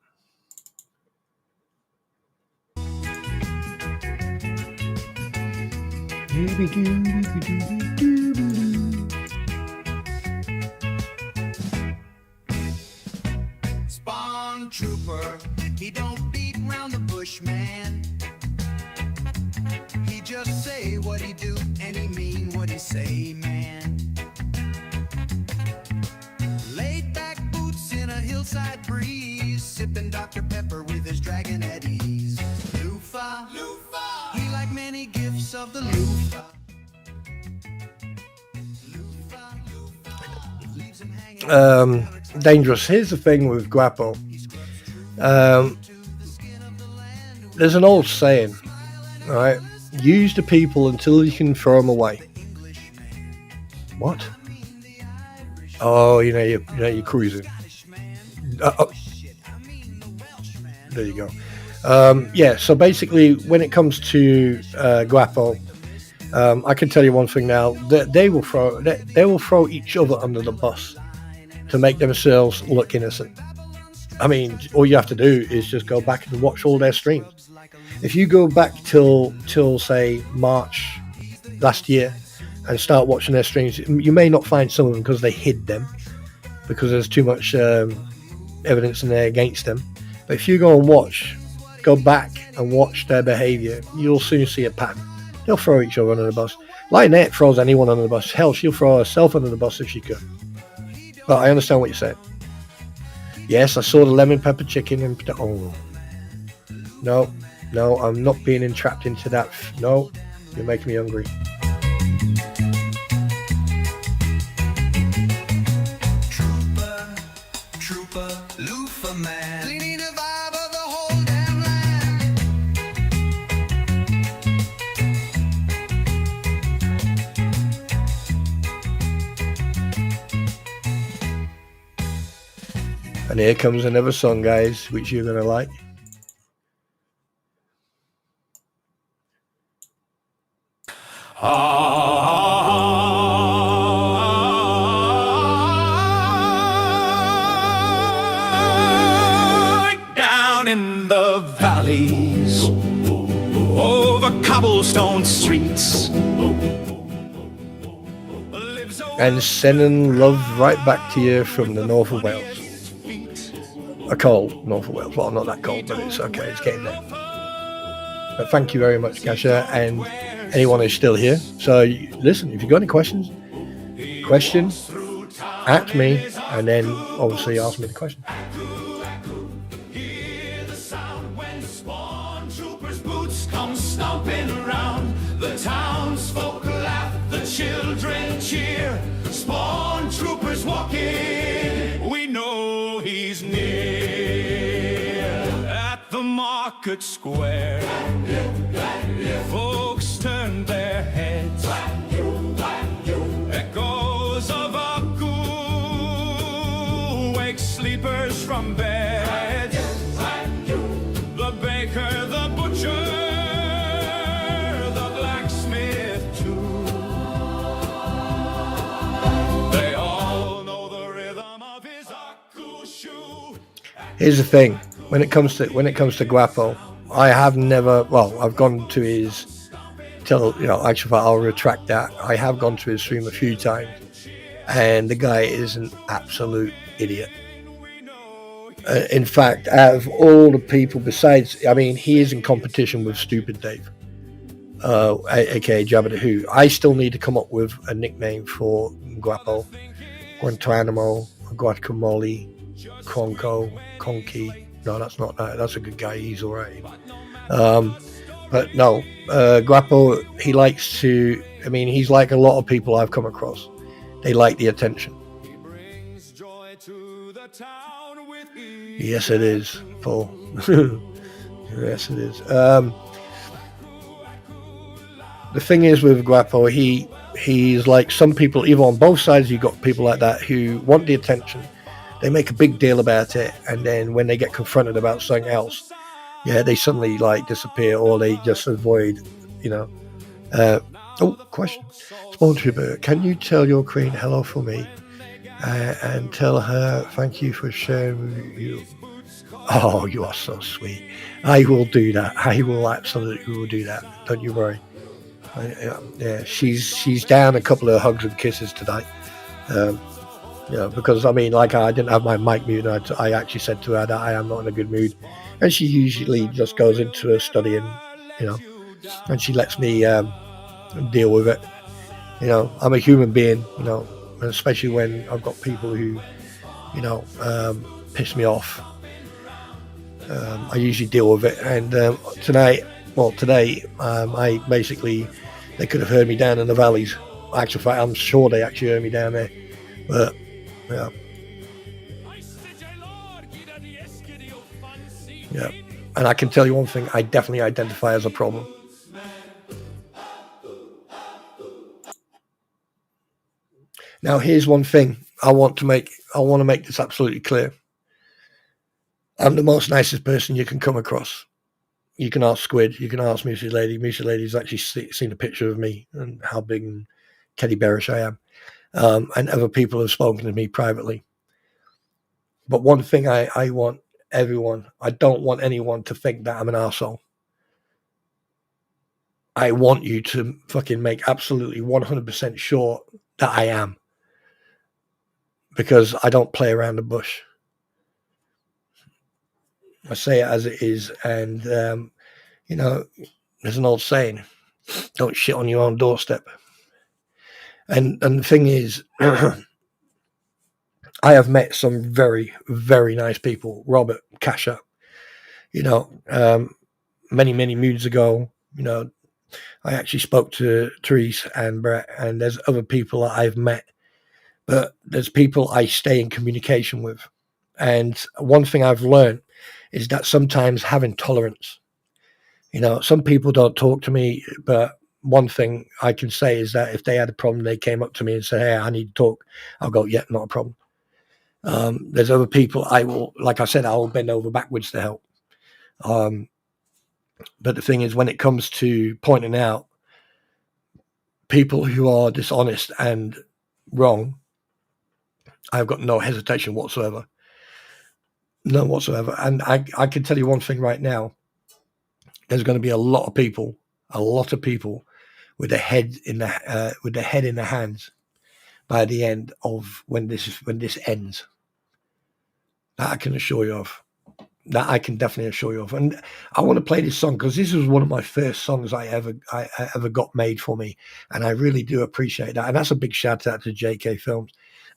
Spawn trooper, he don't beat round the bush, man. He just say what he do and he mean what he say, man. Laid back boots in a hillside breeze, sipping Dr. Pepper with his dragon at ease. Loofah, loofah, he like many gifts of the loofah. Dangerous. Here's the thing with Guapo. There's an old saying, all right? Use the people until you can throw them away. What? Oh, you're cruising. There you go. Yeah. So basically, when it comes to Guapo, I can tell you one thing now: they will throw each other under the bus to make themselves look innocent. I mean, all you have to do is just go back and watch all their streams. If you go back till say March last year and start watching their streams, you may not find some of them because they hid them because there's too much evidence in there against them. But if you go back and watch their behavior, you'll soon see a pattern. They'll throw each other under the bus. Lynette throws anyone under the bus. Hell, she'll throw herself under the bus if she could. But I understand what you're saying. Yes, I saw the lemon pepper chicken and no, I'm not being entrapped into that. No, you're making me hungry. Trooper, loofah man, cleaning the vibe of the whole damn land. And here comes another song, guys, which you're gonna like. Down in the valleys, over cobblestone streets, And sending love right back to you from the north of Wales. A cold north of Wales. Well, not that cold, but it's okay. It's getting there. But thank you very much, Kasha, and anyone who's still here. So listen, if you've got any questions, at me, and then obviously ask me the question. hear the sound when Spawn Troopers' boots come stomping around. The townsfolk laugh, the children cheer. Spawn Troopers walking, we know he's near. At the market square, folks turn their heads. Echoes of Aku wake sleepers from bed. The baker, the butcher, the blacksmith too. They all know the rhythm of his Aku shoe. Here's the thing: when it comes to Guapo, I have never. Well, I've gone to his. Actually, I'll retract that. I have gone to his stream a few times, and the guy is an absolute idiot. In fact, out of all the people besides, I mean, he is in competition with Stupid Dave, aka Jabba the Who. I still need to come up with a nickname for Guapo, Guantanamo, Guacamole, Conky. No, that's not that. That's a good guy. He's all right. But no, Guapo, he likes to, I mean, he's like a lot of people I've come across. They like the attention. Yes, it is, Paul. Yes, it is. The thing is with Guapo, he's like some people, even on both sides, you've got people like that who want the attention. They make a big deal about it, and then when they get confronted about something else, they suddenly like disappear, or they just avoid, question. Spawn Trooper, can you tell your queen hello for me? And tell her thank you for sharing with you. Oh, you are so sweet. I will do that. I will absolutely do that. Don't you worry. She's down a couple of hugs and kisses tonight. You know, because I mean, like, I didn't have my mic muted. I actually said to her that I am not in a good mood, and she usually just goes into her study and, you know, and she lets me deal with it. You know, I'm a human being, you know, and especially when I've got people who, you know, piss me off. I usually deal with it. And today, I basically, they could have heard me down in the valleys. Actually, fact, I'm sure they actually heard me down there. But, yeah. Yeah. And I can tell you one thing, I definitely identify as a problem. Now, here's one thing I want to make this absolutely clear. I'm the most nicest person you can come across. You can ask Squid, you can ask Moosey Lady. Moosey Lady's actually seen a picture of me and how big and teddy bearish I am. And other people have spoken to me privately. But one thing I want everyone, I don't want anyone to think that I'm an arsehole. I want you to fucking make absolutely 100% sure that I am. Because I don't play around the bush. I say it as it is. And, you know, there's an old saying, don't shit on your own doorstep. And the thing is, I have met some very, very nice people. Robert, Kasha, you know, many, many moons ago, you know, I actually spoke to Therese and Brett, and there's other people that I've met. But there's people I stay in communication with. And one thing I've learned is that sometimes having tolerance, you know, some people don't talk to me, but one thing I can say is that if they had a problem, they came up to me and said, hey, I need to talk. I'll go, yeah, not a problem. There's other people I will, like I said, I will bend over backwards to help. But the thing is, when it comes to pointing out people who are dishonest and wrong, I've got no hesitation whatsoever. None whatsoever. And I can tell you one thing right now. There's going to be a lot of people with their head in their hands by the end of when this ends. That I can assure you of. That I can definitely assure you of. And I want to play this song because this was one of my first songs I ever got made for me, and I really do appreciate that. And that's a big shout out to JK Films.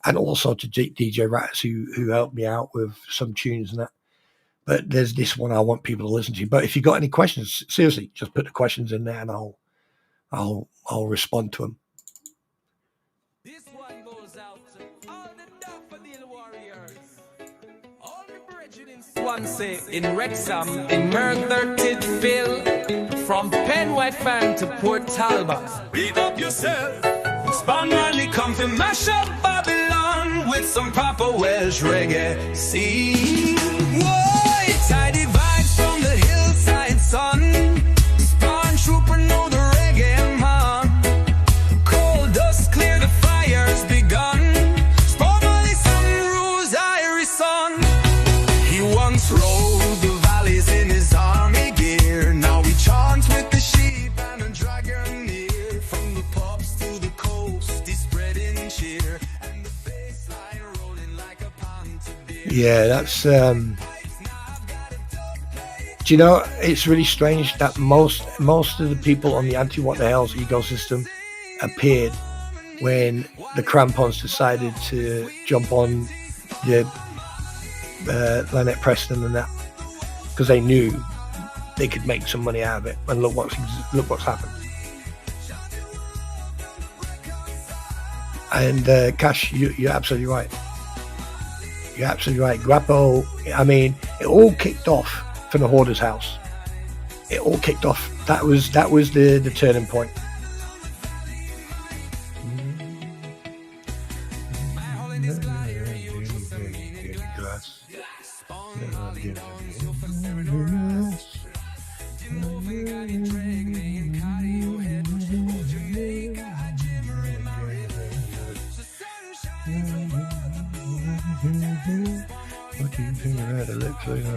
And also to DJ Rats, who helped me out with some tunes and that. But there's this one I want people to listen to. But if you got any questions, seriously, just put the questions in there and I'll respond to them. This one goes out to all the daffodil warriors, all the brethren in Swansea, in Wrexham, in Merthyr Tydfil, from Penwhite Farm to Port Talbot. Beat up yourself. Spawn Rally come to mash up Babylon with some proper Welsh reggae. See, whoa, tidy vibes from the hillside, son. Spawn Trooper know the reggae man. Coal dust clear, the fire's begun. Spawn Rally some rules, Irish son. He once rode the valleys in his army gear. Now he chants with the sheep and a dragon near. From the pubs to the cheer, and the bass line rolling like a panther. Yeah, that's do you know, it's really strange that most of the people on the anti-what the hell's ecosystem appeared when the crampons decided to jump on the Lynette Preston and that, because they knew they could make some money out of it. And look what's happened. And Cash, you're absolutely right. You're absolutely right. Grappo, I mean, it all kicked off from the Hoarder's house. It all kicked off. That was the turning point.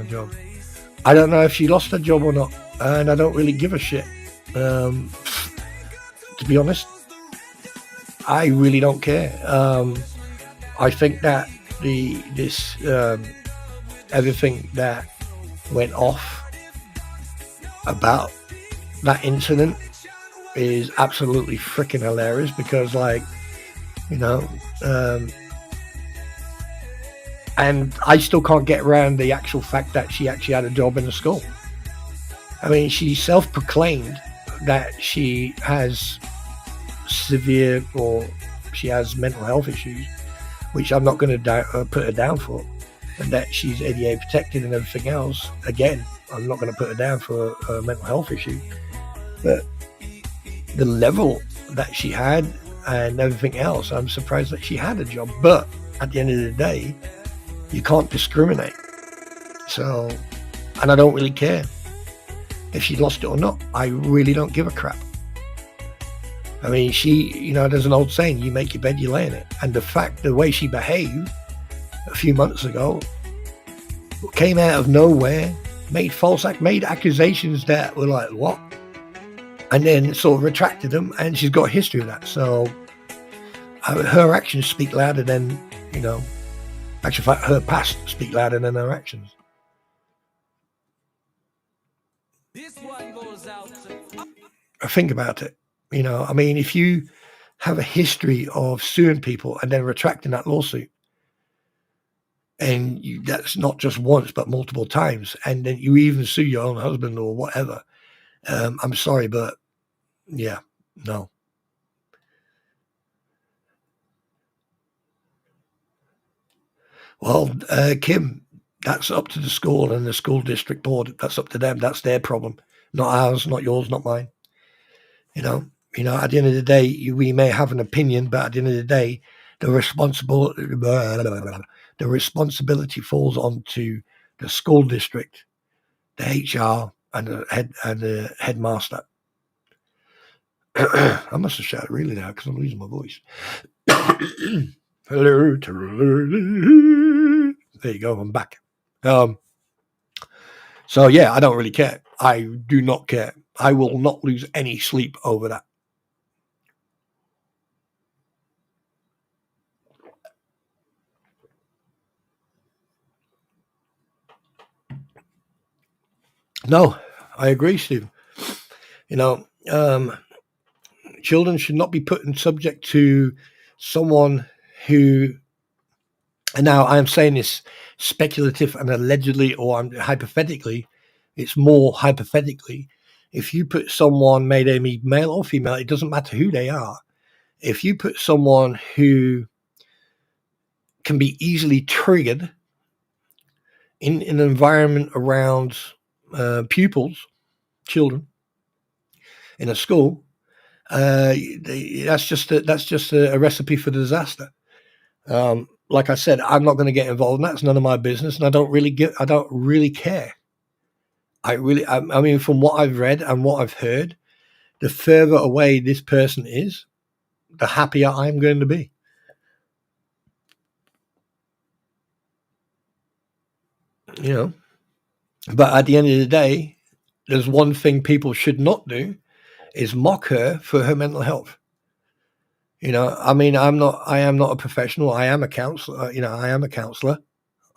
Job. I don't know if she lost her job or not, and I don't really give a shit. To be honest, I really don't care. I think that everything that went off about that incident is absolutely freaking hilarious, because, like, you know, and I still can't get around the actual fact that she actually had a job in the school. I mean, she self-proclaimed that she has severe, or she has mental health issues, which I'm not going to put her down for, and that she's ADA protected and everything else. Again, I'm not going to put her down for a mental health issue, but the level that she had and everything else, I'm surprised that she had a job. But at the end of the day, you can't discriminate. So, and I don't really care if she lost it or not. I really don't give a crap. I mean, there's an old saying, you make your bed, you lay in it. And the way she behaved a few months ago, came out of nowhere, made accusations that were like, what? And then sort of retracted them, and she's got a history of that. So her actions speak louder than, actually, her past speak louder than her actions. This one goes out to... Think about it. I mean, if you have a history of suing people and then retracting that lawsuit, and that's not just once but multiple times, and then you even sue your own husband or whatever, I'm sorry, but yeah, no. Well, Kim, that's up to the school and the school district board. That's up to them. That's their problem, not ours, not yours, not mine. At the end of the day, we may have an opinion, but at the end of the day, the responsibility falls onto the school district, the HR, and the headmaster. I must have shouted really loud because I'm losing my voice. Hello, there you go. I'm back. So yeah, I don't really care. I do not care. I will not lose any sleep over that. No, I agree, Steve. Children should not be put in subject to someone who, and now I'm saying this speculative and allegedly, or I'm hypothetically, it's more hypothetically. If you put someone, may they be male or female, it doesn't matter who they are. If you put someone who can be easily triggered in an environment around pupils, children, in a school, that's just a recipe for disaster. Like I said, I'm not going to get involved in that. It's none of my business, and I don't really care. I mean, from what I've read and what I've heard, the further away this person is, the happier I'm going to be. But at the end of the day, there's one thing people should not do, is mock her for her mental health. I mean, I am not a professional. I am a counselor. I am a counselor.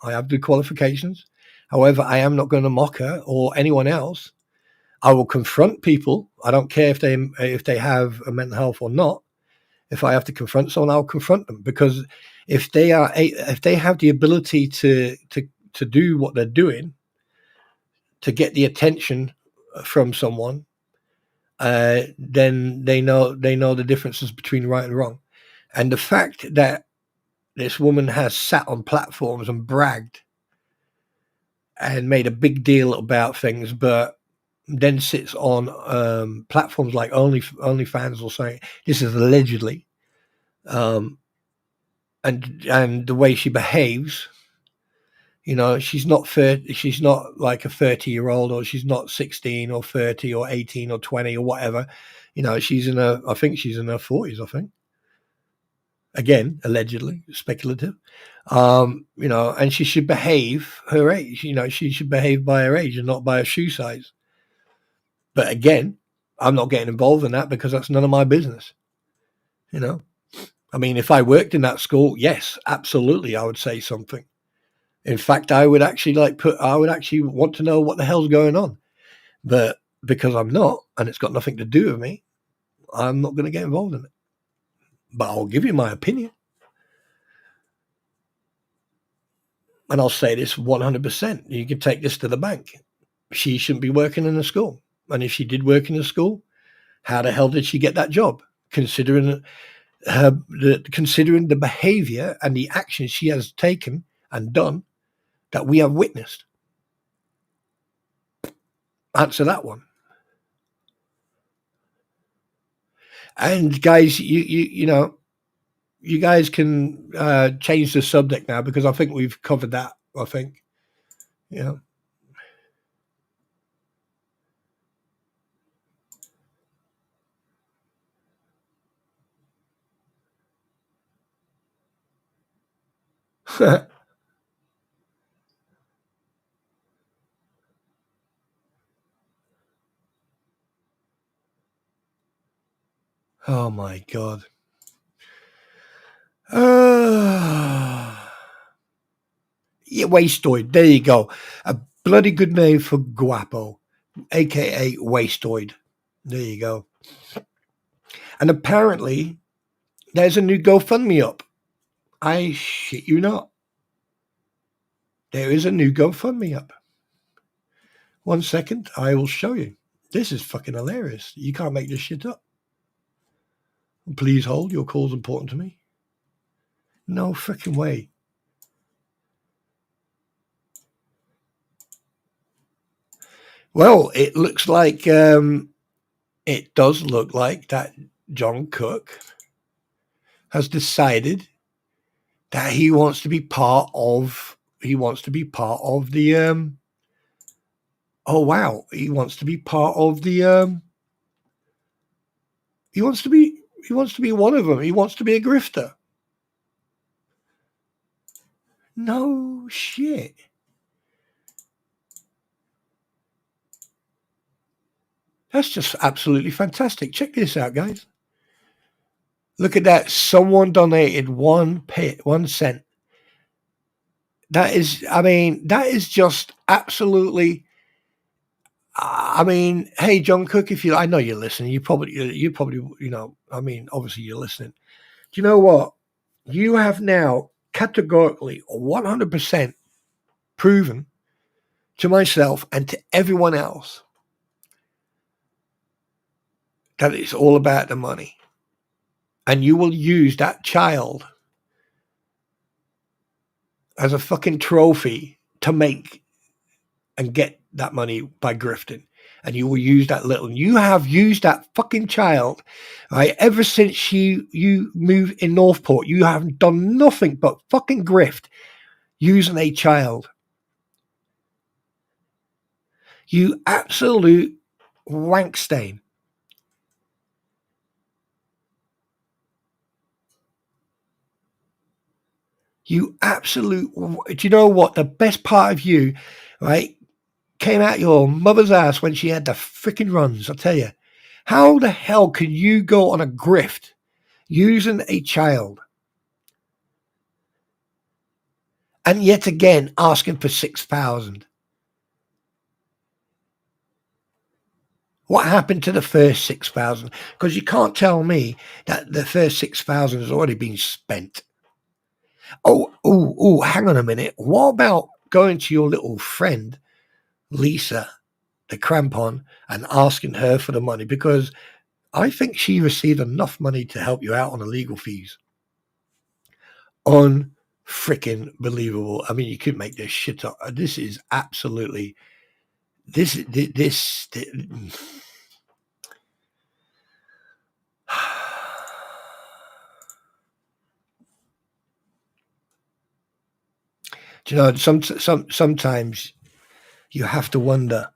I have the qualifications. However, I am not going to mock her or anyone else. I will confront people. I don't care if they have a mental health or not. If I have to confront someone, I'll confront them, because if they have the ability to do what they're doing, to get the attention from someone, then they know the differences between right and wrong. And the fact that this woman has sat on platforms and bragged and made a big deal about things, but then sits on platforms like OnlyFans or something, this is allegedly, and the way she behaves, she's not like a 30-year-old, or she's not 16 or 30 or 18 or 20 or whatever. She's in her 40s, I think. Again, allegedly, speculative. And she should behave her age. She should behave by her age and not by her shoe size. But again, I'm not getting involved in that because that's none of my business. I mean, if I worked in that school, yes, absolutely, I would say something. In fact, I would actually want to know what the hell's going on. But because I'm not, and it's got nothing to do with me, I'm not going to get involved in it. But I'll give you my opinion. And I'll say this 100%. You can take this to the bank. She shouldn't be working in a school. And if she did work in a school, how the hell did she get that job? Considering the behavior and the actions she has taken and done that we have witnessed. Answer that one. And guys, you know, you guys can change the subject now, because I think we've covered that. I think, yeah. Oh my God. Yeah, wastoid. There you go. A bloody good name for guapo, aka wastoid. There you go. And apparently, there's a new GoFundMe up. I shit you not. There is a new GoFundMe up. 1 second, I will show you. This is fucking hilarious. You can't make this shit up. Please hold. Your call's important to me. No freaking way. Well, it looks like, it does look like that John Cook has decided that he wants to be part of the, oh wow, he wants to be part of the, he wants to be one of them. He wants to be a grifter. No shit. That's just absolutely fantastic. Check this out, guys. Look at that. Someone donated 1 cent. That is, I mean, that is just absolutely, I mean, hey, John Cook, I know you're listening, you probably, you know, I mean, obviously you're listening. Do you know what? You have now categorically 100% proven to myself and to everyone else that it's all about the money. And you will use that child as a fucking trophy to make and get that money by grifting. And you will use that you have used that fucking child, right? Ever since you moved in Northport, you haven't done nothing but fucking grift using a child. You absolute wank stain. You absolute, do you know what? The best part of you, right, came out your mother's ass when she had the freaking runs. I'll tell you. How the hell can you go on a grift using a child? And yet again, asking for 6,000. What happened to the first 6,000? Because you can't tell me that the first 6,000 has already been spent. Oh, hang on a minute. What about going to your little friend, Lisa, the crampon, and asking her for the money? Because I think she received enough money to help you out on the legal fees. Unfreaking believable. I mean, you could make this shit up. This is absolutely, this. Do you know, sometimes you have to wonder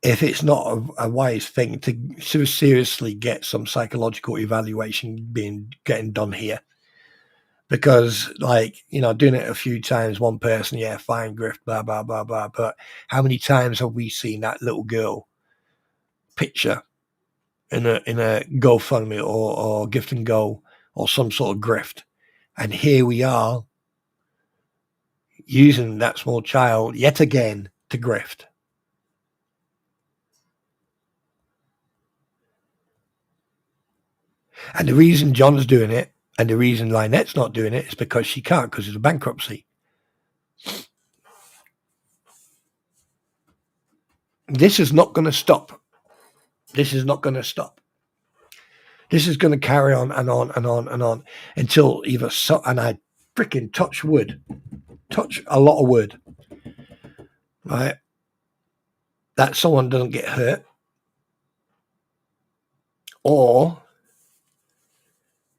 if it's not a wise thing to seriously get some psychological evaluation getting done here. Because, like, you know, doing it a few times, one person, yeah, fine, grift, blah, blah, blah, blah. But how many times have we seen that little girl picture in a GoFundMe or Gift and Go or some sort of grift. And here we are using that small child yet again to grift. And the reason John's doing it and the reason Lynette's not doing it is because she can't, because it's a bankruptcy. This is not going to stop. This is not going to stop. This is going to carry on and on and on and on until either and I freaking touch a lot of wood, right? That someone doesn't get hurt, or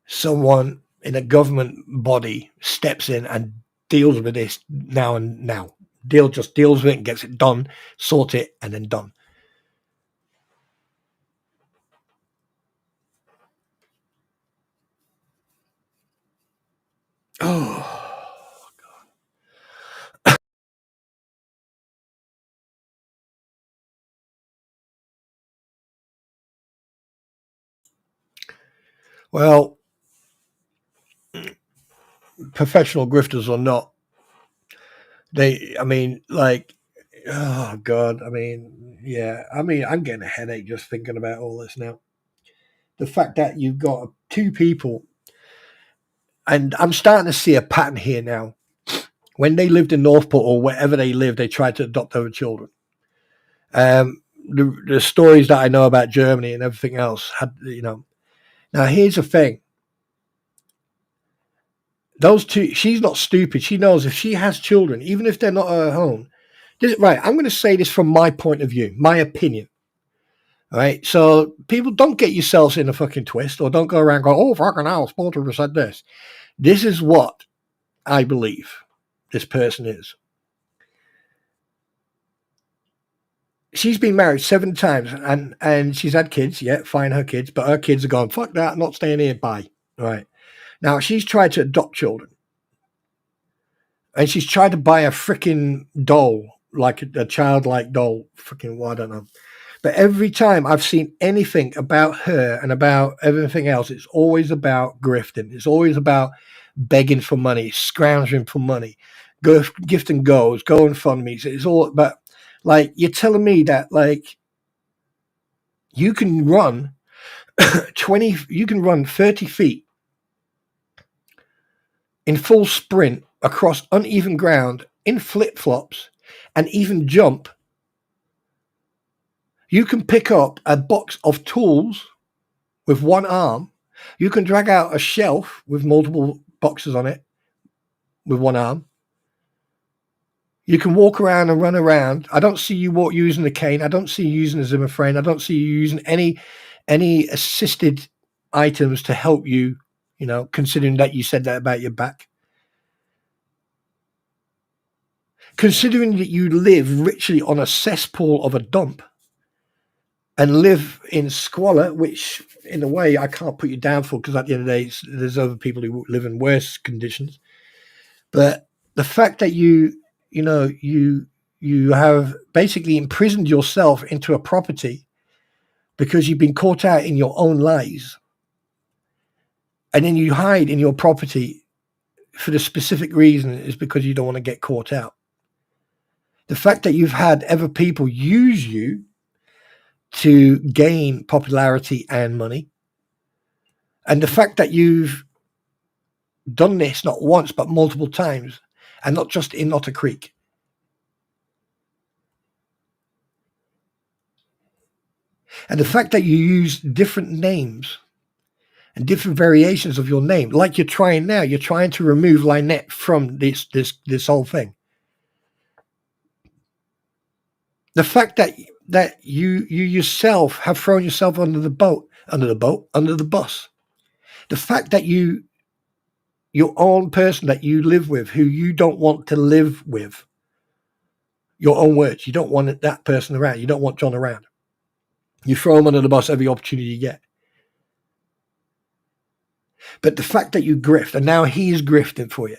someone in a government body steps in and deals with this now and now. Just deals with it and gets it done, sort it, and then done. Oh, God. Well, professional grifters or not, oh God, I'm getting a headache just thinking about all this now. The fact that you've got two people, and I'm starting to see a pattern here now. When they lived in Northport or wherever they lived, they tried to adopt other children. The stories that I know about Germany and everything else had, Now here's the thing. Those two, she's not stupid. She knows if she has children, even if they're not at her home. Right, I'm going to say this from my point of view, my opinion. All right, so people, don't get yourselves in a fucking twist, or don't go around going, oh, fucking hell, Spalter said this. This is what I believe this person is. She's been married 7 times, and she's had kids. Yeah, fine, her kids, but her kids are gone, fuck that, I'm not staying here, bye. All right. Now, she's tried to adopt children. And she's tried to buy a freaking doll, like a childlike doll. Freaking, well, I don't know. But every time I've seen anything about her and about everything else, it's always about grifting. It's always about begging for money, scrounging for money, gift and goes, going fund me. It's all about, like, you're telling me that, like, you can run 30 feet in full sprint across uneven ground in flip-flops and even jump. You can pick up a box of tools with one arm. You can drag out a shelf with multiple boxes on it with one arm. You can walk around and run around. I don't see you using a cane. I don't see you using a Zimmer frame. I don't see you using any assisted items to help you, considering that you said that about your back. Considering that you live literally on a cesspool of a dump and live in squalor, which in a way I can't put you down for, because at the end of the day, there's other people who live in worse conditions. But the fact that you have basically imprisoned yourself into a property because you've been caught out in your own lies, and then you hide in your property for the specific reason is because you don't want to get caught out. The fact that you've had other people use you to gain popularity and money, and the fact that you've done this not once but multiple times, and not just in Otter Creek. And the fact that you use different names and different variations of your name, like you're trying now. You're trying to remove Lynette from this whole thing. The fact that you yourself have thrown yourself under the bus. The fact that your own person that you live with, who you don't want to live with, your own words, you don't want that person around. You don't want John around. You throw him under the bus every opportunity you get. But the fact that you grift, and now he's grifting for you,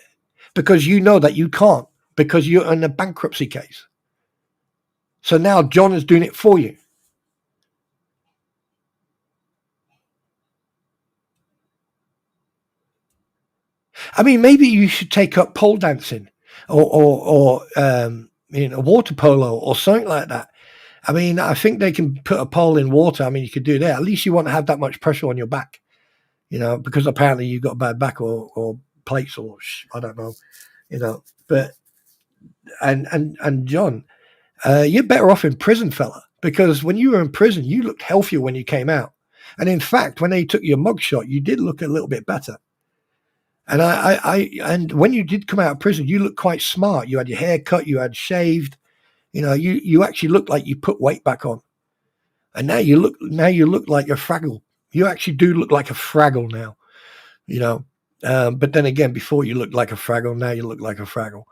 because you know that you can't, because you're in a bankruptcy case. So now John is doing it for you. I mean, maybe you should take up pole dancing or water polo or something like that. I mean, I think they can put a pole in water. I mean, you could do that. At least you won't have that much pressure on your back, because apparently you've got a bad back or plates or I don't know, But and John, you're better off in prison, fella, because when you were in prison, you looked healthier when you came out. And in fact, when they took your mugshot, you did look a little bit better. And and when you did come out of prison, you looked quite smart. You had your hair cut, you had shaved, you actually looked like you put weight back on. And now you look like a Fraggle. You actually do look like a Fraggle now, But then again, before you looked like a Fraggle, now you look like a Fraggle,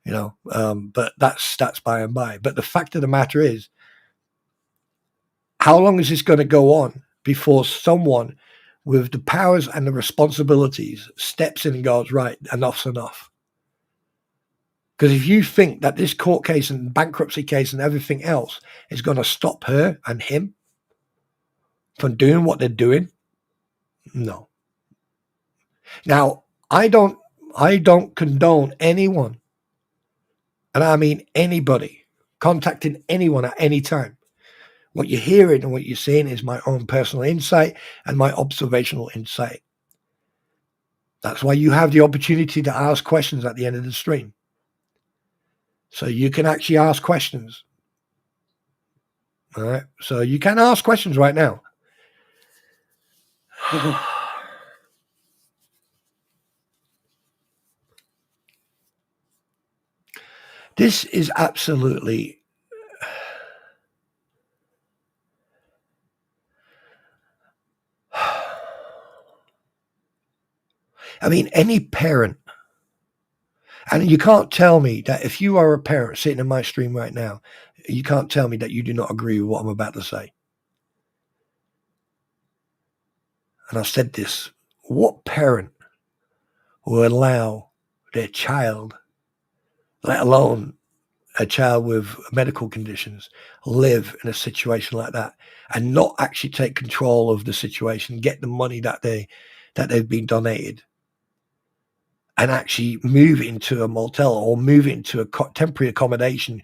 But that's by and by. But the fact of the matter is, how long is this going to go on before someone with the powers and the responsibilities steps in and goes, right, enough's enough? Because if you think that this court case and bankruptcy case and everything else is going to stop her and him from doing what they're doing, no. Now, I don't condone anyone, and I mean anybody, contacting anyone at any time. What you're hearing and what you're seeing is my own personal insight and my observational insight. That's why you have the opportunity to ask questions at the end of the stream. So you can actually ask questions. All right. So you can ask questions right now. This is absolutely... I mean, any parent, and you can't tell me that if you are a parent sitting in my stream right now, you can't tell me that you do not agree with what I'm about to say. And I've said this, what parent will allow their child, let alone a child with medical conditions, live in a situation like that and not actually take control of the situation, get the money that they've been donated, and actually move into a motel or move into a temporary accommodation,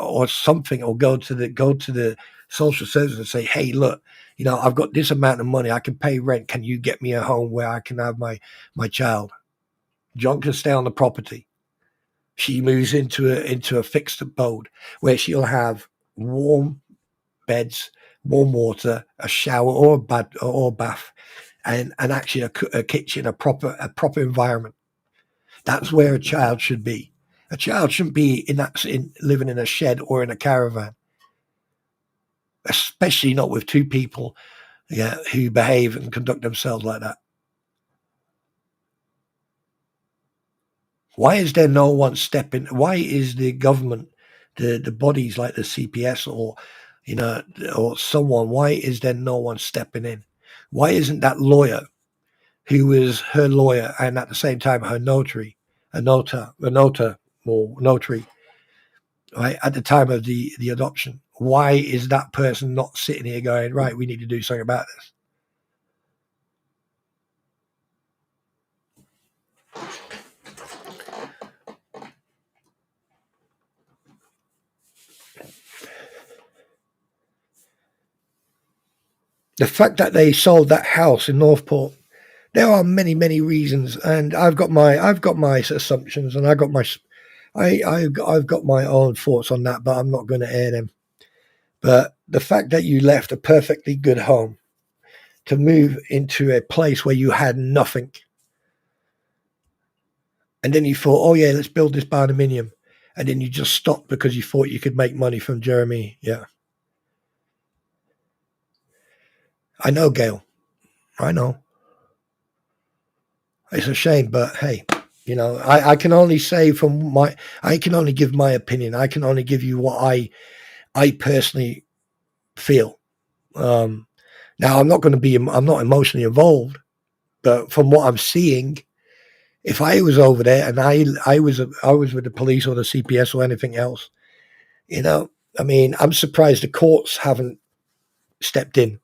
or something, or go to the social service and say, hey, look, I've got this amount of money, I can pay rent. Can you get me a home where I can have my child? John can stay on the property. She moves into a fixed abode where she'll have warm beds, warm water, a shower or a bath, and actually a kitchen, a proper environment. That's where a child should be. A child shouldn't be living in a shed or in a caravan, especially not with two people who behave and conduct themselves like that. Why is there no one stepping? Why is the government, the bodies like the CPS or someone, why is there no one stepping in? Why isn't that lawyer, who was her lawyer and at the same time her notary, notary, right, at the time of the adoption? Why is that person not sitting here going, right, we need to do something about this? The fact that they sold that house in Northport, there are many, many reasons, and I've got my assumptions, and I've got my own thoughts on that, but I'm not going to air them. But the fact that you left a perfectly good home to move into a place where you had nothing, and then you thought, oh yeah, let's build this barnuminium, and then you just stopped because you thought you could make money from Jeremy. Yeah. I know, Gail. I know. It's a shame, but hey, I can only say I can only give my opinion. I can only give you what I personally feel. Now I'm not emotionally involved, but from what I'm seeing, if I was over there and I was with the police or the CPS or anything else, I mean, I'm surprised the courts haven't stepped in.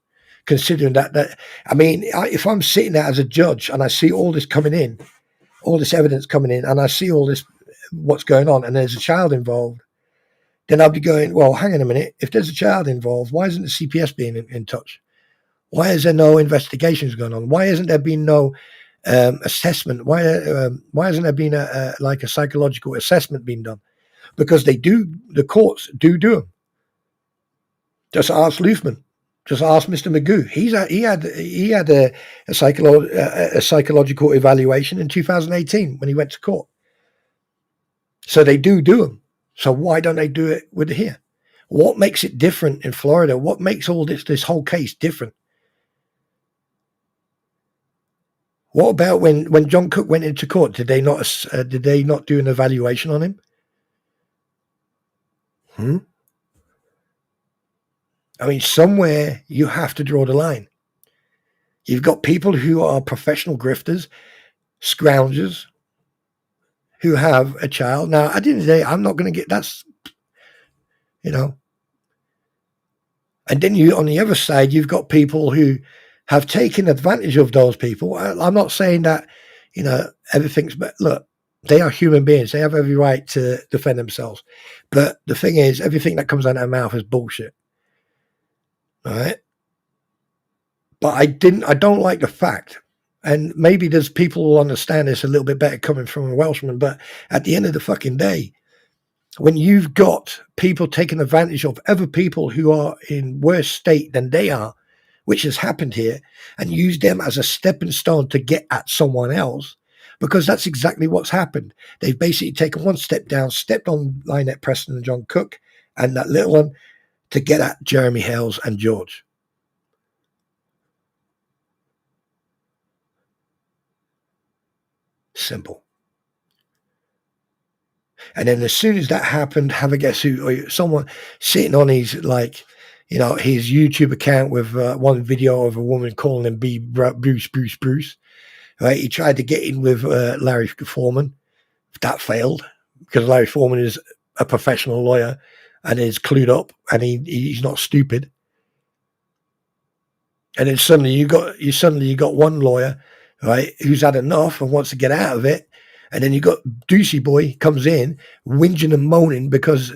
Considering that, I mean, if I'm sitting there as a judge and I see all this coming in, all this evidence coming in, and I see all this, what's going on, and there's a child involved, then I'll be going, well, hang on a minute. If there's a child involved, why isn't the CPS being in touch? Why is there no investigations going on? Why hasn't there been no assessment? Why hasn't there been a psychological assessment being done? Because the courts do them. Just ask Luthman. Just ask Mr. Magoo. He had a psychological evaluation in 2018 when he went to court. So they do them. So why don't they do it with here? What makes it different in Florida? What makes all this whole case different? What about when John Cook went into court? Did they not do an evaluation on him? I mean, somewhere you have to draw the line. You've got people who are professional grifters, scroungers, who have a child. Now, at the end of the day, I'm not going to get that's, And then on the other side, you've got people who have taken advantage of those people. I'm not saying that, everything's, but look, they are human beings. They have every right to defend themselves. But the thing is, everything that comes out of their mouth is bullshit. All right. But I don't like the fact, and maybe there's people who will understand this a little bit better coming from a Welshman, but at the end of the fucking day, when you've got people taking advantage of other people who are in worse state than they are, which has happened here, and use them as a stepping stone to get at someone else, because that's exactly what's happened. They've basically taken one step down, stepped on Lynette Preston and John Cook and that little one to get at Jeremy HaleS and George. Simple. And then as soon as that happened, have a guess who, someone sitting on his, his YouTube account with one video of a woman calling him Bruce, right? He tried to get in with Larry Foreman. That failed because Larry Foreman is a professional lawyer and is clued up, and he's not stupid. And then suddenly you got one lawyer, right, who's had enough and wants to get out of it. And then you got Deucey Boy comes in whinging and moaning because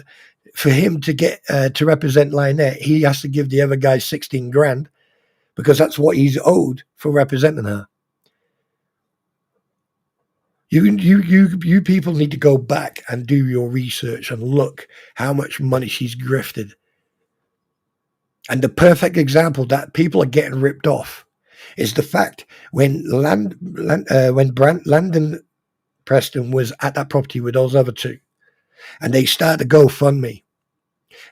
for him to get to represent Lynette, he has to give the other guy 16 grand because that's what he's owed for representing her. You people need to go back and do your research and look how much money she's grifted. And the perfect example that people are getting ripped off is the fact when Landon Preston was at that property with those other two, and they started a GoFundMe.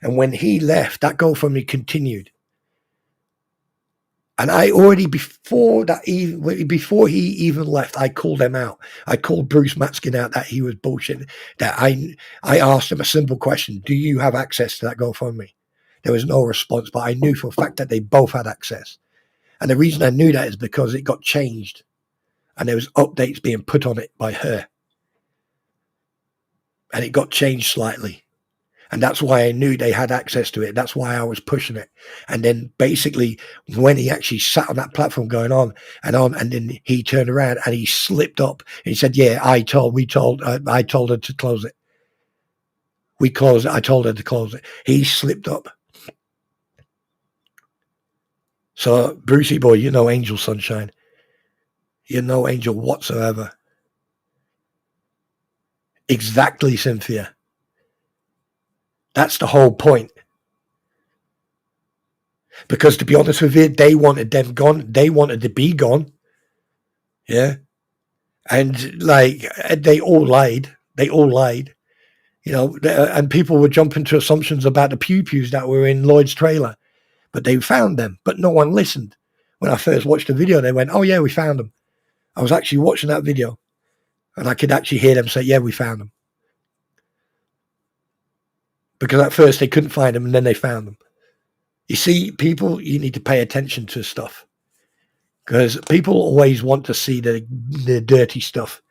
And when he left, that GoFundMe continued. And I already, before he even left, I called them out. I called Bruce Matskin out that he was bullshit. That I asked him a simple question: do you have access to that GoFundMe? There was no response, but I knew for a fact that they both had access. And the reason I knew that is because it got changed, and there was updates being put on it by her, and it got changed slightly. And that's why I knew they had access to it. That's why I was pushing it. And then basically when he actually sat on that platform going on, and then he turned around and he slipped up and he said, yeah, I told her to close it. We closed it. I told her to close it. He slipped up. So Brucey Boy, you're no angel, sunshine. You're no angel whatsoever. Exactly, Cynthia. That's the whole point. Because to be honest with you, they wanted them gone. They wanted to be gone. Yeah. And they all lied. And people were jumping to assumptions about the pew-pews that were in Lloyd's trailer. But they found them, but no one listened. When I first watched the video, they went, oh yeah, we found them. I was actually watching that video and I could actually hear them say, yeah, we found them. Because at first they couldn't find them and then they found them. You see, people, you need to pay attention to stuff. Because people always want to see the dirty stuff.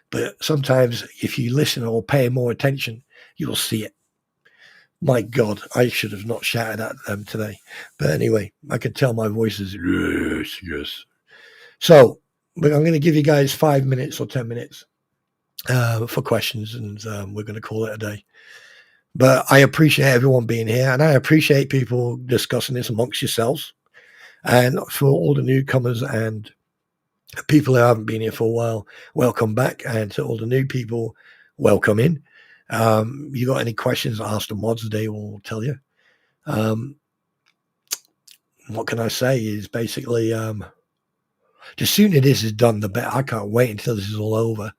But sometimes if you listen or pay more attention, you'll see it. My God, I should have not shouted at them today. But anyway, I can tell my voice is, yes. So But I'm going to give you guys 5 minutes or 10 minutes for questions, and we're going to call it a day. But I appreciate everyone being here, and I appreciate people discussing this amongst yourselves. And for all the newcomers and people who haven't been here for a while, welcome back. And to all the new people, welcome in. You got any questions, ask the mods, they will tell you. What can I say is basically, the sooner this is done, the better. I can't wait until this is all over,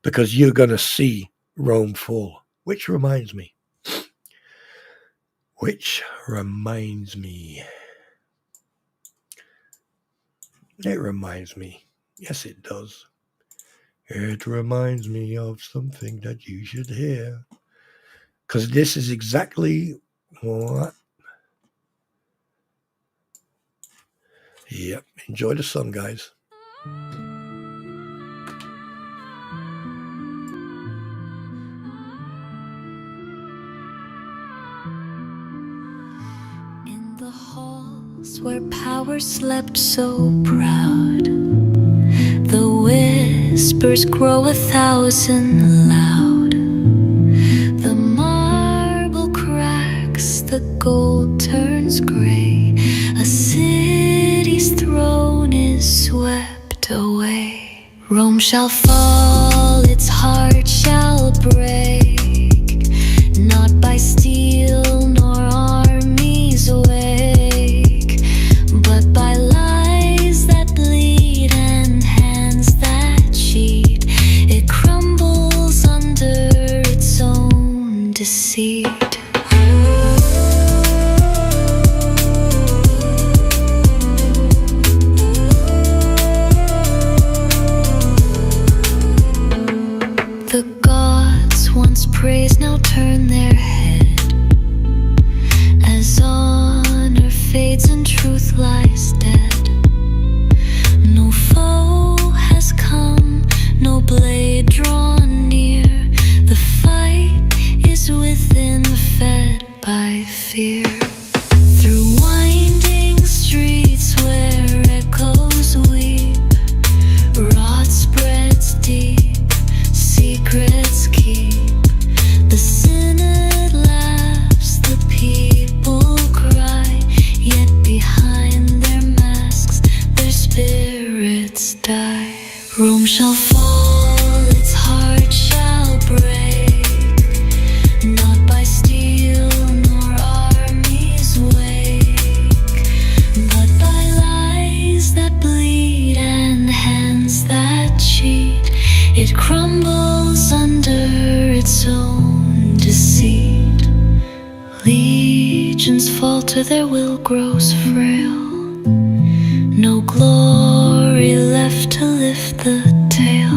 because you're going to see Rome fall. Which reminds me. It reminds me. Yes, it does. It reminds me of something that you should hear. Because this is exactly what. Yep. Enjoy the sun, guys. In the halls where power slept so proud, the whispers grow 1,000 loud. The marble cracks, the gold turns gray. A city's throne is swept away. Rome shall fall, its heart shall break, not by steel nor armies wake, but by lies that bleed and hands that cheat. It crumbles under its own deceit. The gods once praised now turn their head, as honor fades and truth lies dead. No foe has come, no blade drawn near. The fight is within, fed by fear. Through winding streets where echoes weep, rot spreads deep, secrets keep. The synod laughs, the people cry, yet behind their masks their spirits die. Rome shall fall, its heart shall break, not by steel nor armies wake, but by lies that bleed and hands that cheat. It crumbles under its own deceit. Legions falter, their will grows frail. No glory left to lift the tail.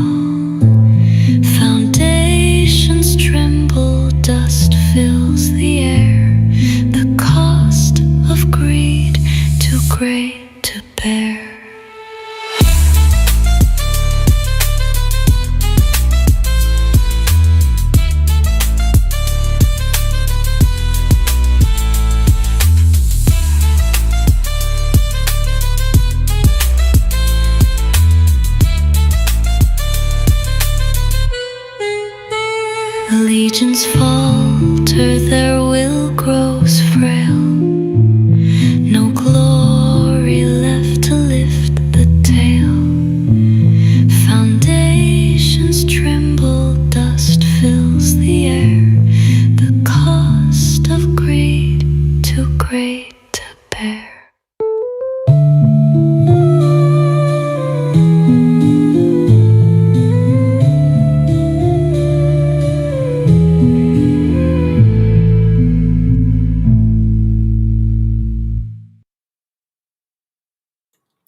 Foundations tremble, dust fills the air. The cost of greed too great to bear. Legions falter, their will grows frail. No glory left to lift the tail. Foundations tremble, dust fills the air. The cost of greed too great to bear.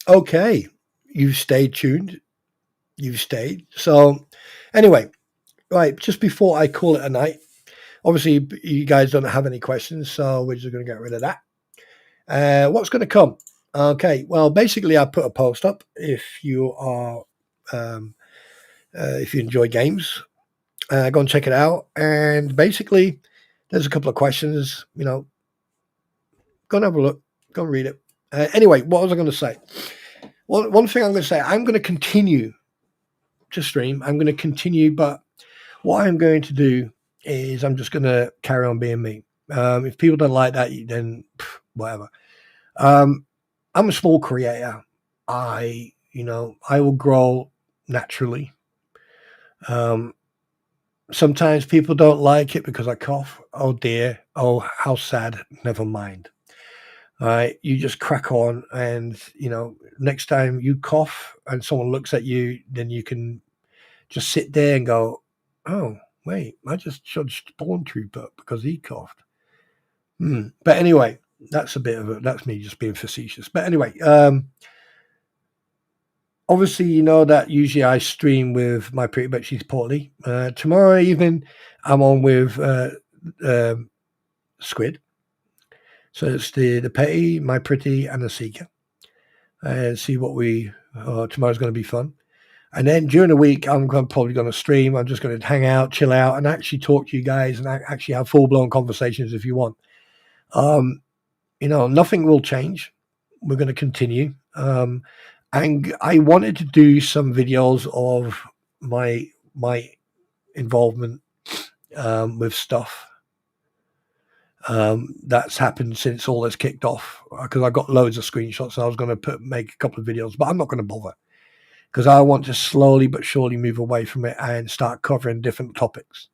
Okay, you've stayed tuned. You've stayed. So, anyway, right, just before I call it a night, obviously you guys don't have any questions, so we're just going to get rid of that. What's going to come? Okay, well, basically I put a post up. If you are, if you enjoy games, go and check it out. And basically, there's a couple of questions. You know, go and have a look. Go and read it. Anyway, what was I going to say? one thing I'm going to say, I'm going to continue to stream. I'm going to continue, but what I'm going to do is I'm just going to carry on being me. If people don't like that, then whatever. I'm a small creator. I will grow naturally. Sometimes people don't like it because I cough. Oh dear. Oh, how sad. Never mind. All right. You just crack on, and next time you cough and someone looks at you, then you can just sit there and go, oh, wait, I just judged Stormtrooper because he coughed. But anyway, that's me just being facetious. But anyway, obviously, you know that usually I stream with my pretty but she's poorly. Tomorrow evening, I'm on with Squid. So it's the petty, my pretty, and the seeker. See what tomorrow's going to be fun. And then during the week, I'm probably going to stream. I'm just going to hang out, chill out, and actually talk to you guys and actually have full-blown conversations if you want. Nothing will change. We're going to continue. And I wanted to do some videos of my involvement with stuff that's happened since all this kicked off, because I got loads of screenshots and I was going to make a couple of videos, but I'm not going to bother because I want to slowly but surely move away from it and start covering different topics.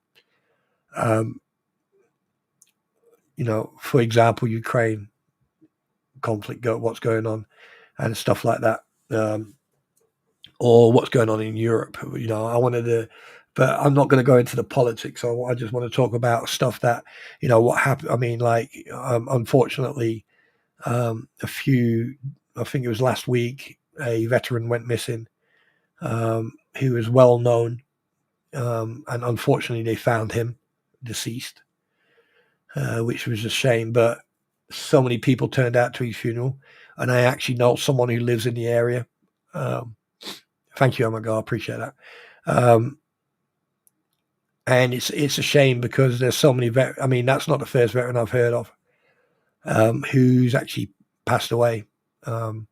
For example, Ukraine conflict, what's going on and stuff like that, or what's going on in Europe. I wanted to, but I'm not going to go into the politics. I just want to talk about stuff that, what happened. I mean, unfortunately, I think it was last week, a veteran went missing, who was well known, and unfortunately they found him deceased, which was a shame. But so many people turned out to his funeral, and I actually know someone who lives in the area. Thank you, oh my God, I appreciate that. And it's a shame because there's so many that's not the first veteran I've heard of who's actually passed away. But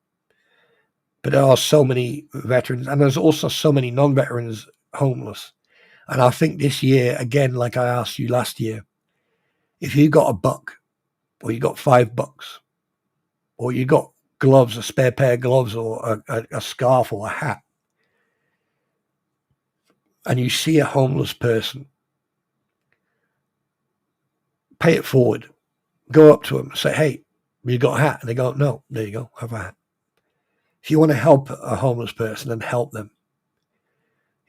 there are so many veterans, and there's also so many non-veterans homeless. And I think this year, again, like I asked you last year, if you got $1 or you got $5 or you got gloves, a spare pair of gloves or a scarf or a hat, and you see a homeless person, pay it forward. Go up to them and say, hey, you got a hat? And they go, no. There you go, have a hat. If you want to help a homeless person, then help them.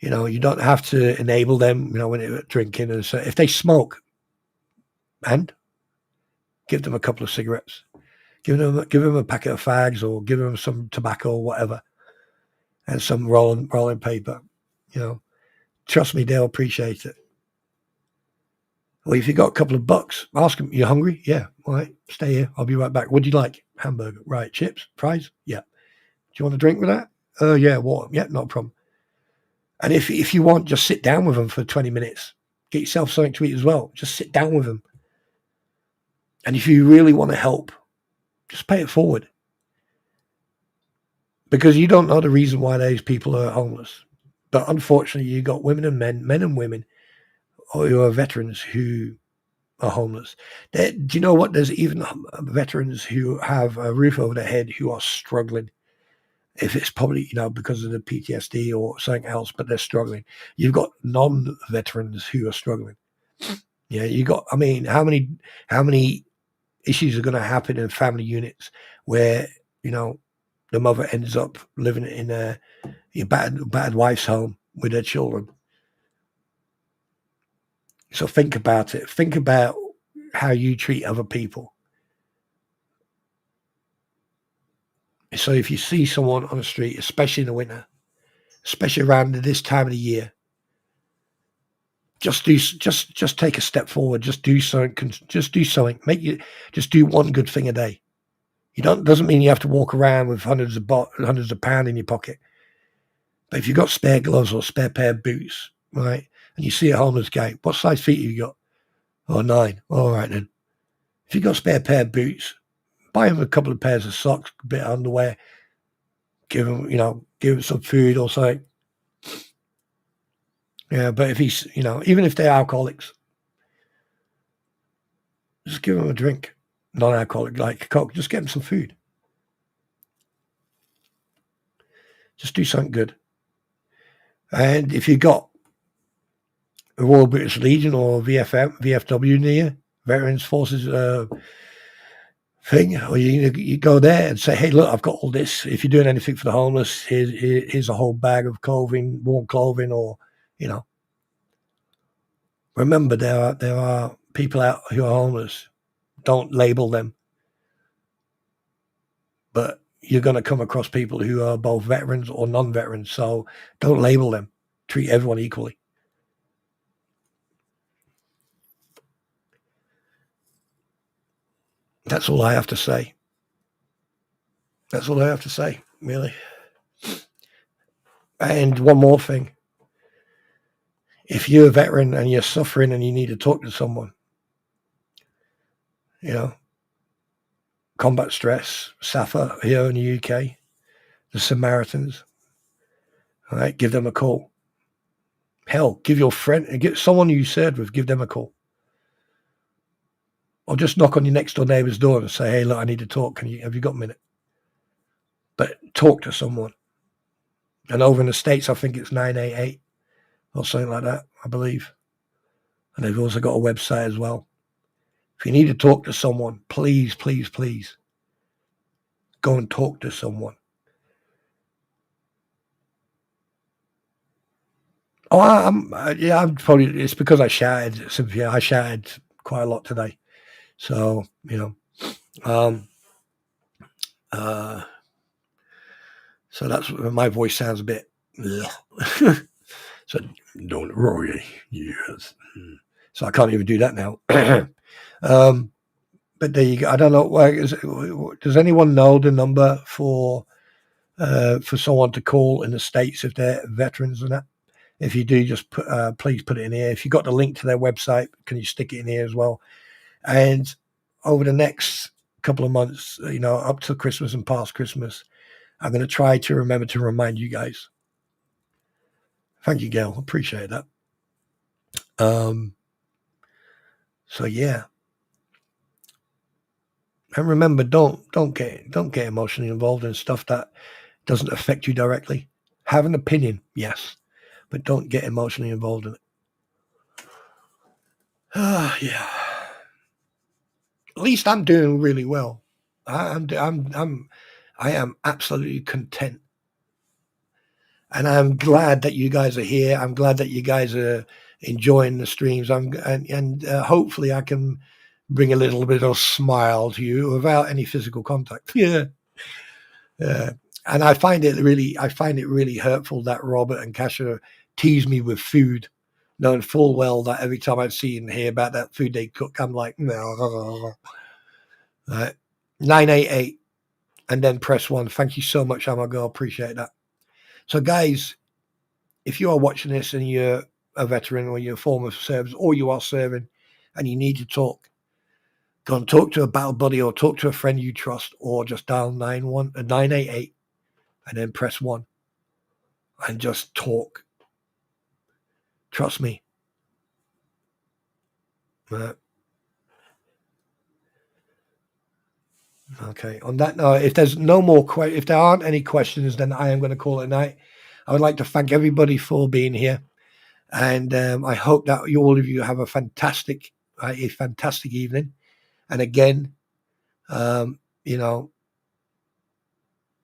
You don't have to enable them, when they're drinking. And so if they smoke, and give them a couple of cigarettes, give them a packet of fags, or give them some tobacco or whatever, and some rolling paper. Trust me, they'll appreciate it. Well, if you got a couple of bucks, ask them, you hungry? Yeah. All right, stay here. I'll be right back. What do you like? Hamburger. Right. Chips? Fries? Yeah. Do you want a drink with that? Yeah. Water. Yeah, not a problem. And if you want, just sit down with them for 20 minutes. Get yourself something to eat as well. Just sit down with them. And if you really want to help, just pay it forward. Because you don't know the reason why those people are homeless. But unfortunately, you got women and men and women who are veterans who are homeless. Do you know what? There's even veterans who have a roof over their head who are struggling. If it's probably, because of the PTSD or something else, but they're struggling. You've got non-veterans who are struggling. Yeah, how many issues are going to happen in family units where, the mother ends up living in a battered wife's home with their children. So think about it. Think about how you treat other people. So if you see someone on the street, especially in the winter, especially around this time of the year, just take a step forward. Just do something. Just do something. Just do one good thing a day. Doesn't mean you have to walk around with hundreds of pounds in your pocket. But if you've got spare gloves or spare pair of boots, right, and you see a homeless guy, what size feet have you got? Oh, 9. All right then. If you've got a spare pair of boots, buy him a couple of pairs of socks, a bit of underwear, give him some food or something. Yeah, but if he's, even if they're alcoholics, just give them a drink, non-alcoholic, like Coke. Just get them some food. Just do something good. And if you got a Royal British Legion or VFW near, Veterans Forces thing, or you go there and say, hey, look, I've got all this. If you're doing anything for the homeless, here's a whole bag of clothing, warm clothing, or, Remember, there are people out who are homeless. Don't label them. But you're going to come across people who are both veterans or non-veterans. So don't label them. Treat everyone equally. That's all I have to say. That's all I have to say, really. And one more thing. If you're a veteran and you're suffering and you need to talk to someone, Combat Stress, SAFA here in the UK, the Samaritans, all right, give them a call. Hell, give your friend, get someone you served with, give them a call. Or just knock on your next door neighbor's door and say, hey, look, I need to talk. Have you got a minute? But talk to someone. And over in the States, I think it's 988 or something like that, I believe. And they've also got a website as well. If you need to talk to someone, please, please, please go and talk to someone. Oh, I'm probably, it's because I shouted, Cynthia. I shouted quite a lot today. So, so that's, my voice sounds a bit, so don't worry, yes. So I can't even do that now. But there you go. I don't know. Does anyone know the number for someone to call in the States if they're veterans and that? If you do, just please put it in here. If you got the link to their website, can you stick it in here as well? And over the next couple of months, up to Christmas and past Christmas, I'm going to try to remember to remind you guys. Thank you, Gail. Appreciate that. So yeah. And remember, don't get emotionally involved in stuff that doesn't affect you directly. Have an opinion, yes, but don't get emotionally involved in it. Yeah. At least I'm doing really well. I am absolutely content, and I'm glad that you guys are here. I'm glad that you guys are enjoying the streams. And hopefully I can bring a little bit of smile to you without any physical contact. Yeah. And I find it really hurtful that Robert and Kasha tease me with food, knowing full well that every time I see and hear about that food they cook, I'm like, no. Right. 988 and then press 1. Thank you so much, Amago. Appreciate that. So guys, if you are watching this and you're a veteran or you're a former service or you are serving and you need to talk, go and talk to a battle buddy or talk to a friend you trust, or just dial 988 and then press 1 and just talk. Trust me. Okay. On that note, if there's no more if there aren't any questions, then I am going to call it a night. I would like to thank everybody for being here, and I hope that all of you have a fantastic evening. And again,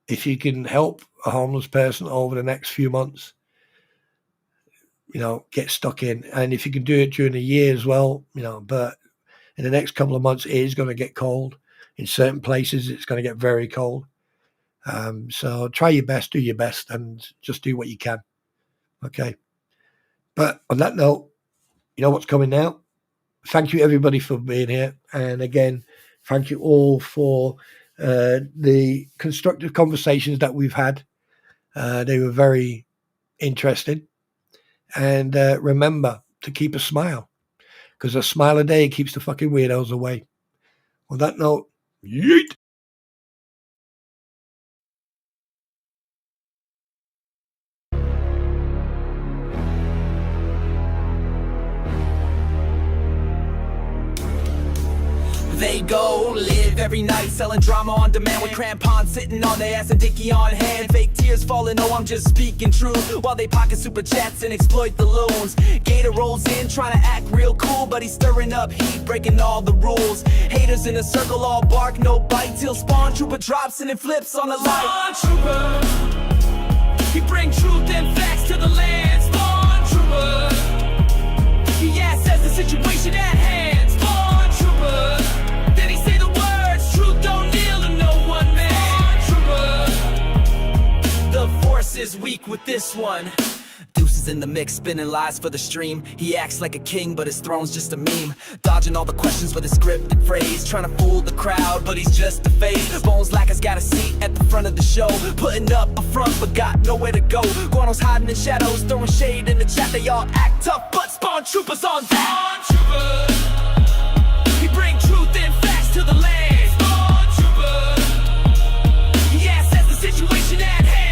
if you can help a homeless person over the next few months, get stuck in. And if you can do it during the year as well, but in the next couple of months, it is going to get cold. In certain places, it's going to get very cold. So try your best, do your best, and just do what you can. Okay. But on that note, you know what's coming now? Thank you, everybody, for being here. And again, thank you all for the constructive conversations that we've had. They were very interesting. And remember to keep a smile, because a smile a day keeps the fucking weirdos away. On that note, yeet. they go. Live every night selling drama on demand with crampons sitting on their ass and dicky on hand. Fake tears falling, oh I'm just speaking truth, while they pocket super chats and exploit the loons. Gator rolls in trying to act real cool, but he's stirring up heat, breaking all the rules. Haters in a circle, all bark, no bite, till Spawn Trooper drops and it flips on the light. Spawn Trooper, he bring truth and facts to the land. Spawn Trooper, he assesses the situation at hand. Spawn Trooper, then he say the words, truth don't kneel to no one man. Spawn Trooper, the force is weak with this one. Deuces in the mix, spinning lies for the stream. He acts like a king, but his throne's just a meme. Dodging all the questions with a scripted phrase, trying to fool the crowd, but he's just a face. Bones Lacker's got a seat at the front of the show, putting up a front, but got nowhere to go. Guano's hiding in shadows, throwing shade in the chat. They all act tough, but Spawn Trooper's on that. Spawn Trooper, he bring truth and facts to the land. Spawn Trooper, he assesses the situation at hand.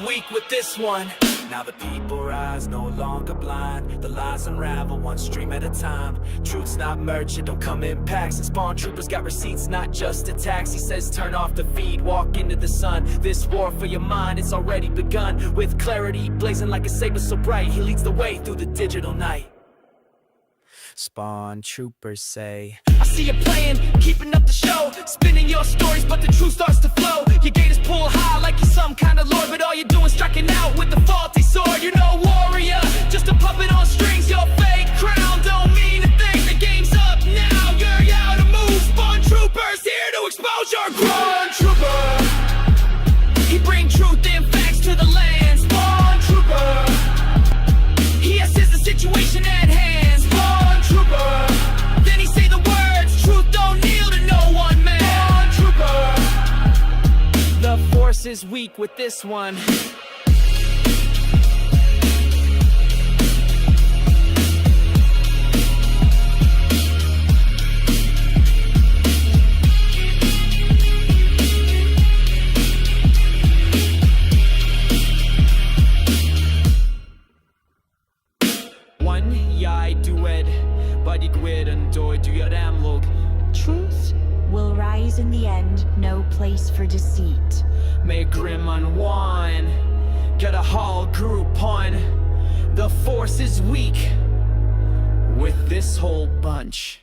Weak with this one. Now the people rise, no longer blind. The lies unravel one stream at a time. Truth's not merchant, don't come in packs. And Spawn Troopers got receipts, not just attacks. He says turn off the feed, walk into the sun. This war for your mind, it's already begun. With clarity blazing like a saber so bright, he leads the way through the digital night. Spawn Troopers say, I see you playing, keeping up the show, spinning your stories, but the truth starts to flow. Your gators pull high like you're some kind of lord, but all you're doing is striking out with the faulty sword. You're no warrior, just a puppet on strings. Your fake crown don't mean a thing. The game's up now, you're out of move. Spawn Troopers here to expose your Spawn Trooper, he bring truth and facts to the land. Spawn Trooper, he assesses the situation at hand. Trooper, then he say the words, truth don't kneel to no one man. Trooper, the force is weak with this one. One yai duet. Truth will rise in the end, no place for deceit. May grim unwind, get a whole group on. The force is weak with this whole bunch.